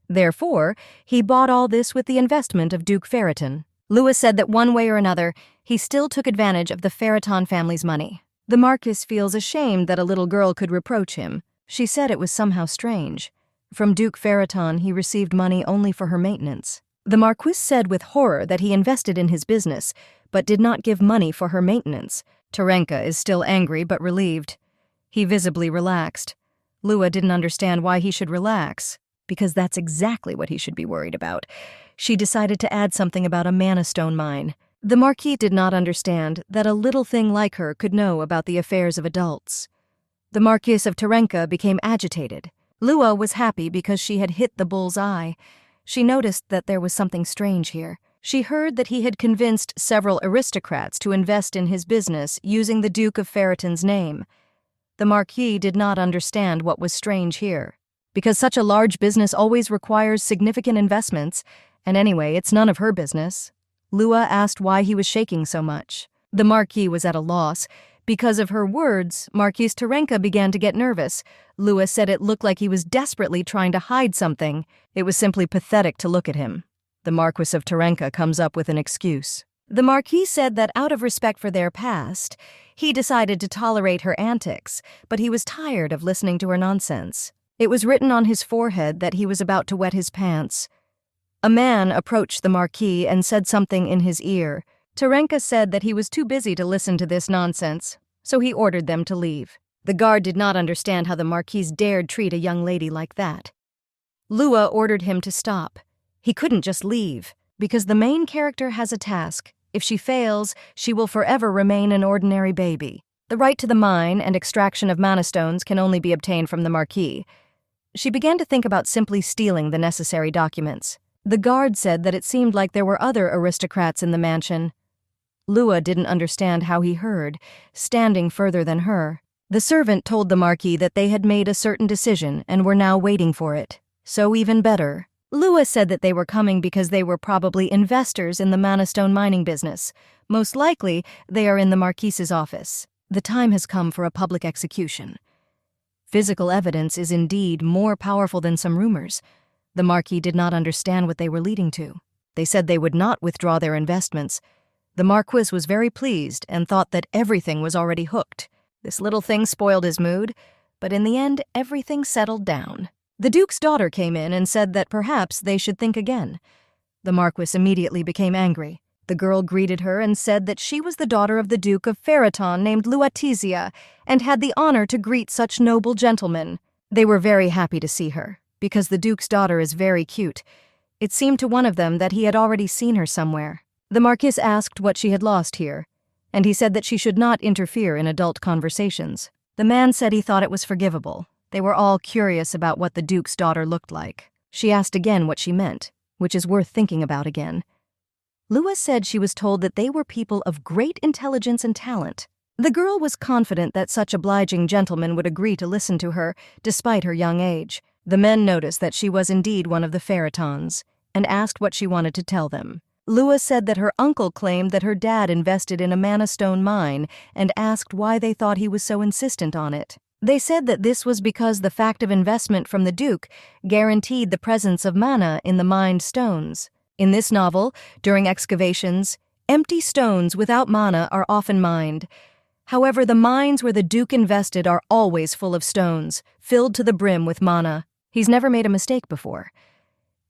Speaker 1: Therefore, he bought all this with the investment of Duke Ferriton. Lua said that one way or another, he still took advantage of the Ferriton family's money. The Marquis feels ashamed that a little girl could reproach him. She said it was somehow strange. From Duke Ferriton, he received money only for her maintenance. The Marquis said with horror that he invested in his business, but did not give money for her maintenance. Terenka is still angry but relieved. He visibly relaxed. Lua didn't understand why he should relax, because that's exactly what he should be worried about. She decided to add something about a mana stone mine. The Marquis did not understand that a little thing like her could know about the affairs of adults. The Marquis of Terenka became agitated. Lua was happy because she had hit the bull's eye. She noticed that there was something strange here. She heard that he had convinced several aristocrats to invest in his business using the Duke of Ferriton's name. The Marquis did not understand what was strange here, because such a large business always requires significant investments, and anyway, it's none of her business. Lua asked why he was shaking so much. The Marquis was at a loss. Because of her words, Marquis Terenka began to get nervous. Lua said it looked like he was desperately trying to hide something. It was simply pathetic to look at him. The Marquis of Terenka comes up with an excuse. The Marquis said that out of respect for their past, he decided to tolerate her antics, but he was tired of listening to her nonsense. It was written on his forehead that he was about to wet his pants. A man approached the Marquis and said something in his ear. Terenka said that he was too busy to listen to this nonsense, so he ordered them to leave. The guard did not understand how the Marquis dared treat a young lady like that. Lua ordered him to stop. He couldn't just leave, because the main character has a task. If she fails, she will forever remain an ordinary baby. The right to the mine and extraction of mana stones can only be obtained from the Marquis. She began to think about simply stealing the necessary documents. The guard said that it seemed like there were other aristocrats in the mansion. Lua didn't understand how he heard, standing further than her. The servant told the Marquis that they had made a certain decision and were now waiting for it. So even better. Lua said that they were coming because they were probably investors in the mana stone mining business. Most likely, they are in the Marquis's office. The time has come for a public execution. Physical evidence is indeed more powerful than some rumors. The Marquis did not understand what they were leading to. They said they would not withdraw their investments. The Marquis was very pleased and thought that everything was already hooked. This little thing spoiled his mood, but in the end, everything settled down. The Duke's daughter came in and said that perhaps they should think again. The Marquis immediately became angry. The girl greeted her and said that she was the daughter of the Duke of Ferriton named Luatizia and had the honor to greet such noble gentlemen. They were very happy to see her, because the Duke's daughter is very cute. It seemed to one of them that he had already seen her somewhere. The Marquis asked what she had lost here, and he said that she should not interfere in adult conversations. The man said he thought it was forgivable. They were all curious about what the Duke's daughter looked like. She asked again what she meant, which is worth thinking about again. Lua said she was told that they were people of great intelligence and talent. The girl was confident that such obliging gentlemen would agree to listen to her, despite her young age. The men noticed that she was indeed one of the Ferritons, and asked what she wanted to tell them. Lua said that her uncle claimed that her dad invested in a mana stone mine and asked why they thought he was so insistent on it. They said that this was because the fact of investment from the Duke guaranteed the presence of mana in the mined stones. In this novel, during excavations, empty stones without mana are often mined. However, the mines where the Duke invested are always full of stones, filled to the brim with mana. He's never made a mistake before.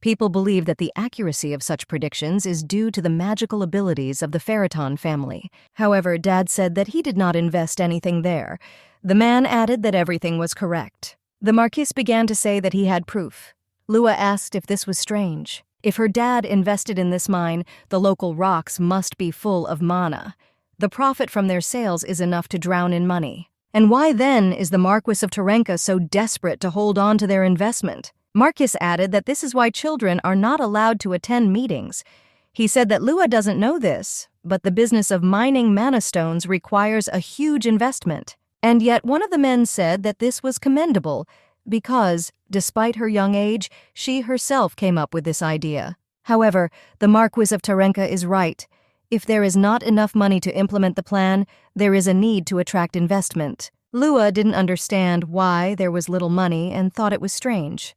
Speaker 1: People believe that the accuracy of such predictions is due to the magical abilities of the Ferriton family. However, Dad said that he did not invest anything there. The man added that everything was correct. The Marquis began to say that he had proof. Lua asked if this was strange. If her dad invested in this mine, the local rocks must be full of mana. The profit from their sales is enough to drown in money. And why then is the Marquis of Terenka so desperate to hold on to their investment? Marquis added that this is why children are not allowed to attend meetings. He said that Lua doesn't know this, but the business of mining mana stones requires a huge investment. And yet one of the men said that this was commendable because, despite her young age, she herself came up with this idea. However, the Marquis of Tarenka is right. If there is not enough money to implement the plan, there is a need to attract investment. Lua didn't understand why there was little money and thought it was strange,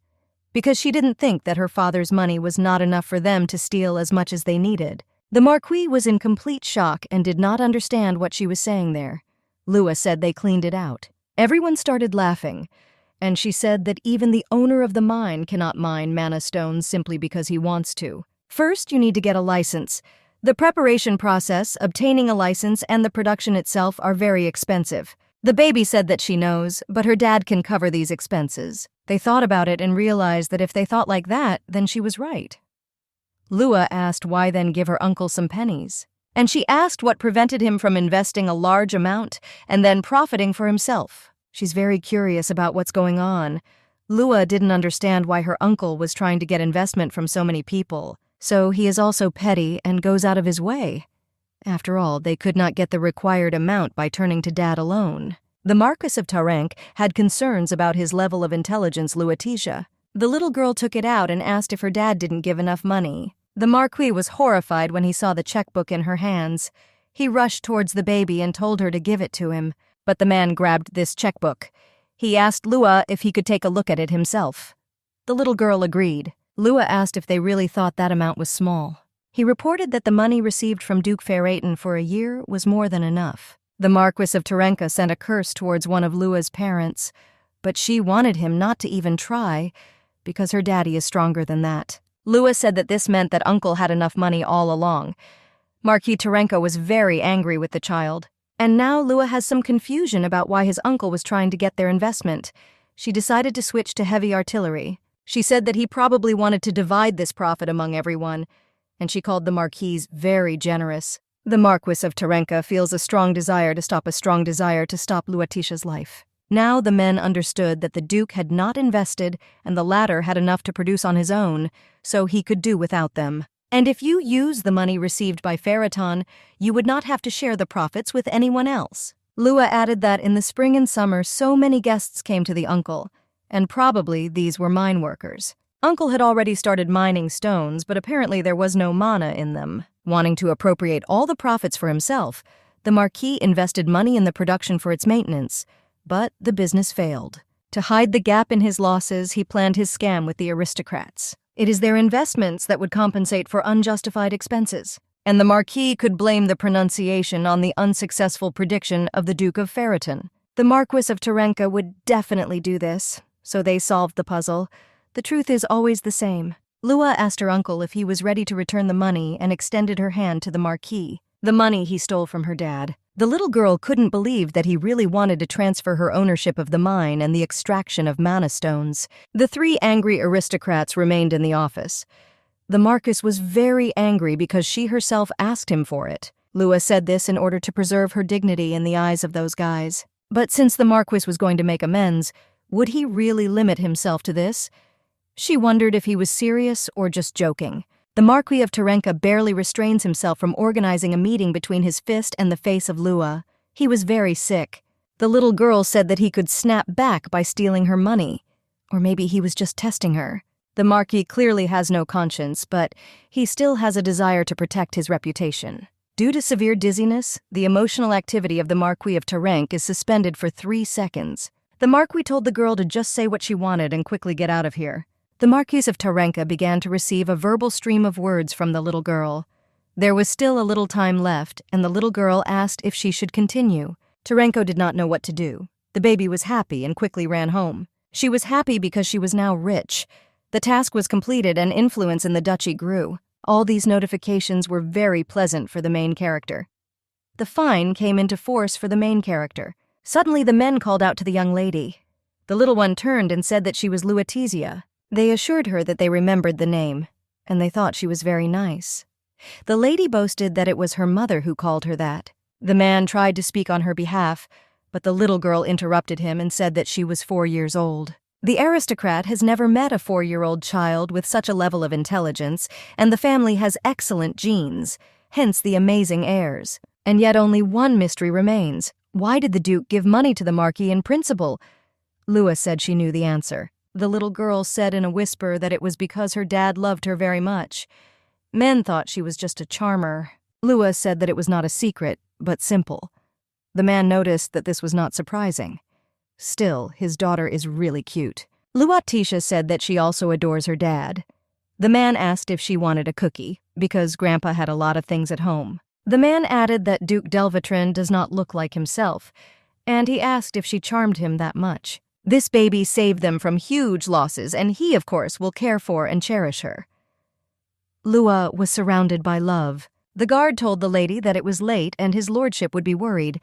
Speaker 1: because she didn't think that her father's money was not enough for them to steal as much as they needed. The Marquis was in complete shock and did not understand what she was saying there. Lua said they cleaned it out. Everyone started laughing, and she said that even the owner of the mine cannot mine mana stones simply because he wants to. First, you need to get a license. The preparation process, obtaining a license, and the production itself are very expensive. The baby said that she knows, but her dad can cover these expenses. They thought about it and realized that if they thought like that, then she was right. Lua asked why then give her uncle some pennies. And she asked what prevented him from investing a large amount and then profiting for himself. She's very curious about what's going on. Lua didn't understand why her uncle was trying to get investment from so many people, so he is also petty and goes out of his way. After all, they could not get the required amount by turning to Dad alone. The Marquis of Tarenk had concerns about his level of intelligence, Luatisha. The little girl took it out and asked if her dad didn't give enough money. The Marquis was horrified when he saw the checkbook in her hands. He rushed towards the baby and told her to give it to him, but the man grabbed this checkbook. He asked Lua if he could take a look at it himself. The little girl agreed. Lua asked if they really thought that amount was small. He reported that the money received from Duke Ferraton for a year was more than enough. The Marquis of Tarenka sent a curse towards one of Lua's parents, but she wanted him not to even try because her daddy is stronger than that. Lua said that this meant that Uncle had enough money all along. Marquis Tarenka was very angry with the child, and now Lua has some confusion about why his uncle was trying to get their investment. She decided to switch to heavy artillery. She said that he probably wanted to divide this profit among everyone, and she called the Marquis very generous. The Marquis of Tarenka feels a strong desire to stop Luatisha's life. Now the men understood that the Duke had not invested and the latter had enough to produce on his own, so he could do without them. And if you use the money received by Ferraton, you would not have to share the profits with anyone else. Lua added that in the spring and summer so many guests came to the uncle, and probably these were mine workers. Uncle had already started mining stones, but apparently there was no mana in them. Wanting to appropriate all the profits for himself, the Marquis invested money in the production for its maintenance, but the business failed. To hide the gap in his losses, he planned his scam with the aristocrats. It is their investments that would compensate for unjustified expenses, and the Marquis could blame the pronunciation on the unsuccessful prediction of the Duke of Ferraton. The Marquis of Tarenka would definitely do this, so they solved the puzzle. The truth is always the same. Lua asked her uncle if he was ready to return the money and extended her hand to the Marquis. The money he stole from her dad. The little girl couldn't believe that he really wanted to transfer her ownership of the mine and the extraction of mana stones. The three angry aristocrats remained in the office. The Marquis was very angry because she herself asked him for it. Lua said this in order to preserve her dignity in the eyes of those guys. But since the Marquis was going to make amends, would he really limit himself to this? She wondered if he was serious or just joking. The Marquis of Tarenka barely restrains himself from organizing a meeting between his fist and the face of Lua. He was very sick. The little girl said that he could snap back by stealing her money. Or maybe he was just testing her. The Marquis clearly has no conscience, but he still has a desire to protect his reputation. Due to severe dizziness, the emotional activity of the Marquis of Tarenk is suspended for 3 seconds. The Marquis told the girl to just say what she wanted and quickly get out of here. The Marquis of Tarenka began to receive a verbal stream of words from the little girl. There was still a little time left, and the little girl asked if she should continue. Tarenko did not know what to do. The baby was happy and quickly ran home. She was happy because she was now rich. The task was completed and influence in the duchy grew. All these notifications were very pleasant for the main character. The fine came into force for the main character. Suddenly the men called out to the young lady. The little one turned and said that she was Luatisia. They assured her that they remembered the name, and they thought she was very nice. The lady boasted that it was her mother who called her that. The man tried to speak on her behalf, but the little girl interrupted him and said that she was 4 years old. The aristocrat has never met a 4-year-old child with such a level of intelligence, and the family has excellent genes. hence the amazing heirs. And yet only one mystery remains. Why did the Duke give money to the Marquis in principle? Lua said she knew the answer. The little girl said in a whisper that it was because her dad loved her very much. Men thought she was just a charmer. Lua said that it was not a secret, but simple. The man noticed that this was not surprising. Still, his daughter is really cute. Luatisha said that she also adores her dad. The man asked if she wanted a cookie, because Grandpa had a lot of things at home. The man added that Duke Delvatrin does not look like himself, and he asked if she charmed him that much. This baby saved them from huge losses, and he, of course, will care for and cherish her. Lua was surrounded by love. The guard told the lady that it was late and his lordship would be worried.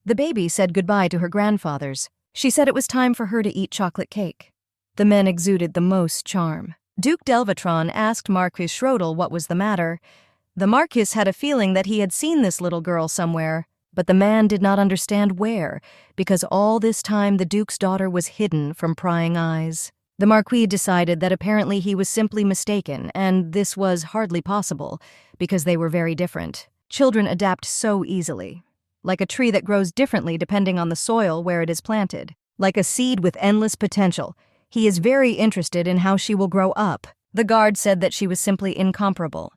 Speaker 1: The baby said goodbye to her grandfathers. She said it was time for her to eat chocolate cake. The men exuded the most charm. Duke Delvatron asked Marquis Schrodel what was the matter. The Marquis had a feeling that he had seen this little girl somewhere, but the man did not understand where, because all this time the Duke's daughter was hidden from prying eyes. The Marquis decided that apparently he was simply mistaken, and this was hardly possible, because they were very different. Children adapt so easily, like a tree that grows differently depending on the soil where it is planted. Like a seed with endless potential, he is very interested in how she will grow up. The guard said that she was simply incomparable,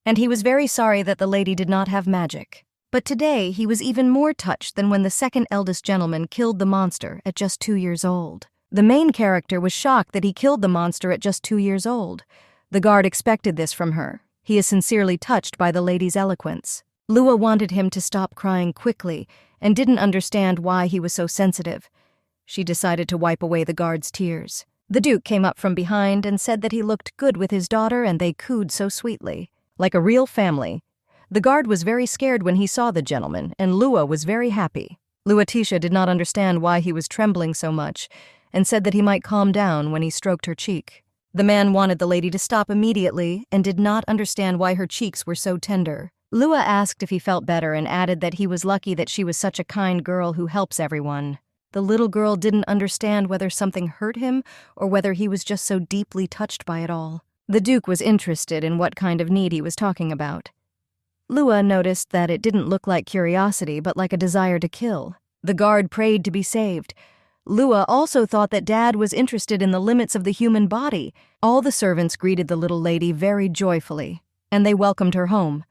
Speaker 1: and he was very sorry that the lady did not have magic. But today he was even more touched than when the second eldest gentleman killed the monster at just 2 years old. The main character was shocked that he killed the monster at just 2 years old. The guard expected this from her. He is sincerely touched by the lady's eloquence. Lua wanted him to stop crying quickly and didn't understand why he was so sensitive. She decided to wipe away the guard's tears. The Duke came up from behind and said that he looked good with his daughter and they cooed so sweetly. Like a real family. The guard was very scared when he saw the gentleman, and Lua was very happy. Luatisha did not understand why he was trembling so much, and said that he might calm down when he stroked her cheek. The man wanted the lady to stop immediately, and did not understand why her cheeks were so tender. Lua asked if he felt better and added that he was lucky that she was such a kind girl who helps everyone. The little girl didn't understand whether something hurt him or whether he was just so deeply touched by it all. The Duke was interested in what kind of need he was talking about. Lua noticed that it didn't look like curiosity, but like a desire to kill. The guard prayed to be saved. Lua also thought that Dad was interested in the limits of the human body. All the servants greeted the little lady very joyfully, and they welcomed her home.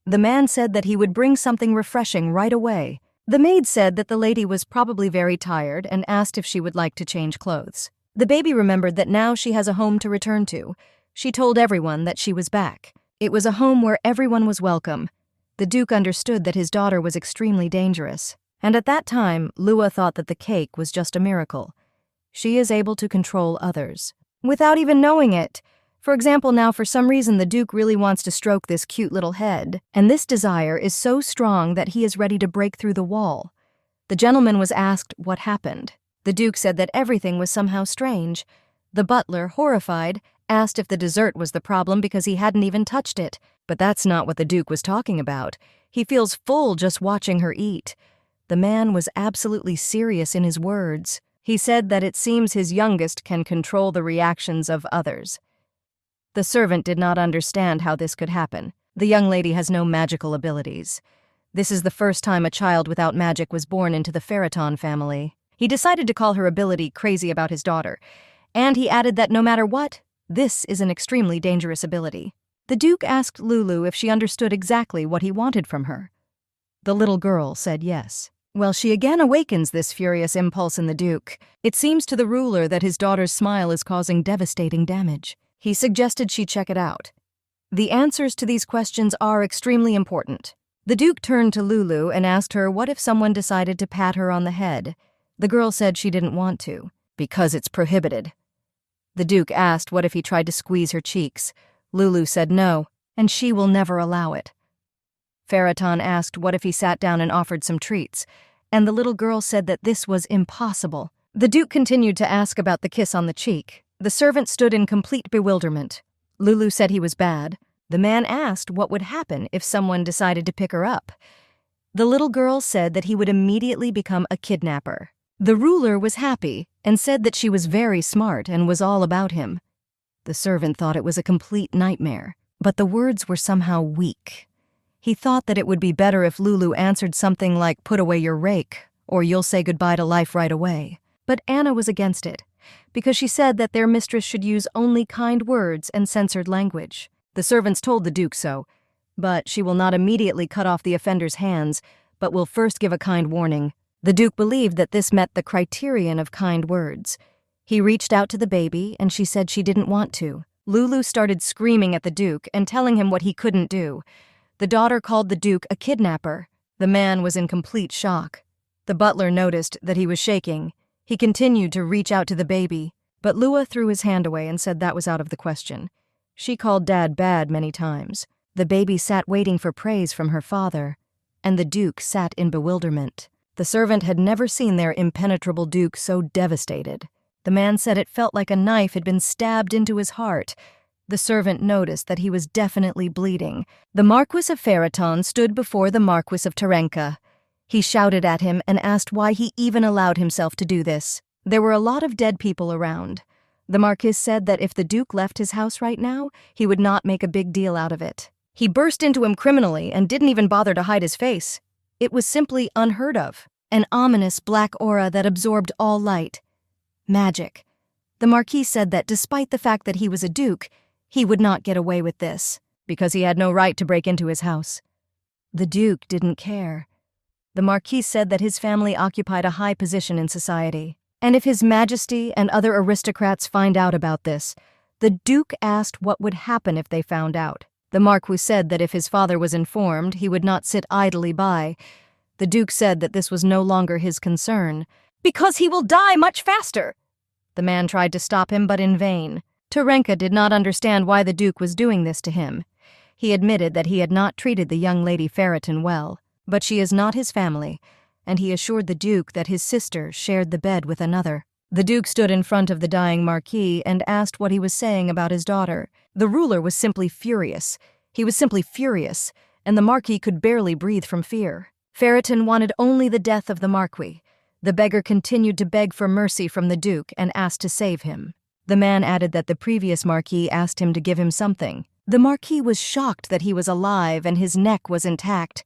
Speaker 1: The man said that he would bring something refreshing right away. The maid said that the lady was probably very tired and asked if she would like to change clothes. The baby remembered that now she has a home to return to. She told everyone that she was back. It was a home where everyone was welcome. The Duke understood that his daughter was extremely dangerous. And at that time, Lua thought that the cake was just a miracle. She is able to control others, without even knowing it. For example, now for some reason the Duke really wants to stroke this cute little head, and this desire is so strong that he is ready to break through the wall. The gentleman was asked what happened. The Duke said that everything was somehow strange. The butler, horrified, asked if the dessert was the problem because he hadn't even touched it. But that's not what the Duke was talking about. He feels full just watching her eat. The man was absolutely serious in his words. He said that it seems his youngest can control the reactions of others. The servant did not understand how this could happen. The young lady has no magical abilities. This is the first time a child without magic was born into the Ferriton family. He decided to call her ability crazy about his daughter, and he added that no matter what, this is an extremely dangerous ability. The Duke asked Lulu if she understood exactly what he wanted from her. The little girl said yes. Well, she again awakens this furious impulse in the Duke. It seems to the ruler that his daughter's smile is causing devastating damage. He suggested she check it out. The answers to these questions are extremely important. The Duke turned to Lulu and asked her what if someone decided to pat her on the head. The girl said she didn't want to, because it's prohibited. The Duke asked what if he tried to squeeze her cheeks. Lulu said no, and she will never allow it. Ferriton asked what if he sat down and offered some treats, and the little girl said that this was impossible. The Duke continued to ask about the kiss on the cheek. The servant stood in complete bewilderment. Lulu said he was bad. The man asked what would happen if someone decided to pick her up. The little girl said that he would immediately become a kidnapper. The ruler was happy and said that she was very smart and was all about him. The servant thought it was a complete nightmare, but the words were somehow weak. He thought that it would be better if Lulu answered something like, "Put away your rake," or "You'll say goodbye to life right away." But Anna was against it, because she said that their mistress should use only kind words and censored language. The servants told the Duke so, but she will not immediately cut off the offender's hands, but will first give a kind warning. The Duke believed that this met the criterion of kind words. He reached out to the baby, and she said she didn't want to. Lulu started screaming at the Duke and telling him what he couldn't do. The daughter called the Duke a kidnapper. The man was in complete shock. The butler noticed that he was shaking. He continued to reach out to the baby, but Lua threw his hand away and said that was out of the question. She called Dad bad many times. The baby sat waiting for praise from her father, and the Duke sat in bewilderment. The servant had never seen their impenetrable Duke so devastated. The man said it felt like a knife had been stabbed into his heart. The servant noticed that he was definitely bleeding. The Marquis of Ferraton stood before the Marquis of Terenka. He shouted at him and asked why he even allowed himself to do this. There were a lot of dead people around. The Marquis said that if the Duke left his house right now, he would not make a big deal out of it. He burst into him criminally and didn't even bother to hide his face. It was simply unheard of. An ominous black aura that absorbed all light. Magic. The Marquis said that despite the fact that he was a duke, he would not get away with this, because he had no right to break into his house. The Duke didn't care. The Marquis said that his family occupied a high position in society, and if His Majesty and other aristocrats find out about this, the Duke asked what would happen if they found out. The Marquis said that if his father was informed, he would not sit idly by. The Duke said that this was no longer his concern, because he will die much faster. The man tried to stop him, but in vain. Terenka did not understand why the Duke was doing this to him. He admitted that he had not treated the young lady Ferraton well, but she is not his family, and he assured the Duke that his sister shared the bed with another. The Duke stood in front of the dying Marquis and asked what he was saying about his daughter. The ruler was simply furious. He was simply furious, and the Marquis could barely breathe from fear. Ferraton wanted only the death of the Marquis. The beggar continued to beg for mercy from the Duke and asked to save him. The man added that the previous Marquis asked him to give him something. The Marquis was shocked that he was alive and his neck was intact.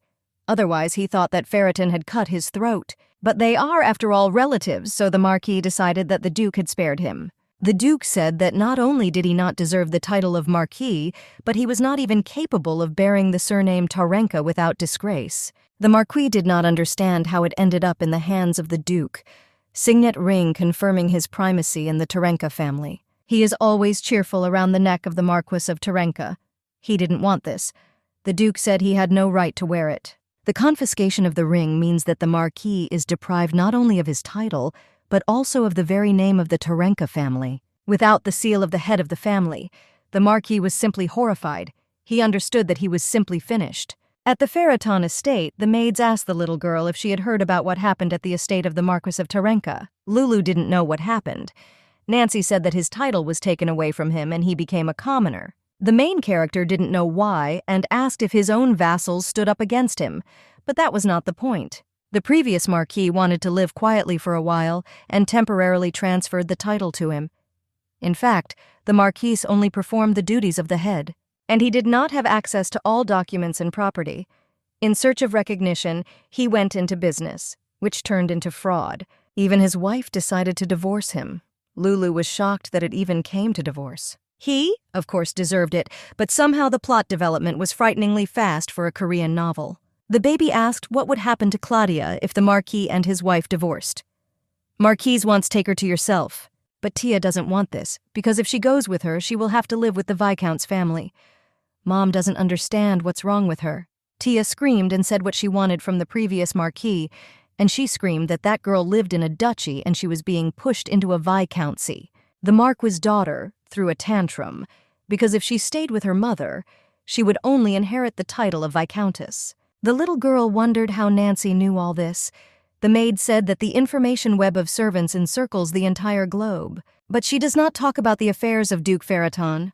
Speaker 1: Otherwise, he thought that Ferraton had cut his throat. But they are, after all, relatives, so the Marquis decided that the Duke had spared him. The Duke said that not only did he not deserve the title of Marquis, but he was not even capable of bearing the surname Terenka without disgrace. The Marquis did not understand how it ended up in the hands of the Duke. Signet ring confirming his primacy in the Terenka family. He is always cheerful around the neck of the Marquis of Terenka. He didn't want this. The Duke said he had no right to wear it. The confiscation of the ring means that the Marquis is deprived not only of his title, but also of the very name of the Terenka family. Without the seal of the head of the family, the Marquis was simply horrified. He understood that he was simply finished. At the Ferraton estate, the maids asked the little girl if she had heard about what happened at the estate of the Marquis of Terenka. Lulu didn't know what happened. Nancy said that his title was taken away from him and he became a commoner. The main character didn't know why and asked if his own vassals stood up against him, but that was not the point. The previous Marquis wanted to live quietly for a while and temporarily transferred the title to him. In fact, the Marquis only performed the duties of the head, and he did not have access to all documents and property. In search of recognition, he went into business, which turned into fraud. Even his wife decided to divorce him. Lulu was shocked that it even came to divorce. He, of course, deserved it, but somehow the plot development was frighteningly fast for a Korean novel. The baby asked what would happen to Claudia if the Marquis and his wife divorced. Marquise wants take her to yourself, but Tia doesn't want this, because if she goes with her, she will have to live with the Viscount's family. Mom doesn't understand what's wrong with her. Tia screamed and said what she wanted from the previous Marquis, and she screamed that that girl lived in a duchy and she was being pushed into a viscountcy. The Marquis' daughter threw a tantrum, because if she stayed with her mother, she would only inherit the title of Viscountess. The little girl wondered how Nancy knew all this. The maid said that the information web of servants encircles the entire globe, but she does not talk about the affairs of Duke Ferraton.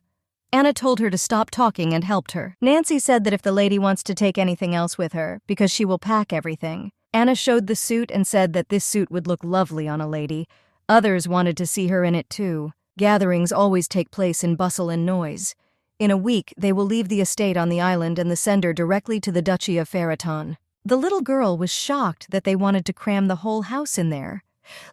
Speaker 1: Anna told her to stop talking and helped her. Nancy said that if the lady wants to take anything else with her, because she will pack everything. Anna showed the suit and said that this suit would look lovely on a lady. Others wanted to see her in it too. Gatherings always take place in bustle and noise. In a week, they will leave the estate on the island and the sender directly to the Duchy of Faraton. The little girl was shocked that they wanted to cram the whole house in there.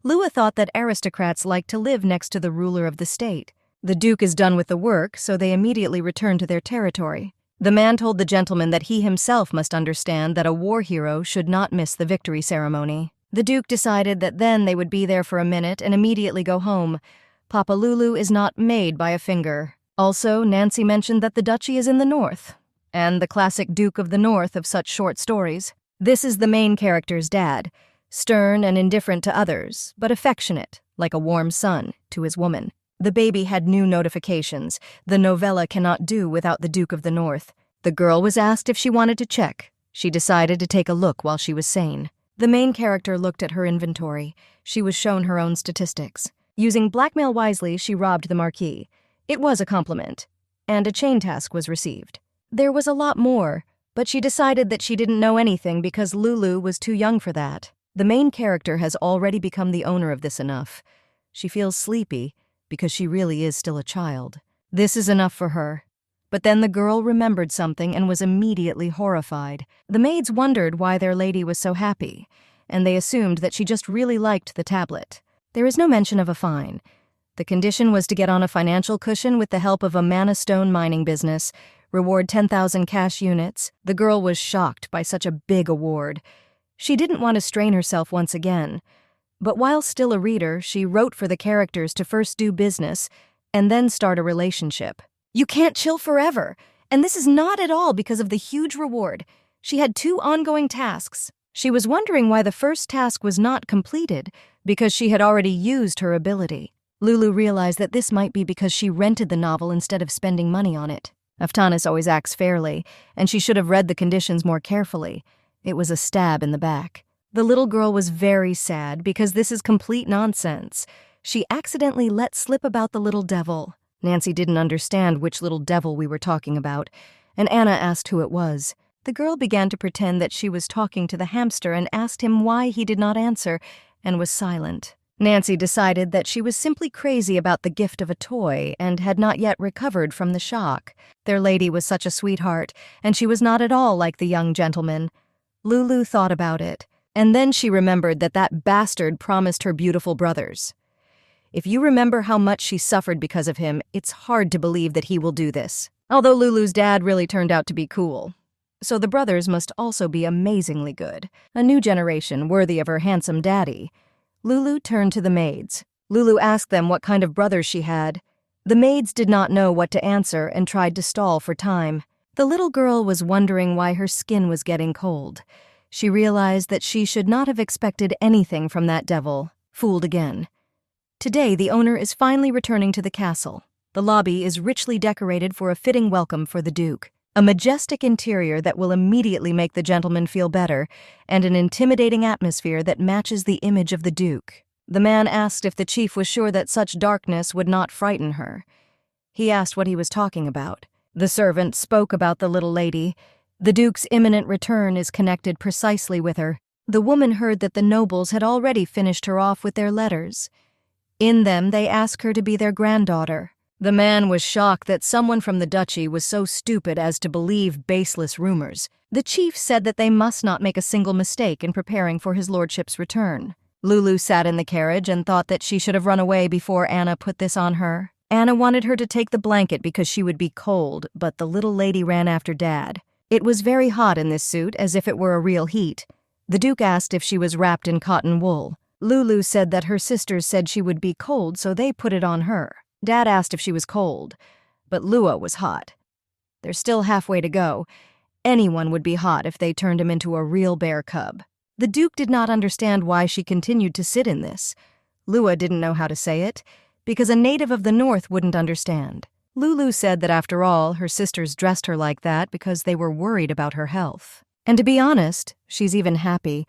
Speaker 1: Lua thought that aristocrats like to live next to the ruler of the state. The duke is done with the work, so they immediately return to their territory. The man told the gentleman that he himself must understand that a war hero should not miss the victory ceremony. The duke decided that then they would be there for a minute and immediately go home. Papa Lulu is not made by a finger. Also, Nancy mentioned that the duchy is in the north, and the classic Duke of the North of such short stories. This is the main character's dad, stern and indifferent to others, but affectionate, like a warm son, to his woman. The baby had new notifications. The novella cannot do without the Duke of the North. The girl was asked if she wanted to check. She decided to take a look while she was sane. The main character looked at her inventory. She was shown her own statistics. Using blackmail wisely, she robbed the Marquis. It was a compliment, and a chain task was received. There was a lot more, but she decided that she didn't know anything because Lulu was too young for that. The main character has already become the owner of this enough. She feels sleepy because she really is still a child. This is enough for her. But then the girl remembered something and was immediately horrified. The maids wondered why their lady was so happy, and they assumed that she just really liked the tablet. There is no mention of a fine. The condition was to get on a financial cushion with the help of a mana stone mining business, reward 10,000 cash units. The girl was shocked by such a big award. She didn't want to strain herself once again. But while still a reader, she wrote for the characters to first do business and then start a relationship. You can't chill forever, and this is not at all because of the huge reward. She had 2 ongoing tasks. She was wondering why the first task was not completed, because she had already used her ability. Lulu realized that this might be because she rented the novel instead of spending money on it. Aftanis always acts fairly, and she should have read the conditions more carefully. It was a stab in the back. The little girl was very sad because this is complete nonsense. She accidentally let slip about the little devil. Nancy didn't understand which little devil we were talking about, and Anna asked who it was. The girl began to pretend that she was talking to the hamster and asked him why he did not answer, and was silent. Nancy decided that she was simply crazy about the gift of a toy and had not yet recovered from the shock. Their lady was such a sweetheart, and she was not at all like the young gentleman. Lulu thought about it, and then she remembered that that bastard promised her beautiful brothers. If you remember how much she suffered because of him, it's hard to believe that he will do this. Although Lulu's dad really turned out to be cool. So the brothers must also be amazingly good. A new generation worthy of her handsome daddy. Lulu turned to the maids. Lulu asked them what kind of brothers she had. The maids did not know what to answer and tried to stall for time. The little girl was wondering why her skin was getting cold. She realized that she should not have expected anything from that devil. Fooled again. Today, the owner is finally returning to the castle. The lobby is richly decorated for a fitting welcome for the Duke. A majestic interior that will immediately make the gentleman feel better, and an intimidating atmosphere that matches the image of the Duke. The man asked if the chief was sure that such darkness would not frighten her. He asked what he was talking about. The servant spoke about the little lady. The Duke's imminent return is connected precisely with her. The woman heard that the nobles had already finished her off with their letters. In them, they asked her to be their granddaughter. The man was shocked that someone from the duchy was so stupid as to believe baseless rumors. The chief said that they must not make a single mistake in preparing for his lordship's return. Lulu sat in the carriage and thought that she should have run away before Anna put this on her. Anna wanted her to take the blanket because she would be cold, but the little lady ran after Dad. It was very hot in this suit, as if it were a real heat. The Duke asked if she was wrapped in cotton wool. Lulu said that her sisters said she would be cold, so they put it on her. Dad asked if she was cold, but Lua was hot. They're still halfway to go. Anyone would be hot if they turned him into a real bear cub. The Duke did not understand why she continued to sit in this. Lua didn't know how to say it, because a native of the north wouldn't understand. Lulu said that after all, her sisters dressed her like that because they were worried about her health. And to be honest, she's even happy.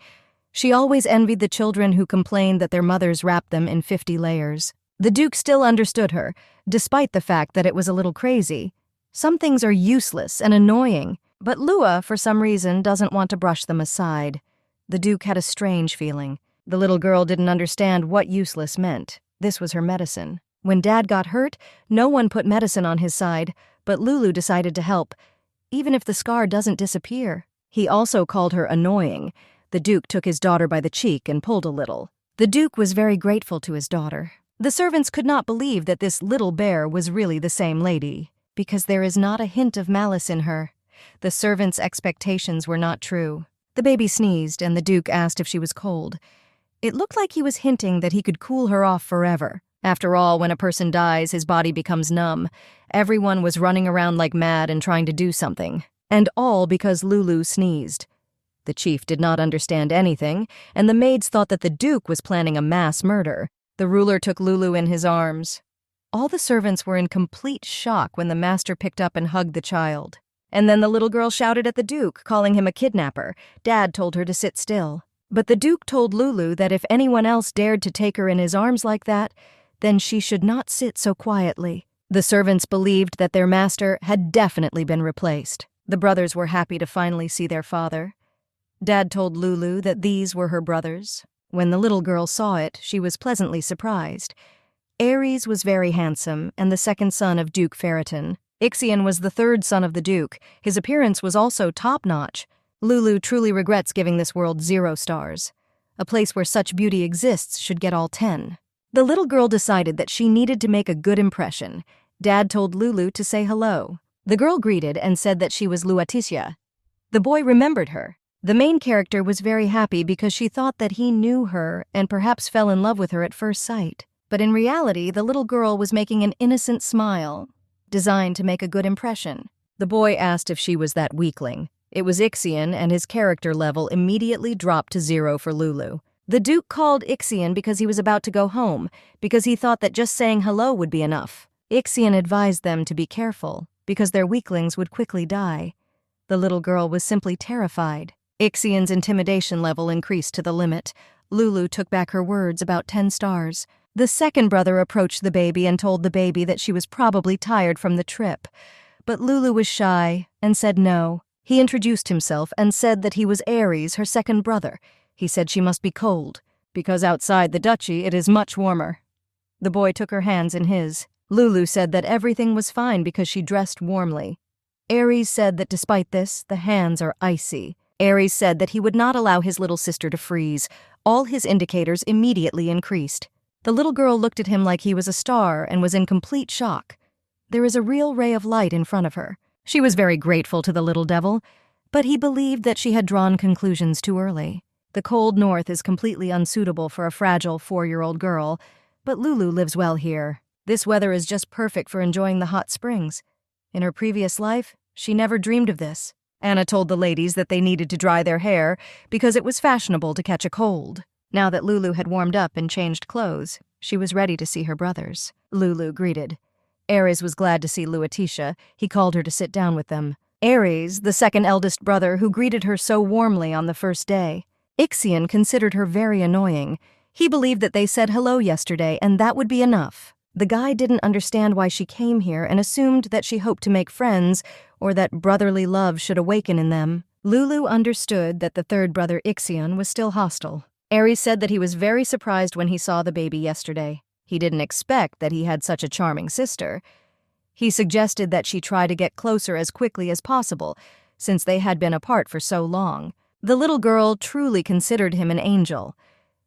Speaker 1: She always envied the children who complained that their mothers wrapped them in 50 layers. The Duke still understood her, despite the fact that it was a little crazy. Some things are useless and annoying, but Lua, for some reason, doesn't want to brush them aside. The Duke had a strange feeling. The little girl didn't understand what useless meant. This was her medicine. When Dad got hurt, no one put medicine on his side, but Lulu decided to help, even if the scar doesn't disappear. He also called her annoying. The Duke took his daughter by the cheek and pulled a little. The Duke was very grateful to his daughter. The servants could not believe that this little bear was really the same lady, because there is not a hint of malice in her. The servants' expectations were not true. The baby sneezed, and the Duke asked if she was cold. It looked like he was hinting that he could cool her off forever. After all, when a person dies, his body becomes numb. Everyone was running around like mad and trying to do something. And all because Lulu sneezed. The chief did not understand anything, and the maids thought that the Duke was planning a mass murder. The ruler took Lulu in his arms. All the servants were in complete shock when the master picked up and hugged the child. And then the little girl shouted at the Duke, calling him a kidnapper. Dad told her to sit still. But the Duke told Lulu that if anyone else dared to take her in his arms like that, then she should not sit so quietly. The servants believed that their master had definitely been replaced. The brothers were happy to finally see their father. Dad told Lulu that these were her brothers. When the little girl saw it, she was pleasantly surprised. Ares was very handsome and the second son of Duke Ferriton. Ixion was the third son of the Duke. His appearance was also top-notch. Lulu truly regrets giving this world 0 stars. A place where such beauty exists should get all 10. The little girl decided that she needed to make a good impression. Dad told Lulu to say hello. The girl greeted and said that she was Luaticia. The boy remembered her. The main character was very happy because she thought that he knew her and perhaps fell in love with her at first sight. But in reality, the little girl was making an innocent smile, designed to make a good impression. The boy asked if she was that weakling. It was Ixion, and his character level immediately dropped to 0 for Lulu. The Duke called Ixion because he was about to go home, because he thought that just saying hello would be enough. Ixion advised them to be careful, because their weaklings would quickly die. The little girl was simply terrified. Ixion's intimidation level increased to the limit. Lulu took back her words about 10 stars. The second brother approached the baby and told the baby that she was probably tired from the trip. But Lulu was shy and said no. He introduced himself and said that he was Ares, her second brother. He said she must be cold, because outside the duchy it is much warmer. The boy took her hands in his. Lulu said that everything was fine because she dressed warmly. Ares said that despite this, the hands are icy. Ares said that he would not allow his little sister to freeze. All his indicators immediately increased. The little girl looked at him like he was a star and was in complete shock. There is a real ray of light in front of her. She was very grateful to the little devil, but he believed that she had drawn conclusions too early. The cold north is completely unsuitable for a fragile 4-year-old girl, but Lulu lives well here. This weather is just perfect for enjoying the hot springs. In her previous life, she never dreamed of this. Anna told the ladies that they needed to dry their hair because it was fashionable to catch a cold. Now that Lulu had warmed up and changed clothes, she was ready to see her brothers. Lulu greeted. Ares was glad to see Luaticia. He called her to sit down with them. Ares, the second eldest brother who greeted her so warmly on the first day. Ixion considered her very annoying. He believed that they said hello yesterday and that would be enough. The guy didn't understand why she came here and assumed that she hoped to make friends or that brotherly love should awaken in them. Lulu understood that the third brother Ixion was still hostile. Ares said that he was very surprised when he saw the baby yesterday. He didn't expect that he had such a charming sister. He suggested that she try to get closer as quickly as possible, since they had been apart for so long. The little girl truly considered him an angel.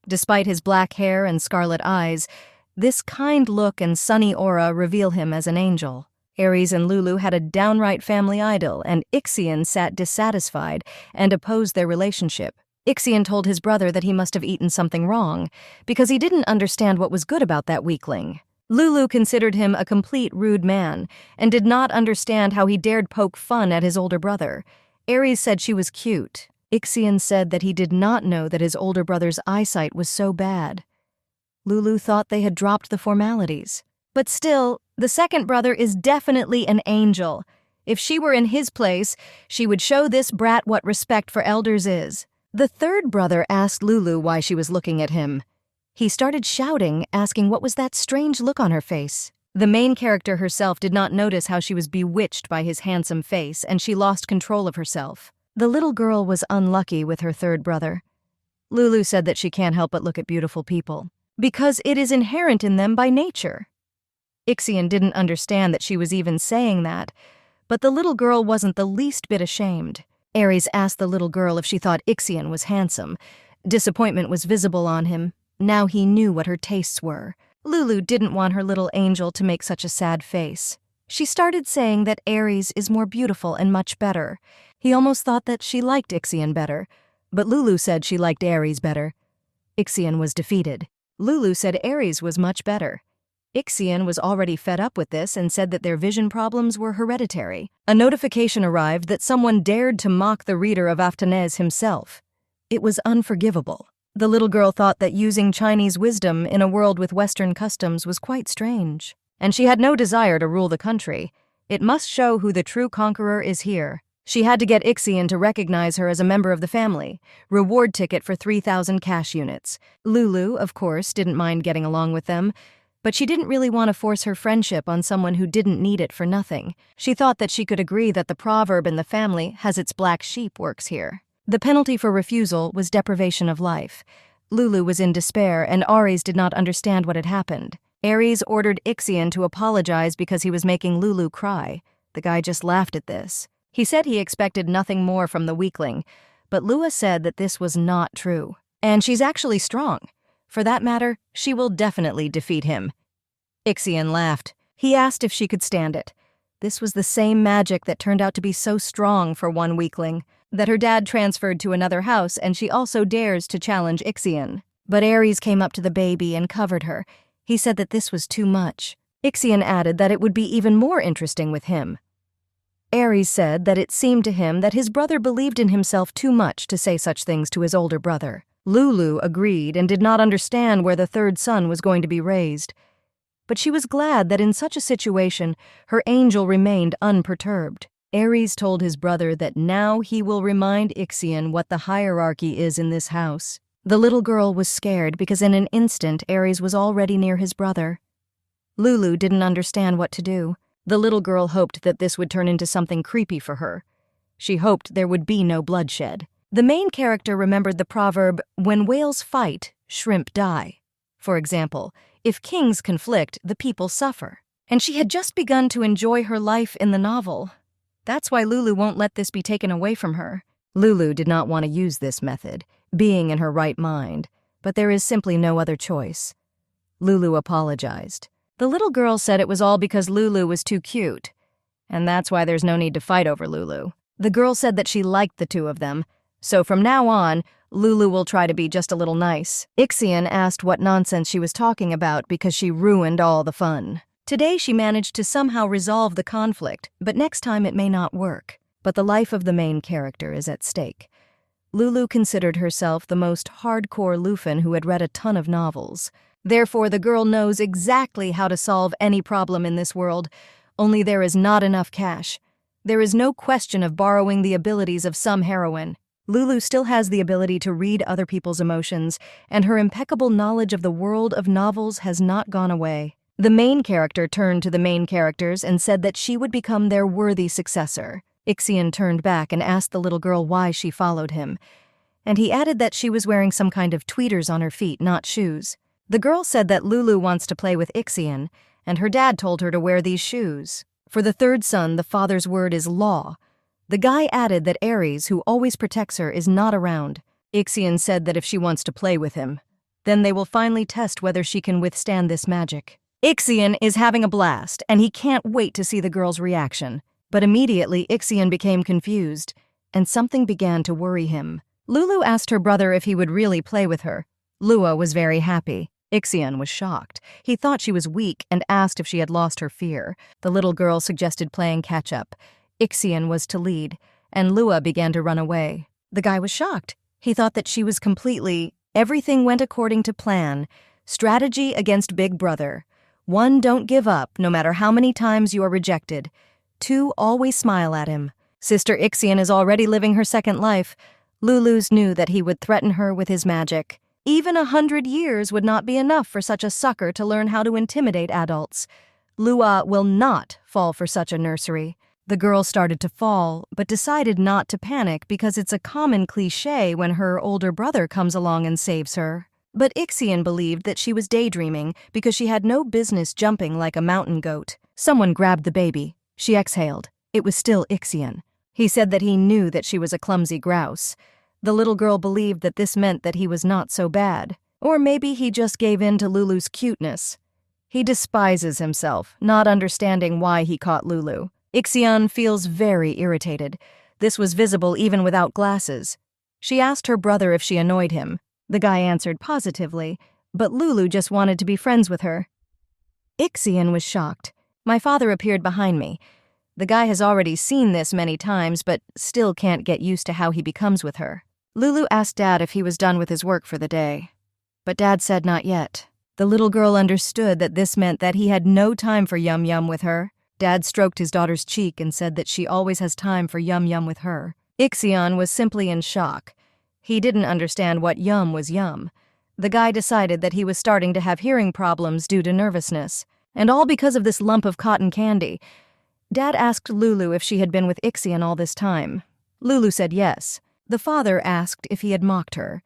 Speaker 1: Despite his black hair and scarlet eyes, this kind look and sunny aura reveal him as an angel. Ares and Lulu had a downright family idol, and Ixion sat dissatisfied and opposed their relationship. Ixion told his brother that he must have eaten something wrong, because he didn't understand what was good about that weakling. Lulu considered him a complete rude man, and did not understand how he dared poke fun at his older brother. Ares said she was cute. Ixion said that he did not know that his older brother's eyesight was so bad. Lulu thought they had dropped the formalities. But still, the second brother is definitely an angel. If she were in his place, she would show this brat what respect for elders is. The third brother asked Lulu why she was looking at him. He started shouting, asking what was that strange look on her face. The main character herself did not notice how she was bewitched by his handsome face, and she lost control of herself. The little girl was unlucky with her third brother. Lulu said that she can't help but look at beautiful people, because it is inherent in them by nature. Ixion didn't understand that she was even saying that, but the little girl wasn't the least bit ashamed. Ares asked the little girl if she thought Ixion was handsome. Disappointment was visible on him. Now he knew what her tastes were. Lulu didn't want her little angel to make such a sad face. She started saying that Ares is more beautiful and much better. He almost thought that she liked Ixion better, but Lulu said she liked Ares better. Ixion was defeated. Lulu said Ares was much better. Ixion was already fed up with this and said that their vision problems were hereditary. A notification arrived that someone dared to mock the reader of Aftanez himself. It was unforgivable. The little girl thought that using Chinese wisdom in a world with Western customs was quite strange. And she had no desire to rule the country. It must show who the true conqueror is here. She had to get Ixion to recognize her as a member of the family. Reward ticket for 3,000 cash units. Lulu, of course, didn't mind getting along with them, but she didn't really want to force her friendship on someone who didn't need it for nothing. She thought that she could agree that the proverb in the family has its black sheep works here. The penalty for refusal was deprivation of life. Lulu was in despair, and Ares did not understand what had happened. Ares ordered Ixion to apologize because he was making Lulu cry. The guy just laughed at this. He said he expected nothing more from the weakling, but Lua said that this was not true. And she's actually strong. For that matter, she will definitely defeat him. Ixion laughed. He asked if she could stand it. This was the same magic that turned out to be so strong for one weakling, that her dad transferred to another house, and she also dares to challenge Ixion. But Ares came up to the baby and covered her. He said that this was too much. Ixion added that it would be even more interesting with him. Ares said that it seemed to him that his brother believed in himself too much to say such things to his older brother. Lulu agreed and did not understand where the third son was going to be raised. But she was glad that in such a situation, her angel remained unperturbed. Ares told his brother that now he will remind Ixion what the hierarchy is in this house. The little girl was scared because in an instant Ares was already near his brother. Lulu didn't understand what to do. The little girl hoped that this would turn into something creepy for her. She hoped there would be no bloodshed. The main character remembered the proverb, "When whales fight, shrimp die." For example, if kings conflict, the people suffer. And she had just begun to enjoy her life in the novel. That's why Lulu won't let this be taken away from her. Lulu did not want to use this method, being in her right mind, but there is simply no other choice. Lulu apologized. The little girl said it was all because Lulu was too cute, and that's why there's no need to fight over Lulu. The girl said that she liked the two of them, so from now on, Lulu will try to be just a little nice. Ixion asked what nonsense she was talking about because she ruined all the fun. Today she managed to somehow resolve the conflict, but next time it may not work. But the life of the main character is at stake. Lulu considered herself the most hardcore Lufin who had read a ton of novels. Therefore, the girl knows exactly how to solve any problem in this world, only there is not enough cash. There is no question of borrowing the abilities of some heroine. Lulu still has the ability to read other people's emotions, and her impeccable knowledge of the world of novels has not gone away. The main character turned to the main characters and said that she would become their worthy successor. Ixion turned back and asked the little girl why she followed him, and he added that she was wearing some kind of tweeters on her feet, not shoes. The girl said that Lulu wants to play with Ixion, and her dad told her to wear these shoes. For the third son, the father's word is law. The guy added that Ares, who always protects her, is not around. Ixion said that if she wants to play with him, then they will finally test whether she can withstand this magic. Ixion is having a blast, and he can't wait to see the girl's reaction. But immediately, Ixion became confused, and something began to worry him. Lulu asked her brother if he would really play with her. Lua was very happy. Ixion was shocked. He thought she was weak and asked if she had lost her fear. The little girl suggested playing catch-up. Ixion was to lead, and Lua began to run away. The guy was shocked. He thought that she was completely... Everything went according to plan. Strategy against Big Brother. 1, don't give up, no matter how many times you are rejected. 2, always smile at him. Sister Ixion is already living her second life. Lulu's knew that he would threaten her with his magic. Even 100 years would not be enough for such a sucker to learn how to intimidate adults. Lua will not fall for such a nursery. The girl started to fall, but decided not to panic because it's a common cliché when her older brother comes along and saves her. But Ixion believed that she was daydreaming because she had no business jumping like a mountain goat. Someone grabbed the baby. She exhaled. It was still Ixion. He said that he knew that she was a clumsy grouse. The little girl believed that this meant that he was not so bad. Or maybe he just gave in to Lulu's cuteness. He despises himself, not understanding why he caught Lulu. Ixion feels very irritated. This was visible even without glasses. She asked her brother if she annoyed him. The guy answered positively, but Lulu just wanted to be friends with her. Ixion was shocked. My father appeared behind me. The guy has already seen this many times, but still can't get used to how he becomes with her. Lulu asked Dad if he was done with his work for the day. But Dad said not yet. The little girl understood that this meant that he had no time for yum-yum with her. Dad stroked his daughter's cheek and said that she always has time for yum-yum with her. Ixion was simply in shock. He didn't understand what yum was yum. The guy decided that he was starting to have hearing problems due to nervousness. And all because of this lump of cotton candy. Dad asked Lulu if she had been with Ixion all this time. Lulu said yes. The father asked if he had mocked her.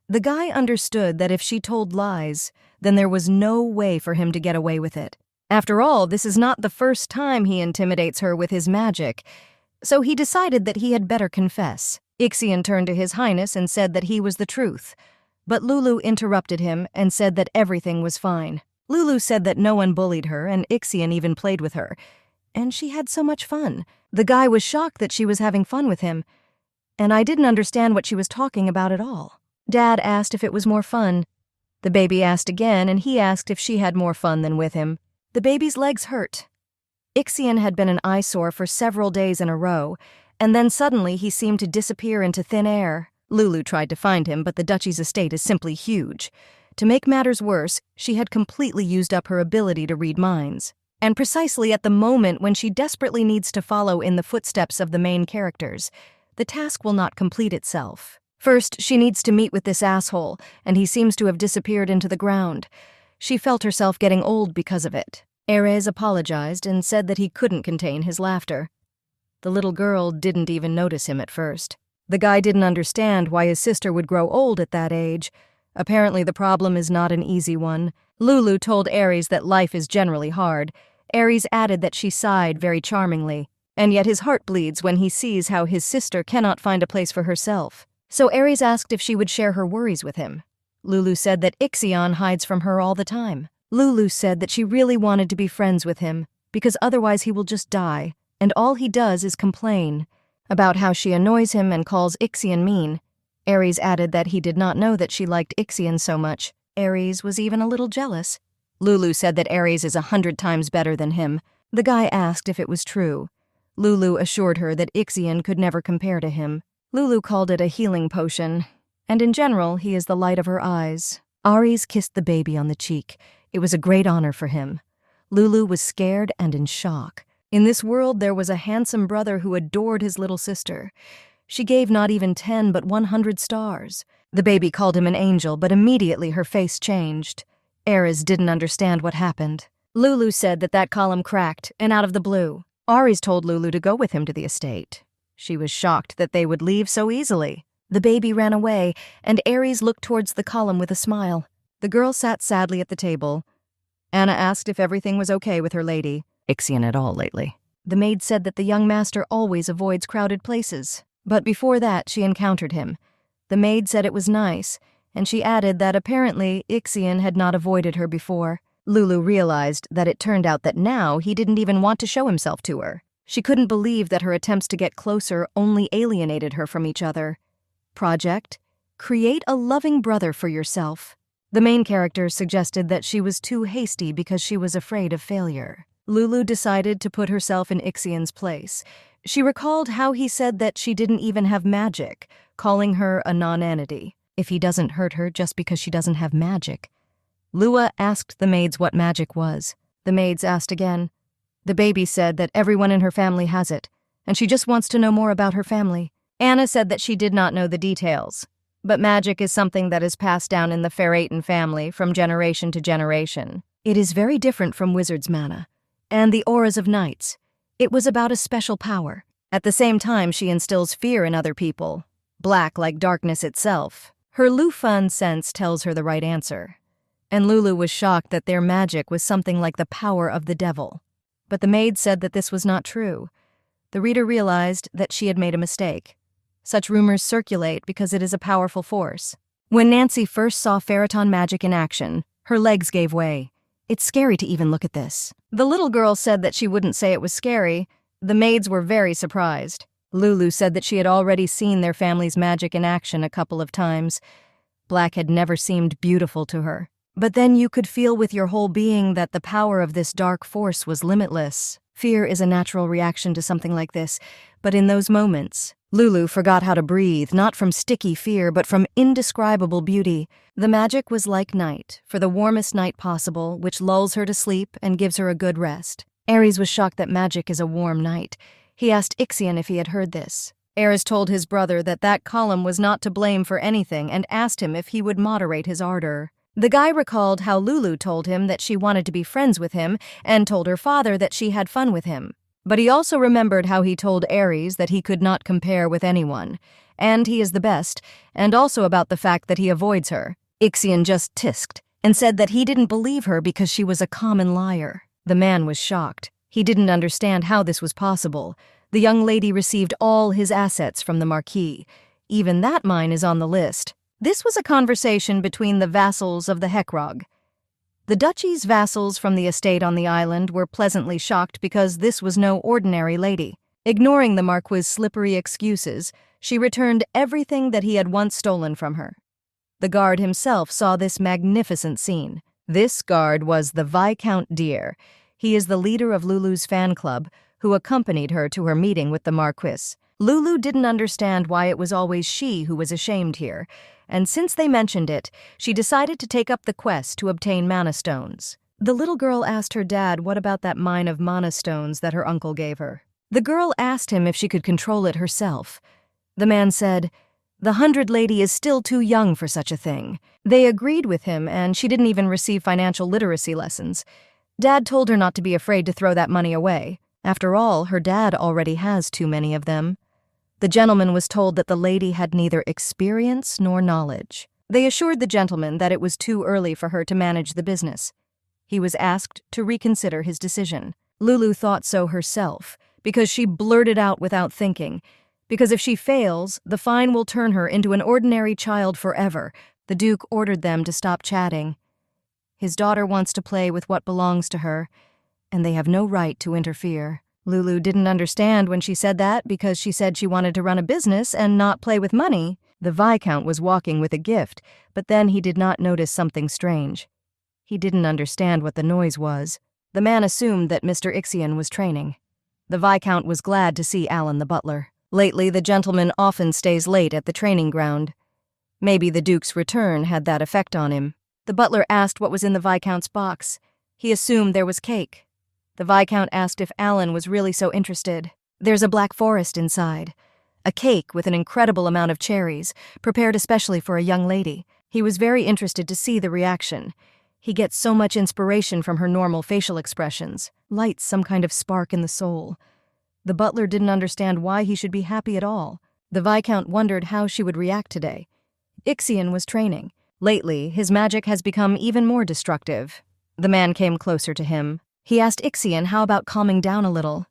Speaker 1: The guy understood that if she told lies, then there was no way for him to get away with it. After all, this is not the first time he intimidates her with his magic, so he decided that he had better confess. Ixion turned to His Highness and said that he was the truth, but Lulu interrupted him and said that everything was fine. Lulu said that no one bullied her and Ixion even played with her, and she had so much fun. The guy was shocked that she was having fun with him, and I didn't understand what she was talking about at all. Dad asked if it was more fun. The baby asked again, and he asked if she had more fun than with him. The baby's legs hurt. Ixion had been an eyesore for several days in a row, and then suddenly he seemed to disappear into thin air. Lulu tried to find him, but the duchy's estate is simply huge. To make matters worse, she had completely used up her ability to read minds. And precisely at the moment when she desperately needs to follow in the footsteps of the main characters, the task will not complete itself. First, she needs to meet with this asshole, and he seems to have disappeared into the ground. She felt herself getting old because of it. Erez apologized and said that he couldn't contain his laughter. The little girl didn't even notice him at first. The guy didn't understand why his sister would grow old at that age. Apparently the problem is not an easy one. Lulu told Ares that life is generally hard. Ares added that she sighed very charmingly, and yet his heart bleeds when he sees how his sister cannot find a place for herself. So Ares asked if she would share her worries with him. Lulu said that Ixion hides from her all the time. Lulu said that she really wanted to be friends with him, because otherwise he will just die, and all he does is complain about how she annoys him and calls Ixion mean. Ares added that he did not know that she liked Ixion so much. Ares was even a little jealous. Lulu said that Ares is 100 times better than him. The guy asked if it was true. Lulu assured her that Ixion could never compare to him. Lulu called it a healing potion, and in general, he is the light of her eyes. Ares kissed the baby on the cheek. It was a great honor for him. Lulu was scared and in shock. In this world, there was a handsome brother who adored his little sister. She gave not even 10 but 100 stars. The baby called him an angel, but immediately her face changed. Ares didn't understand what happened. Lulu said that that column cracked, and out of the blue. Ares told Lulu to go with him to the estate. She was shocked that they would leave so easily. The baby ran away, and Ares looked towards the column with a smile. The girl sat sadly at the table. Anna asked if everything was okay with her lady. Ixion at all lately. The maid said that the young master always avoids crowded places. But before that, she encountered him. The maid said it was nice, and she added that apparently Ixion had not avoided her before. Lulu realized that it turned out that now he didn't even want to show himself to her. She couldn't believe that her attempts to get closer only alienated her from each other. Project: create a loving brother for yourself. The main character suggested that she was too hasty because she was afraid of failure. Lulu decided to put herself in Ixion's place. She recalled how he said that she didn't even have magic, calling her a non-entity. If he doesn't hurt her just because she doesn't have magic. Lua asked the maids what magic was. The maids asked again. The baby said that everyone in her family has it, and she just wants to know more about her family. Anna said that she did not know the details, but magic is something that is passed down in the Ferraten family from generation to generation. It is very different from wizard's mana, and the auras of knights. It was about a special power. At the same time, she instills fear in other people, black like darkness itself. Her Lufan sense tells her the right answer, and Lulu was shocked that their magic was something like the power of the devil. But the maid said that this was not true. The reader realized that she had made a mistake. Such rumors circulate because it is a powerful force. When Nancy first saw Ferriton magic in action, her legs gave way. It's scary to even look at this. The little girl said that she wouldn't say it was scary. The maids were very surprised. Lulu said that she had already seen their family's magic in action a couple of times. Black had never seemed beautiful to her. But then you could feel with your whole being that the power of this dark force was limitless. Fear is a natural reaction to something like this, but in those moments, Lulu forgot how to breathe, not from sticky fear, but from indescribable beauty. The magic was like night, for the warmest night possible, which lulls her to sleep and gives her a good rest. Ares was shocked that magic is a warm night. He asked Ixion if he had heard this. Ares told his brother that that column was not to blame for anything and asked him if he would moderate his ardor. The guy recalled how Lulu told him that she wanted to be friends with him and told her father that she had fun with him. But he also remembered how he told Ares that he could not compare with anyone, and he is the best, and also about the fact that he avoids her. Ixion just tisked and said that he didn't believe her because she was a common liar. The man was shocked. He didn't understand how this was possible. The young lady received all his assets from the Marquis. Even that mine is on the list. This was a conversation between the vassals of the Heckrog. The duchy's vassals from the estate on the island were pleasantly shocked because this was no ordinary lady. Ignoring the Marquis' slippery excuses, she returned everything that he had once stolen from her. The guard himself saw this magnificent scene. This guard was the Viscount Deer. He is the leader of Lulu's fan club, who accompanied her to her meeting with the Marquis. Lulu didn't understand why it was always she who was ashamed here, and since they mentioned it, she decided to take up the quest to obtain mana stones. The little girl asked her dad what about that mine of mana stones that her uncle gave her. The girl asked him if she could control it herself. The man said, "The 100 Lady is still too young for such a thing." They agreed with him, and she didn't even receive financial literacy lessons. Dad told her not to be afraid to throw that money away. After all, her dad already has too many of them. The gentleman was told that the lady had neither experience nor knowledge. They assured the gentleman that it was too early for her to manage the business. He was asked to reconsider his decision. Lulu thought so herself, because she blurted out without thinking. Because if she fails, the fine will turn her into an ordinary child forever. The Duke ordered them to stop chatting. His daughter wants to play with what belongs to her, and they have no right to interfere. Lulu didn't understand when she said that because she said she wanted to run a business and not play with money. The Viscount was walking with a gift, but then he did not notice something strange. He didn't understand what the noise was. The man assumed that Mr. Ixion was training. The Viscount was glad to see Alan the butler. Lately, the gentleman often stays late at the training ground. Maybe the Duke's return had that effect on him. The butler asked what was in the Viscount's box. He assumed there was cake. The Viscount asked if Alan was really so interested. There's a black forest inside. A cake with an incredible amount of cherries, prepared especially for a young lady. He was very interested to see the reaction. He gets so much inspiration from her normal facial expressions, lights some kind of spark in the soul. The butler didn't understand why he should be happy at all. The Viscount wondered how she would react today. Ixion was training. Lately, his magic has become even more destructive. The man came closer to him. He asked Ixion how about calming down a little.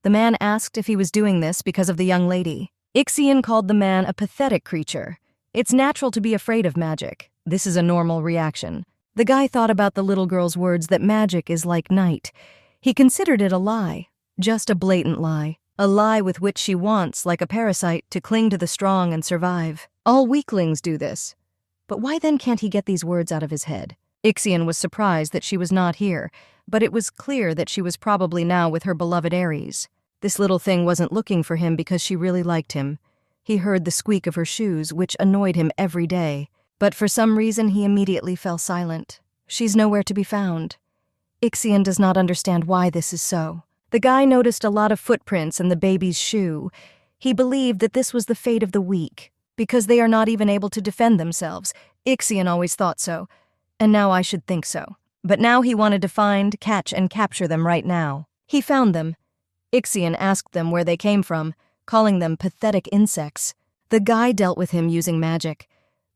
Speaker 1: The man asked if he was doing this because of the young lady. Ixion called the man a pathetic creature. It's natural to be afraid of magic. This is a normal reaction. The guy thought about the little girl's words that magic is like night. He considered it a lie, just a blatant lie. A lie with which she wants, like a parasite, to cling to the strong and survive. All weaklings do this. But why then can't he get these words out of his head? Ixion was surprised that she was not here, but it was clear that she was probably now with her beloved Ares. This little thing wasn't looking for him because she really liked him. He heard the squeak of her shoes, which annoyed him every day. But for some reason he immediately fell silent. She's nowhere to be found. Ixion does not understand why this is so. The guy noticed a lot of footprints in the baby's shoe. He believed that this was the fate of the weak, because they are not even able to defend themselves. Ixion always thought so, and now I should think so. But now he wanted to find, catch, and capture them right now. He found them. Ixion asked them where they came from, calling them pathetic insects. The guy dealt with him using magic.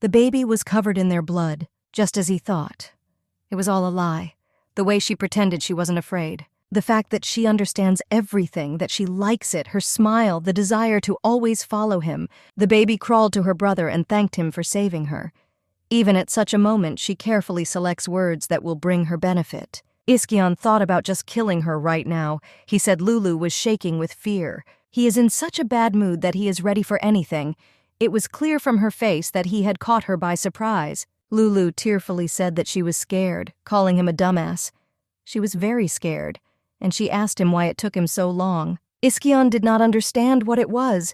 Speaker 1: The baby was covered in their blood, just as he thought. It was all a lie. The way she pretended she wasn't afraid. The fact that she understands everything, that she likes it, her smile, the desire to always follow him. The baby crawled to her brother and thanked him for saving her. Even at such a moment, she carefully selects words that will bring her benefit. Iskion thought about just killing her right now. He said Lulu was shaking with fear. He is in such a bad mood that he is ready for anything. It was clear from her face that he had caught her by surprise. Lulu tearfully said that she was scared, calling him a dumbass. She was very scared, and she asked him why it took him so long. Iskion did not understand what it was.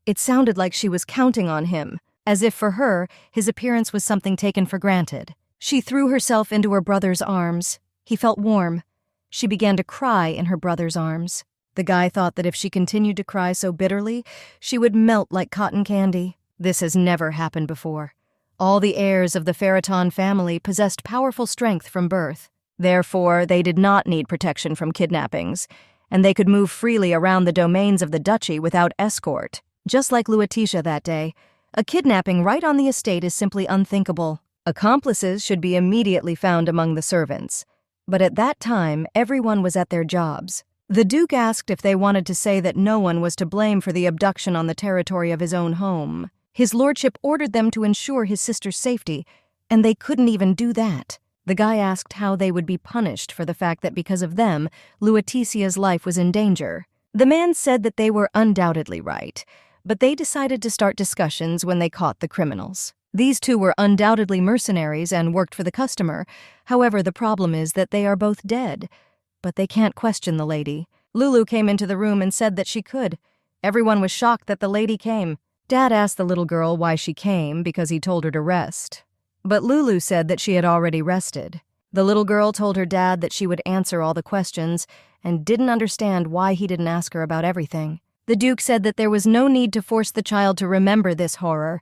Speaker 1: It sounded like she was counting on him, as if for her, his appearance was something taken for granted. She threw herself into her brother's arms. He felt warm. She began to cry in her brother's arms. The guy thought that if she continued to cry so bitterly, she would melt like cotton candy. This has never happened before. All the heirs of the Ferriton family possessed powerful strength from birth. Therefore, they did not need protection from kidnappings, and they could move freely around the domains of the duchy without escort. Just like Luatisha that day, a kidnapping right on the estate is simply unthinkable. Accomplices should be immediately found among the servants. But at that time, everyone was at their jobs. The Duke asked if they wanted to say that no one was to blame for the abduction on the territory of his own home. His lordship ordered them to ensure his sister's safety, and they couldn't even do that. The guy asked how they would be punished for the fact that because of them, Luaticia's life was in danger. The man said that they were undoubtedly right, but they decided to start discussions when they caught the criminals. These two were undoubtedly mercenaries and worked for the customer. However, the problem is that they are both dead. But they can't question the lady. Lulu came into the room and said that she could. Everyone was shocked that the lady came. Dad asked the little girl why she came because he told her to rest. But Lulu said that she had already rested. The little girl told her dad that she would answer all the questions and didn't understand why he didn't ask her about everything. The Duke said that there was no need to force the child to remember this horror,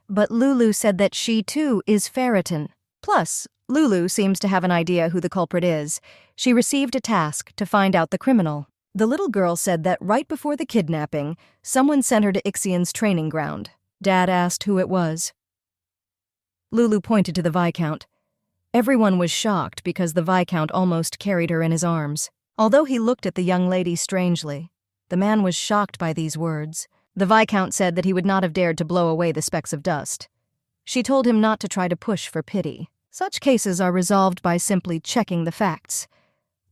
Speaker 1: but Lulu said that she, too, is Ferriton. Plus, Lulu seems to have an idea who the culprit is. She received a task to find out the criminal. The little girl said that right before the kidnapping, someone sent her to Ixion's training ground. Dad asked who it was. Lulu pointed to the Viscount. Everyone was shocked because the Viscount almost carried her in his arms. Although he looked at the young lady strangely, the man was shocked by these words. The Viscount said that he would not have dared to blow away the specks of dust. She told him not to try to push for pity. Such cases are resolved by simply checking the facts.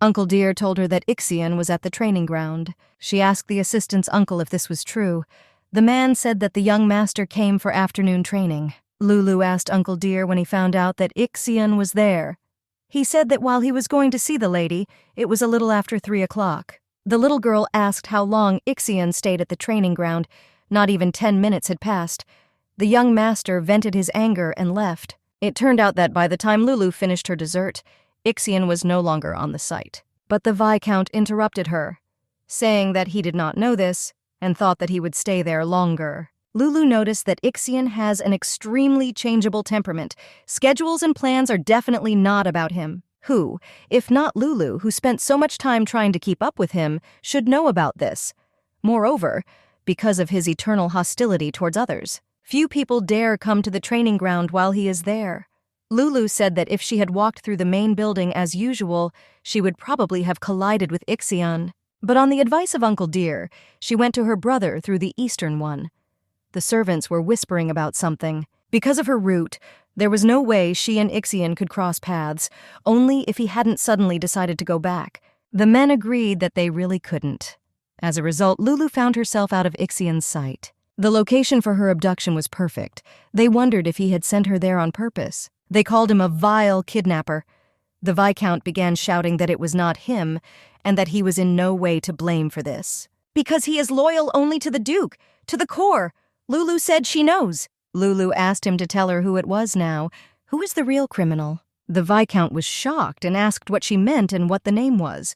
Speaker 1: Uncle Dear told her that Ixion was at the training ground. She asked the assistant's uncle if this was true. The man said that the young master came for afternoon training. Lulu asked Uncle Dear when he found out that Ixion was there. He said that while he was going to see the lady, it was a little after 3 o'clock. The little girl asked how long Ixion stayed at the training ground. Not even 10 minutes had passed. The young master vented his anger and left. It turned out that by the time Lulu finished her dessert, Ixion was no longer on the site. But the Viscount interrupted her, saying that he did not know this and thought that he would stay there longer. Lulu noticed that Ixion has an extremely changeable temperament. Schedules and plans are definitely not about him. Who, if not Lulu, who spent so much time trying to keep up with him, should know about this? Moreover, because of his eternal hostility towards others, few people dare come to the training ground while he is there. Lulu said that if she had walked through the main building as usual, she would probably have collided with Ixion. But on the advice of Uncle Dear, she went to her brother through the eastern one. The servants were whispering about something. Because of her route, there was no way she and Ixion could cross paths, only if he hadn't suddenly decided to go back. The men agreed that they really couldn't. As a result, Lulu found herself out of Ixion's sight. The location for her abduction was perfect. They wondered if he had sent her there on purpose. They called him a vile kidnapper. The Viscount began shouting that it was not him, and that he was in no way to blame for this. Because he is loyal only to the Duke, to the core. Lulu said she knows. Lulu asked him to tell her who it was now. Who is the real criminal? The Viscount was shocked and asked what she meant and what the name was.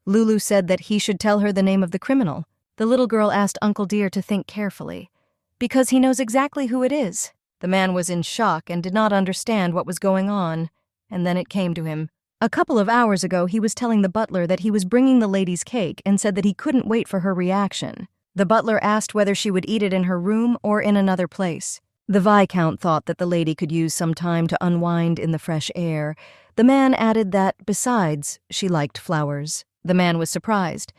Speaker 1: Lulu said that he should tell her the name of the criminal. The little girl asked Uncle Dear to think carefully. Because he knows exactly who it is. The man was in shock and did not understand what was going on. And then it came to him. A couple of hours ago, he was telling the butler that he was bringing the lady's cake and said that he couldn't wait for her reaction. The butler asked whether she would eat it in her room or in another place. The Viscount thought that the lady could use some time to unwind in the fresh air. The man added that, besides, she liked flowers. The man was surprised,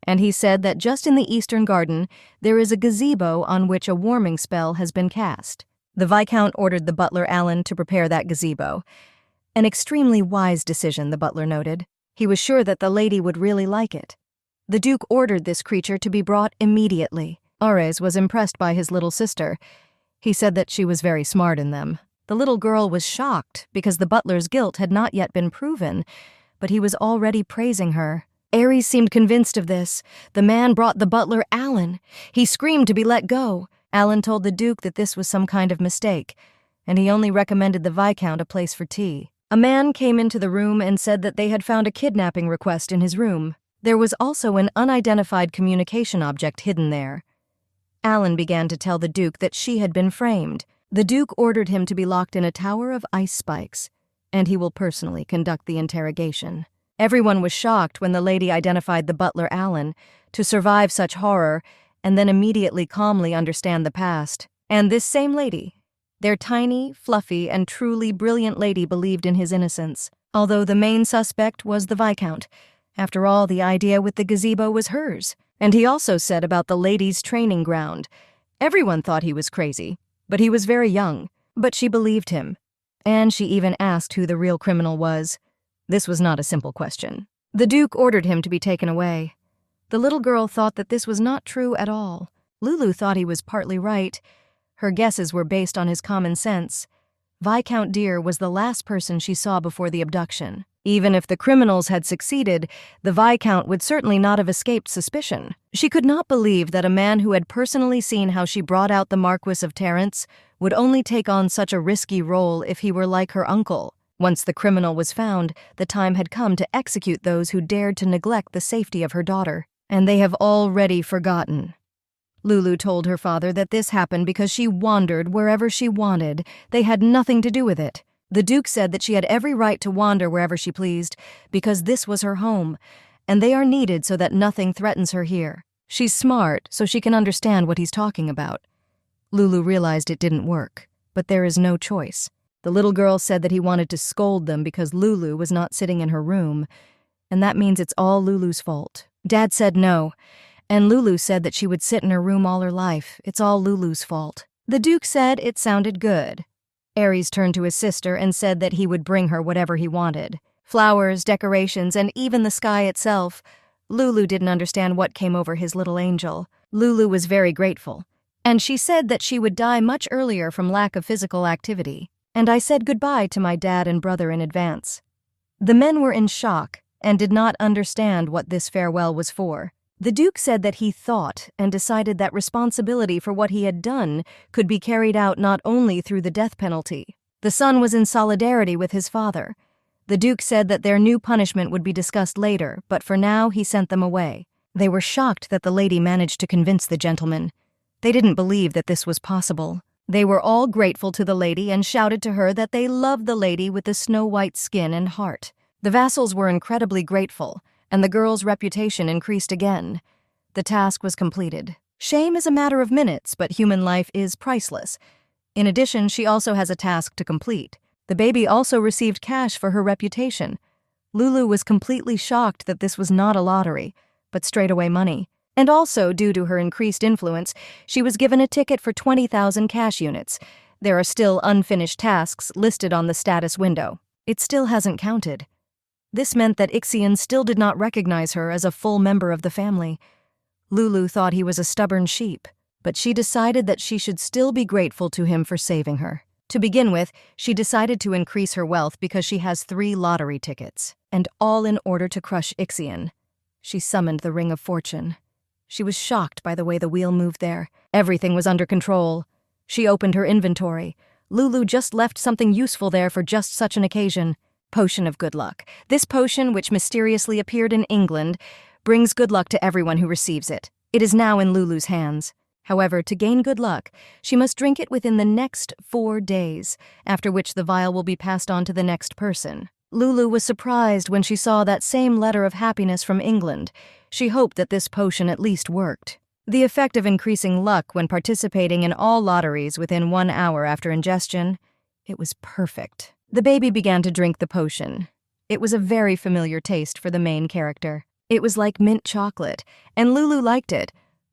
Speaker 1: and he said that just in the eastern garden there is a gazebo on which a warming spell has been cast. The Viscount ordered the butler Alan to prepare that gazebo. An extremely wise decision, the butler noted. He was sure that the lady would really like it. The Duke ordered this creature to be brought immediately. Ares was impressed by his little sister. He said that she was very smart in them. The little girl was shocked because the butler's guilt had not yet been proven, but he was already praising her. Ares seemed convinced of this. The man brought the butler Alan. He screamed to be let go. Alan told the Duke that this was some kind of mistake, and he only recommended the Viscount a place for tea. A man came into the room and said that they had found a kidnapping request in his room. There was also an unidentified communication object hidden there. Alan began to tell the Duke that she had been framed. The Duke ordered him to be locked in a tower of ice spikes, and he will personally conduct the interrogation. Everyone was shocked when the lady identified the butler Alan to survive such horror and then immediately calmly understand the past. And this same lady, their tiny, fluffy, and truly brilliant lady, believed in his innocence, although the main suspect was the Viscount. After all, the idea with the gazebo was hers. And he also said about the lady's training ground. Everyone thought he was crazy, but he was very young. But she believed him. And she even asked who the real criminal was. This was not a simple question. The Duke ordered him to be taken away. The little girl thought that this was not true at all. Lulu thought he was partly right. Her guesses were based on his common sense. Viscount Deer was the last person she saw before the abduction. Even if the criminals had succeeded, the Viscount would certainly not have escaped suspicion. She could not believe that a man who had personally seen how she brought out the Marquis of Terrence would only take on such a risky role if he were like her uncle. Once the criminal was found, the time had come to execute those who dared to neglect the safety of her daughter. And they have already forgotten. Lulu told her father that this happened because she wandered wherever she wanted. They had nothing to do with it. The Duke said that she had every right to wander wherever she pleased, because this was her home, and they are needed so that nothing threatens her here. She's smart, so she can understand what he's talking about. Lulu realized it didn't work, but there is no choice. The little girl said that he wanted to scold them because Lulu was not sitting in her room, and that means it's all Lulu's fault. Dad said no, and Lulu said that she would sit in her room all her life. It's all Lulu's fault. The Duke said it sounded good. Ares turned to his sister and said that he would bring her whatever he wanted. Flowers, decorations, and even the sky itself. Lulu didn't understand what came over his little angel. Lulu was very grateful, and she said that she would die much earlier from lack of physical activity. And I said goodbye to my dad and brother in advance. The men were in shock and did not understand what this farewell was for. The Duke said that he thought and decided that responsibility for what he had done could be carried out not only through the death penalty. The son was in solidarity with his father. The Duke said that their new punishment would be discussed later, but for now he sent them away. They were shocked that the lady managed to convince the gentleman. They didn't believe that this was possible. They were all grateful to the lady and shouted to her that they loved the lady with the snow-white skin and heart. The vassals were incredibly grateful, and the girl's reputation increased again. The task was completed. Shame is a matter of minutes, but human life is priceless. In addition, she also has a task to complete. The baby also received cash for her reputation. Lulu was completely shocked that this was not a lottery, but straightaway money. And also, due to her increased influence, she was given a ticket for 20,000 cash units. There are still unfinished tasks listed on the status window. It still hasn't counted. This meant that Ixion still did not recognize her as a full member of the family. Lulu thought he was a stubborn sheep, but she decided that she should still be grateful to him for saving her. To begin with, she decided to increase her wealth because she has 3 lottery tickets, and all in order to crush Ixion. She summoned the Ring of Fortune. She was shocked by the way the wheel moved there. Everything was under control. She opened her inventory. Lulu just left something useful there for just such an occasion. Potion of Good Luck. This potion, which mysteriously appeared in England, brings good luck to everyone who receives it. It is now in Lulu's hands. However, to gain good luck, she must drink it within the next 4 days, after which the vial will be passed on to the next person. Lulu was surprised when she saw that same letter of happiness from England. She hoped that this potion at least worked. The effect of increasing luck when participating in all lotteries within 1 hour after ingestion, it was perfect. The baby began to drink the potion. It was a very familiar taste for the main character. It was like mint chocolate, and Lulu liked it.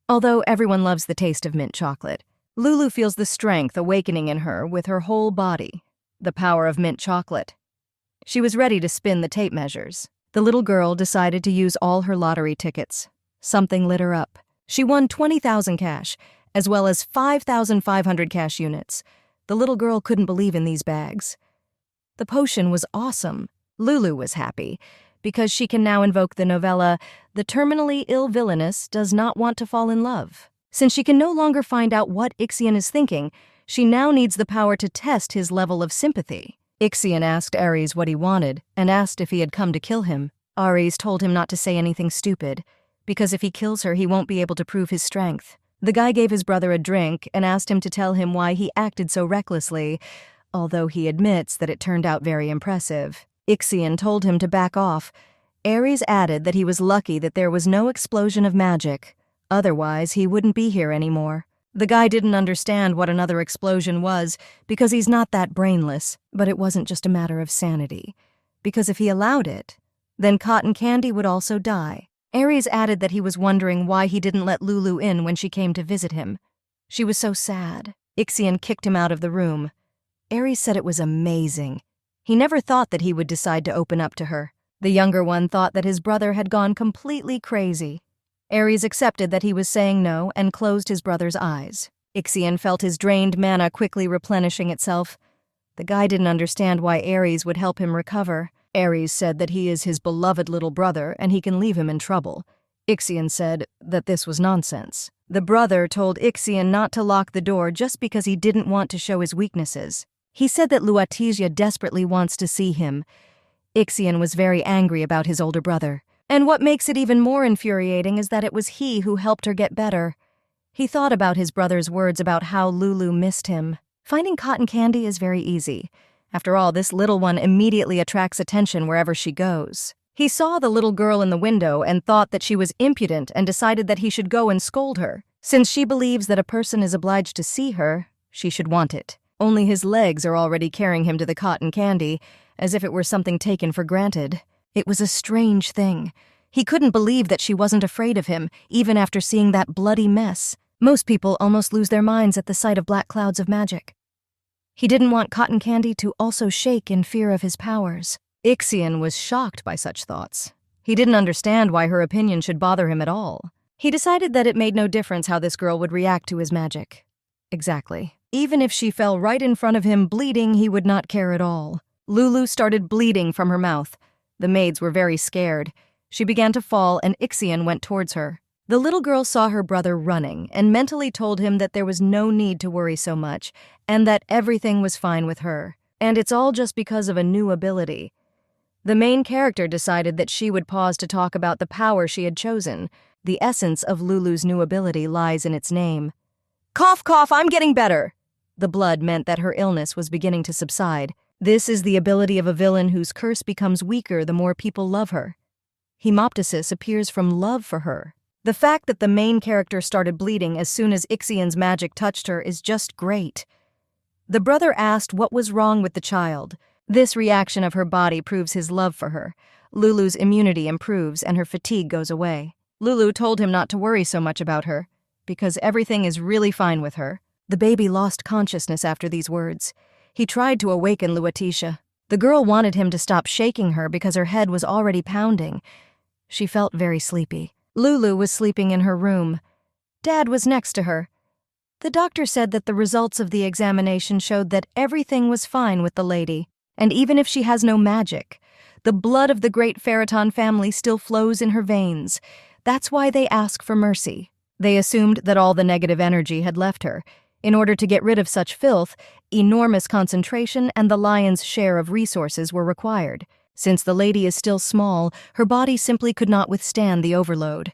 Speaker 1: Although everyone loves the taste of mint chocolate, Lulu feels the strength awakening in her with her whole body. The power of mint chocolate. She was ready to spin the tape measures. The little girl decided to use all her lottery tickets. Something lit her up. She won 20,000 cash, as well as 5,500 cash units. The little girl couldn't believe in these bags. The potion was awesome. Lulu was happy, because she can now invoke the novella, "The terminally ill villainess does not want to fall in love." Since she can no longer find out what Ixion is thinking, she now needs the power to test his level of sympathy. Ixion asked Ares what he wanted, and asked if he had come to kill him. Ares told him not to say anything stupid, because if he kills her, he won't be able to prove his strength. The guy gave his brother a drink and asked him to tell him why he acted so recklessly, although he admits that it turned out very impressive. Ixion told him to back off. Ares added that he was lucky that there was no explosion of magic. Otherwise, he wouldn't be here anymore. The guy didn't understand what another explosion was because he's not that brainless, but it wasn't just a matter of sanity. Because if he allowed it, then Cotton Candy would also die. Ares added that he was wondering why he didn't let Lulu in when she came to visit him. She was so sad. Ixion kicked him out of the room. Ares said it was amazing. He never thought that he would decide to open up to her. The younger one thought that his brother had gone completely crazy. Ares accepted that he was saying no and closed his brother's eyes. Ixion felt his drained mana quickly replenishing itself. The guy didn't understand why Ares would help him recover. Ares said that he is his beloved little brother and he can leave him in trouble. Ixion said that this was nonsense. The brother told Ixion not to lock the door just because he didn't want to show his weaknesses. He said that Luatisia desperately wants to see him. Ixion was very angry about his older brother. And what makes it even more infuriating is that it was he who helped her get better. He thought about his brother's words about how Lulu missed him. Finding Cotton Candy is very easy. After all, this little one immediately attracts attention wherever she goes. He saw the little girl in the window and thought that she was impudent and decided that he should go and scold her. Since she believes that a person is obliged to see her, she should want it. Only his legs are already carrying him to the cotton candy, as if it were something taken for granted. It was a strange thing. He couldn't believe that she wasn't afraid of him, even after seeing that bloody mess. Most people almost lose their minds at the sight of black clouds of magic. He didn't want Cotton Candy to also shake in fear of his powers. Ixion was shocked by such thoughts. He didn't understand why her opinion should bother him at all. He decided that it made no difference how this girl would react to his magic. Exactly. Even if she fell right in front of him bleeding, he would not care at all. Lulu started bleeding from her mouth. The maids were very scared. She began to fall, and Ixion went towards her. The little girl saw her brother running and mentally told him that there was no need to worry so much and that everything was fine with her. And it's all just because of a new ability. The main character decided that she would pause to talk about the power she had chosen. The essence of Lulu's new ability lies in its name. Cough, cough, I'm getting better. The blood meant that her illness was beginning to subside. This is the ability of a villain whose curse becomes weaker the more people love her. Hemoptysis appears from love for her. The fact that the main character started bleeding as soon as Ixion's magic touched her is just great. The brother asked what was wrong with the child. This reaction of her body proves his love for her. Lulu's immunity improves and her fatigue goes away. Lulu told him not to worry so much about her, because everything is really fine with her. The baby lost consciousness after these words. He tried to awaken Luatisia. The girl wanted him to stop shaking her because her head was already pounding. She felt very sleepy. Lulu was sleeping in her room. Dad was next to her. The doctor said that the results of the examination showed that everything was fine with the lady, and even if she has no magic, the blood of the great Ferriton family still flows in her veins. That's why they ask for mercy. They assumed that all the negative energy had left her. In order to get rid of such filth, enormous concentration and the lion's share of resources were required. Since the lady is still small, her body simply could not withstand the overload.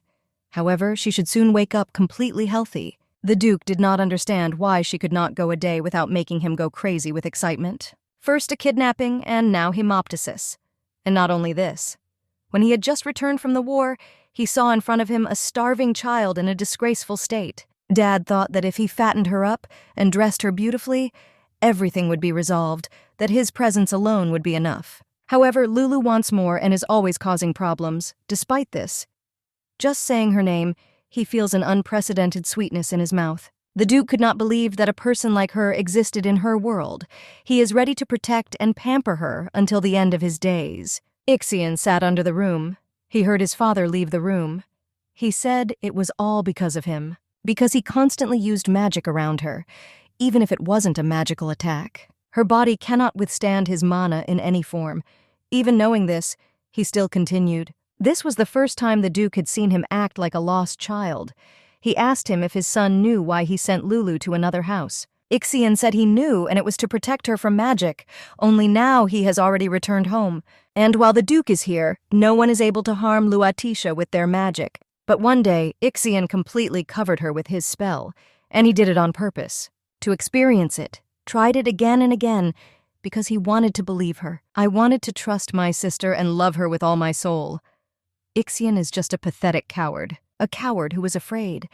Speaker 1: However, she should soon wake up completely healthy. The Duke did not understand why she could not go a day without making him go crazy with excitement. First a kidnapping, and now hemoptysis. And not only this. When he had just returned from the war, he saw in front of him a starving child in a disgraceful state. Dad thought that if he fattened her up and dressed her beautifully, everything would be resolved, that his presence alone would be enough. However, Lulu wants more and is always causing problems. Despite this, just saying her name, he feels an unprecedented sweetness in his mouth. The Duke could not believe that a person like her existed in her world. He is ready to protect and pamper her until the end of his days. Ixion sat under the room. He heard his father leave the room. He said it was all because of him, because he constantly used magic around her, even if it wasn't a magical attack. Her body cannot withstand his mana in any form. Even knowing this, he still continued. This was the first time the Duke had seen him act like a lost child. He asked him if his son knew why he sent Lulu to another house. Ixion said he knew, and it was to protect her from magic. Only now he has already returned home. And while the Duke is here, no one is able to harm Luatisha with their magic. But one day, Ixion completely covered her with his spell, and he did it on purpose. To experience it, tried it again and again, because he wanted to believe her. I wanted to trust my sister and love her with all my soul. Ixion is just a pathetic coward, a coward who is afraid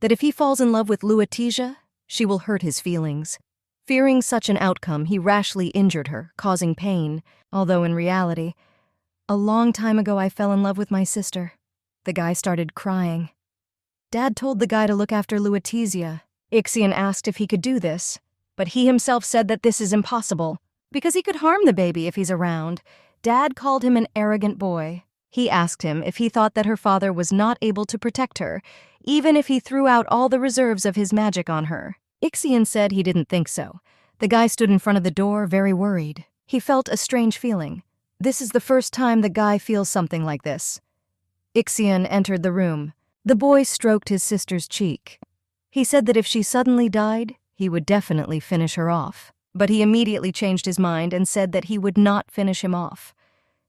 Speaker 1: that if he falls in love with Luatisha, she will hurt his feelings. Fearing such an outcome, he rashly injured her, causing pain, although in reality, a long time ago I fell in love with my sister. The guy started crying. Dad told the guy to look after Luatisha. Ixion asked if he could do this, but he himself said that this is impossible, because he could harm the baby if he's around. Dad called him an arrogant boy. He asked him if he thought that her father was not able to protect her, even if he threw out all the reserves of his magic on her. Ixion said he didn't think so. The guy stood in front of the door, very worried. He felt a strange feeling. This is the first time the guy feels something like this. Ixion entered the room. The boy stroked his sister's cheek. He said that if she suddenly died, he would definitely finish her off. But he immediately changed his mind and said that he would not finish him off.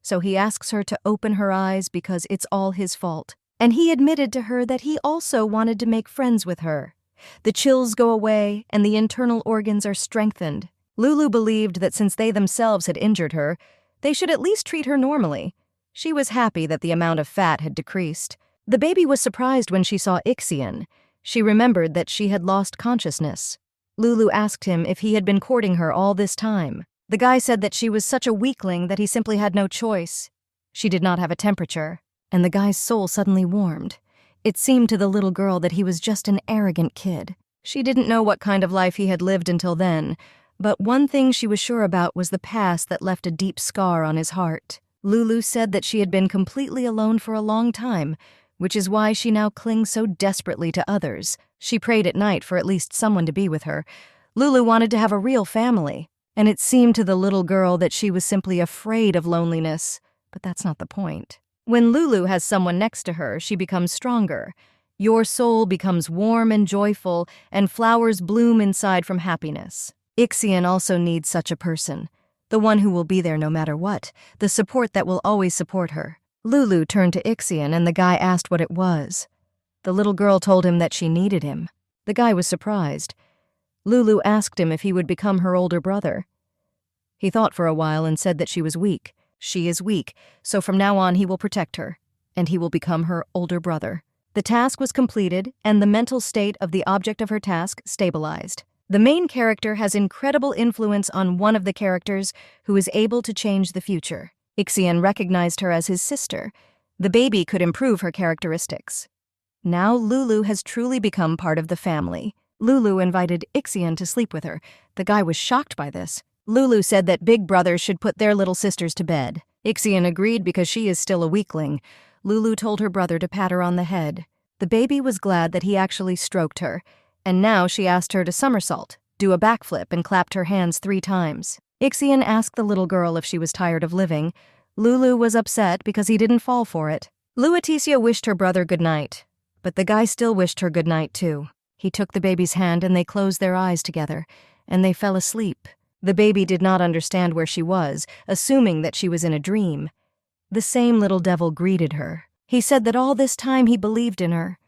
Speaker 1: So he asks her to open her eyes because it's all his fault. And he admitted to her that he also wanted to make friends with her. The chills go away and the internal organs are strengthened. Lulu believed that since they themselves had injured her, they should at least treat her normally. She was happy that the amount of fat had decreased. The baby was surprised when she saw Ixion. She remembered that she had lost consciousness. Lulu asked him if he had been courting her all this time. The guy said that she was such a weakling that he simply had no choice. She did not have a temperature, and the guy's soul suddenly warmed. It seemed to the little girl that he was just an arrogant kid. She didn't know what kind of life he had lived until then, but one thing she was sure about was the past that left a deep scar on his heart. Lulu said that she had been completely alone for a long time, which is why she now clings so desperately to others. She prayed at night for at least someone to be with her. Lulu wanted to have a real family. And it seemed to the little girl that she was simply afraid of loneliness. But that's not the point. When Lulu has someone next to her, she becomes stronger. Your soul becomes warm and joyful, and flowers bloom inside from happiness. Ixion also needs such a person. The one who will be there no matter what. The support that will always support her. Lulu turned to Ixion, and the guy asked what it was. The little girl told him that she needed him. The guy was surprised. Lulu asked him if he would become her older brother. He thought for a while and said that she was weak. She is weak, so from now on he will protect her, and he will become her older brother. The task was completed, and the mental state of the object of her task stabilized. The main character has incredible influence on one of the characters who is able to change the future. Ixion recognized her as his sister. The baby could improve her characteristics. Now Lulu has truly become part of the family. Lulu invited Ixion to sleep with her. The guy was shocked by this. Lulu said that big brothers should put their little sisters to bed. Ixion agreed because she is still a weakling. Lulu told her brother to pat her on the head. The baby was glad that he actually stroked her, and now she asked her to somersault, do a backflip, and clapped her hands 3 times. Ixion asked the little girl if she was tired of living. Lulu was upset because he didn't fall for it. Luatisha wished her brother good night, but the guy still wished her good night too. He took the baby's hand and they closed their eyes together, and they fell asleep. The baby did not understand where she was, assuming that she was in a dream. The same little devil greeted her. He said that all this time he believed in her.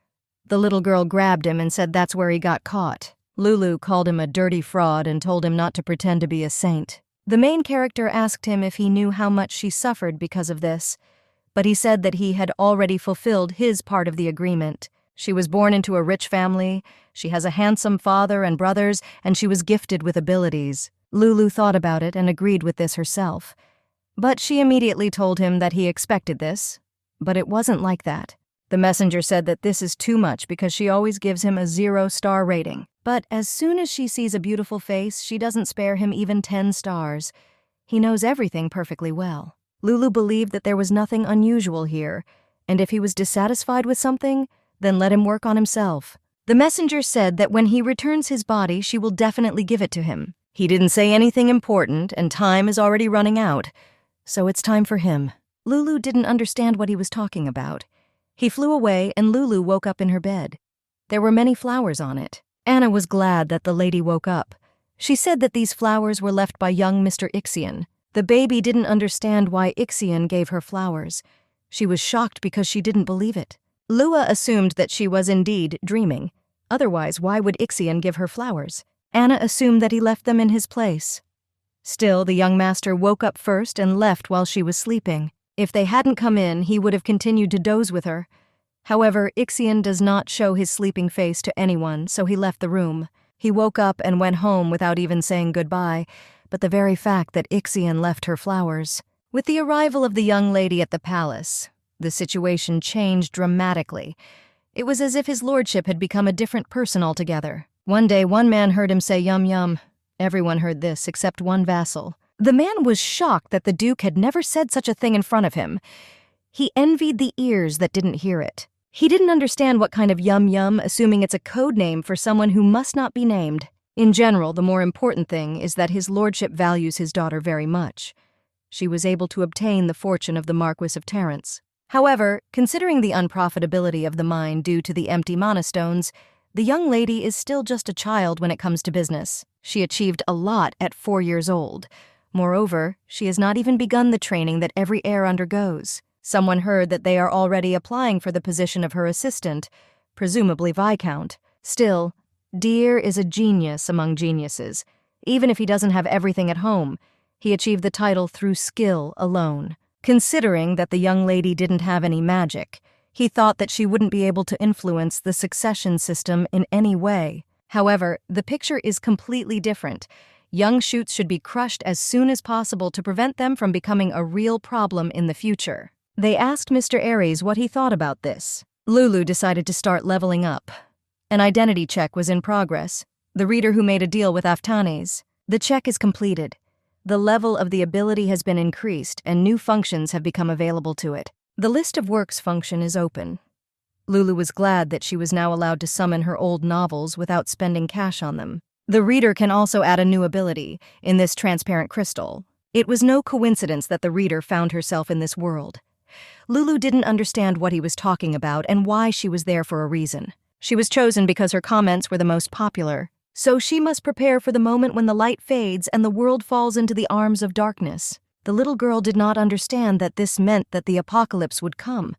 Speaker 1: The little girl grabbed him and said that's where he got caught. Lulu called him a dirty fraud and told him not to pretend to be a saint. The main character asked him if he knew how much she suffered because of this. but he said that he had already fulfilled his part of the agreement. She was born into a rich family, she has a handsome father and brothers, and she was gifted with abilities. Lulu thought about it and agreed with this herself. But she immediately told him that he expected this, but it wasn't like that. The messenger said that this is too much because she always gives him a 0-star rating. But as soon as she sees a beautiful face, she doesn't spare him even 10 stars. He knows everything perfectly well. Lulu believed that there was nothing unusual here, and if he was dissatisfied with something, then let him work on himself. The messenger said that when he returns his body, she will definitely give it to him. He didn't say anything important, and time is already running out, so it's time for him. Lulu didn't understand what he was talking about. He flew away, and Lulu woke up in her bed. There were many flowers on it. Anna was glad that the lady woke up. She said that these flowers were left by young Mr. Ixion. The baby didn't understand why Ixion gave her flowers. She was shocked because she didn't believe it. Lua assumed that she was indeed dreaming. Otherwise, why would Ixion give her flowers? Anna assumed that he left them in his place. Still, the young master woke up first and left while she was sleeping. If they hadn't come in, he would have continued to doze with her. However, Ixion does not show his sleeping face to anyone, so he left the room. He woke up and went home without even saying goodbye, but the very fact that Ixion left her flowers. With the arrival of the young lady at the palace, the situation changed dramatically. It was as if his lordship had become a different person altogether. One day, one man heard him say yum yum. Everyone heard this except one vassal. The man was shocked that the Duke had never said such a thing in front of him. He envied the ears that didn't hear it. He didn't understand what kind of yum-yum, assuming it's a code name for someone who must not be named. In general, the more important thing is that his lordship values his daughter very much. She was able to obtain the fortune of the Marquis of Terrence. However, considering the unprofitability of the mine due to the empty monastones, the young lady is still just a child when it comes to business. She achieved a lot at 4 years old. Moreover, she has not even begun the training that every heir undergoes. Someone heard that they are already applying for the position of her assistant, presumably Viscount. Still, Deer is a genius among geniuses. Even if he doesn't have everything at home, he achieved the title through skill alone. Considering that the young lady didn't have any magic, he thought that she wouldn't be able to influence the succession system in any way. However, the picture is completely different. Young shoots should be crushed as soon as possible to prevent them from becoming a real problem in the future. They asked Mr. Aries what he thought about this. Lulu decided to start leveling up. An identity check was in progress. The reader who made a deal with Aftanes. The check is completed. The level of the ability has been increased and new functions have become available to it. The list of works function is open. Lulu was glad that she was now allowed to summon her old novels without spending cash on them. The reader can also add a new ability in this transparent crystal. It was no coincidence that the reader found herself in this world. Lulu didn't understand what he was talking about and why she was there for a reason. She was chosen because her comments were the most popular. So she must prepare for the moment when the light fades and the world falls into the arms of darkness. The little girl did not understand that this meant that the apocalypse would come.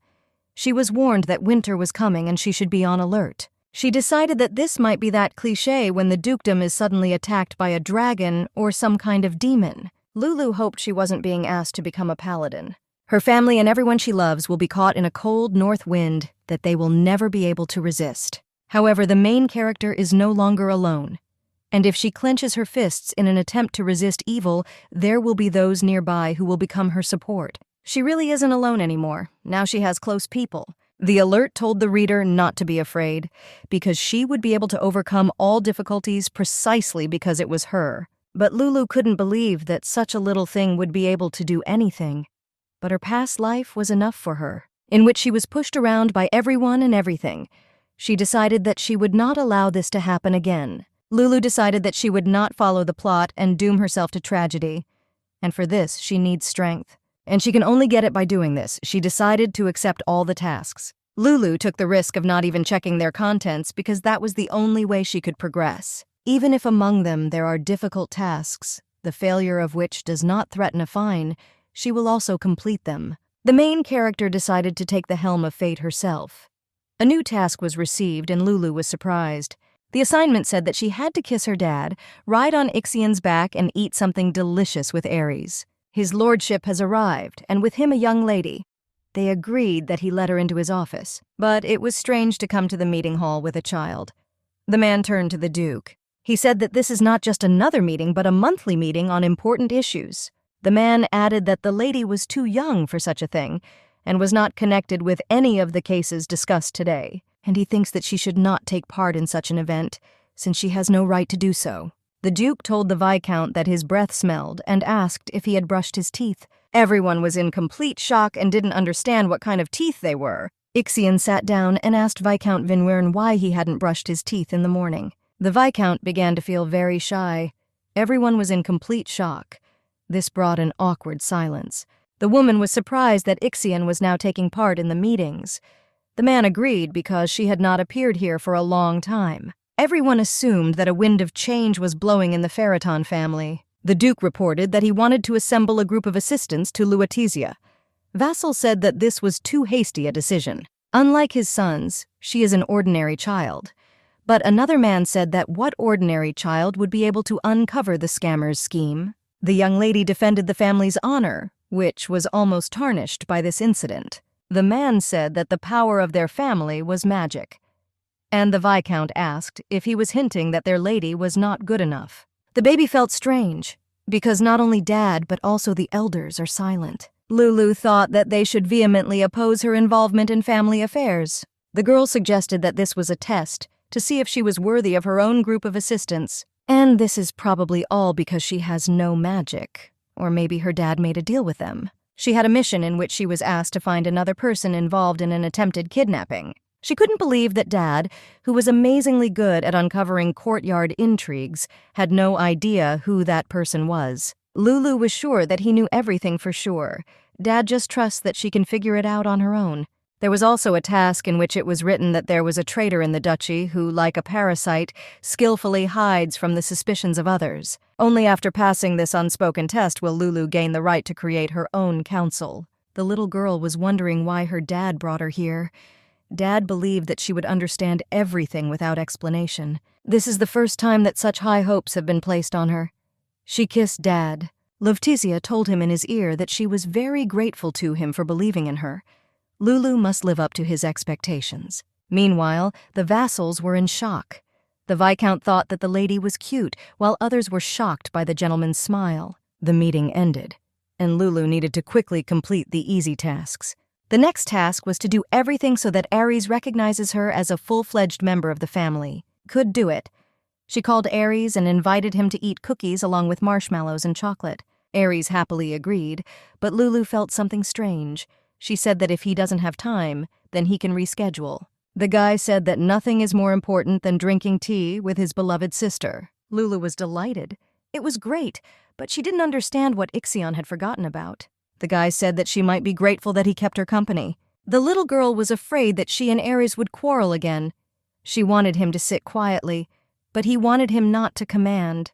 Speaker 1: She was warned that winter was coming and she should be on alert. She decided that this might be that cliché when the dukedom is suddenly attacked by a dragon or some kind of demon. Lulu hoped she wasn't being asked to become a paladin. Her family and everyone she loves will be caught in a cold north wind that they will never be able to resist. However, the main character is no longer alone. And if she clenches her fists in an attempt to resist evil, there will be those nearby who will become her support. She really isn't alone anymore. Now she has close people. The alert told the reader not to be afraid, because she would be able to overcome all difficulties precisely because it was her. But Lulu couldn't believe that such a little thing would be able to do anything. But her past life was enough for her, in which she was pushed around by everyone and everything. She decided that she would not allow this to happen again. Lulu decided that she would not follow the plot and doom herself to tragedy. And for this, she needs strength. And she can only get it by doing this. She decided to accept all the tasks. Lulu took the risk of not even checking their contents because that was the only way she could progress. Even if among them there are difficult tasks, the failure of which does not threaten a fine, she will also complete them. The main character decided to take the helm of fate herself. A new task was received and Lulu was surprised. The assignment said that she had to kiss her dad, ride on Ixion's back, and eat something delicious with Aries. His lordship has arrived, and with him a young lady. They agreed that he let her into his office, but it was strange to come to the meeting hall with a child. The man turned to the Duke. He said that this is not just another meeting, but a monthly meeting on important issues. The man added that the lady was too young for such a thing and was not connected with any of the cases discussed today, and he thinks that she should not take part in such an event, since she has no right to do so. The Duke told the Viscount that his breath smelled and asked if he had brushed his teeth. Everyone was in complete shock and didn't understand what kind of teeth they were. Ixion sat down and asked Viscount Vinwern why he hadn't brushed his teeth in the morning. The Viscount began to feel very shy. Everyone was in complete shock. This brought an awkward silence. The woman was surprised that Ixion was now taking part in the meetings. The man agreed because she had not appeared here for a long time. Everyone assumed that a wind of change was blowing in the Ferriton family. The Duke reported that he wanted to assemble a group of assistants to Lutetia. Vassal said that this was too hasty a decision. Unlike his sons, she is an ordinary child. But another man said that what ordinary child would be able to uncover the scammer's scheme? The young lady defended the family's honor, which was almost tarnished by this incident. The man said that the power of their family was magic. And the Viscount asked if he was hinting that their lady was not good enough. The baby felt strange, because not only Dad but also the elders are silent. Lulu thought that they should vehemently oppose her involvement in family affairs. The girl suggested that this was a test to see if she was worthy of her own group of assistants. And this is probably all because she has no magic. Or maybe her dad made a deal with them. She had a mission in which she was asked to find another person involved in an attempted kidnapping. She couldn't believe that Dad, who was amazingly good at uncovering courtyard intrigues, had no idea who that person was. Lulu was sure that he knew everything for sure. Dad just trusts that she can figure it out on her own. There was also a task in which it was written that there was a traitor in the duchy who, like a parasite, skillfully hides from the suspicions of others. Only after passing this unspoken test will Lulu gain the right to create her own council. The little girl was wondering why her dad brought her here. Dad believed that she would understand everything without explanation. This is the first time that such high hopes have been placed on her. She kissed Dad. Lutetia told him in his ear that she was very grateful to him for believing in her. Lulu must live up to his expectations. Meanwhile, the vassals were in shock. The Viscount thought that the lady was cute, while others were shocked by the gentleman's smile. The meeting ended, and Lulu needed to quickly complete the easy tasks. The next task was to do everything so that Ares recognizes her as a full-fledged member of the family. Could do it. She called Ares and invited him to eat cookies along with marshmallows and chocolate. Ares happily agreed, but Lulu felt something strange. She said that if he doesn't have time, then he can reschedule. The guy said that nothing is more important than drinking tea with his beloved sister. Lulu was delighted. It was great, but she didn't understand what Ixion had forgotten about. The guy said that she might be grateful that he kept her company. The little girl was afraid that she and Ares would quarrel again. She wanted him to sit quietly, but he wanted him not to command.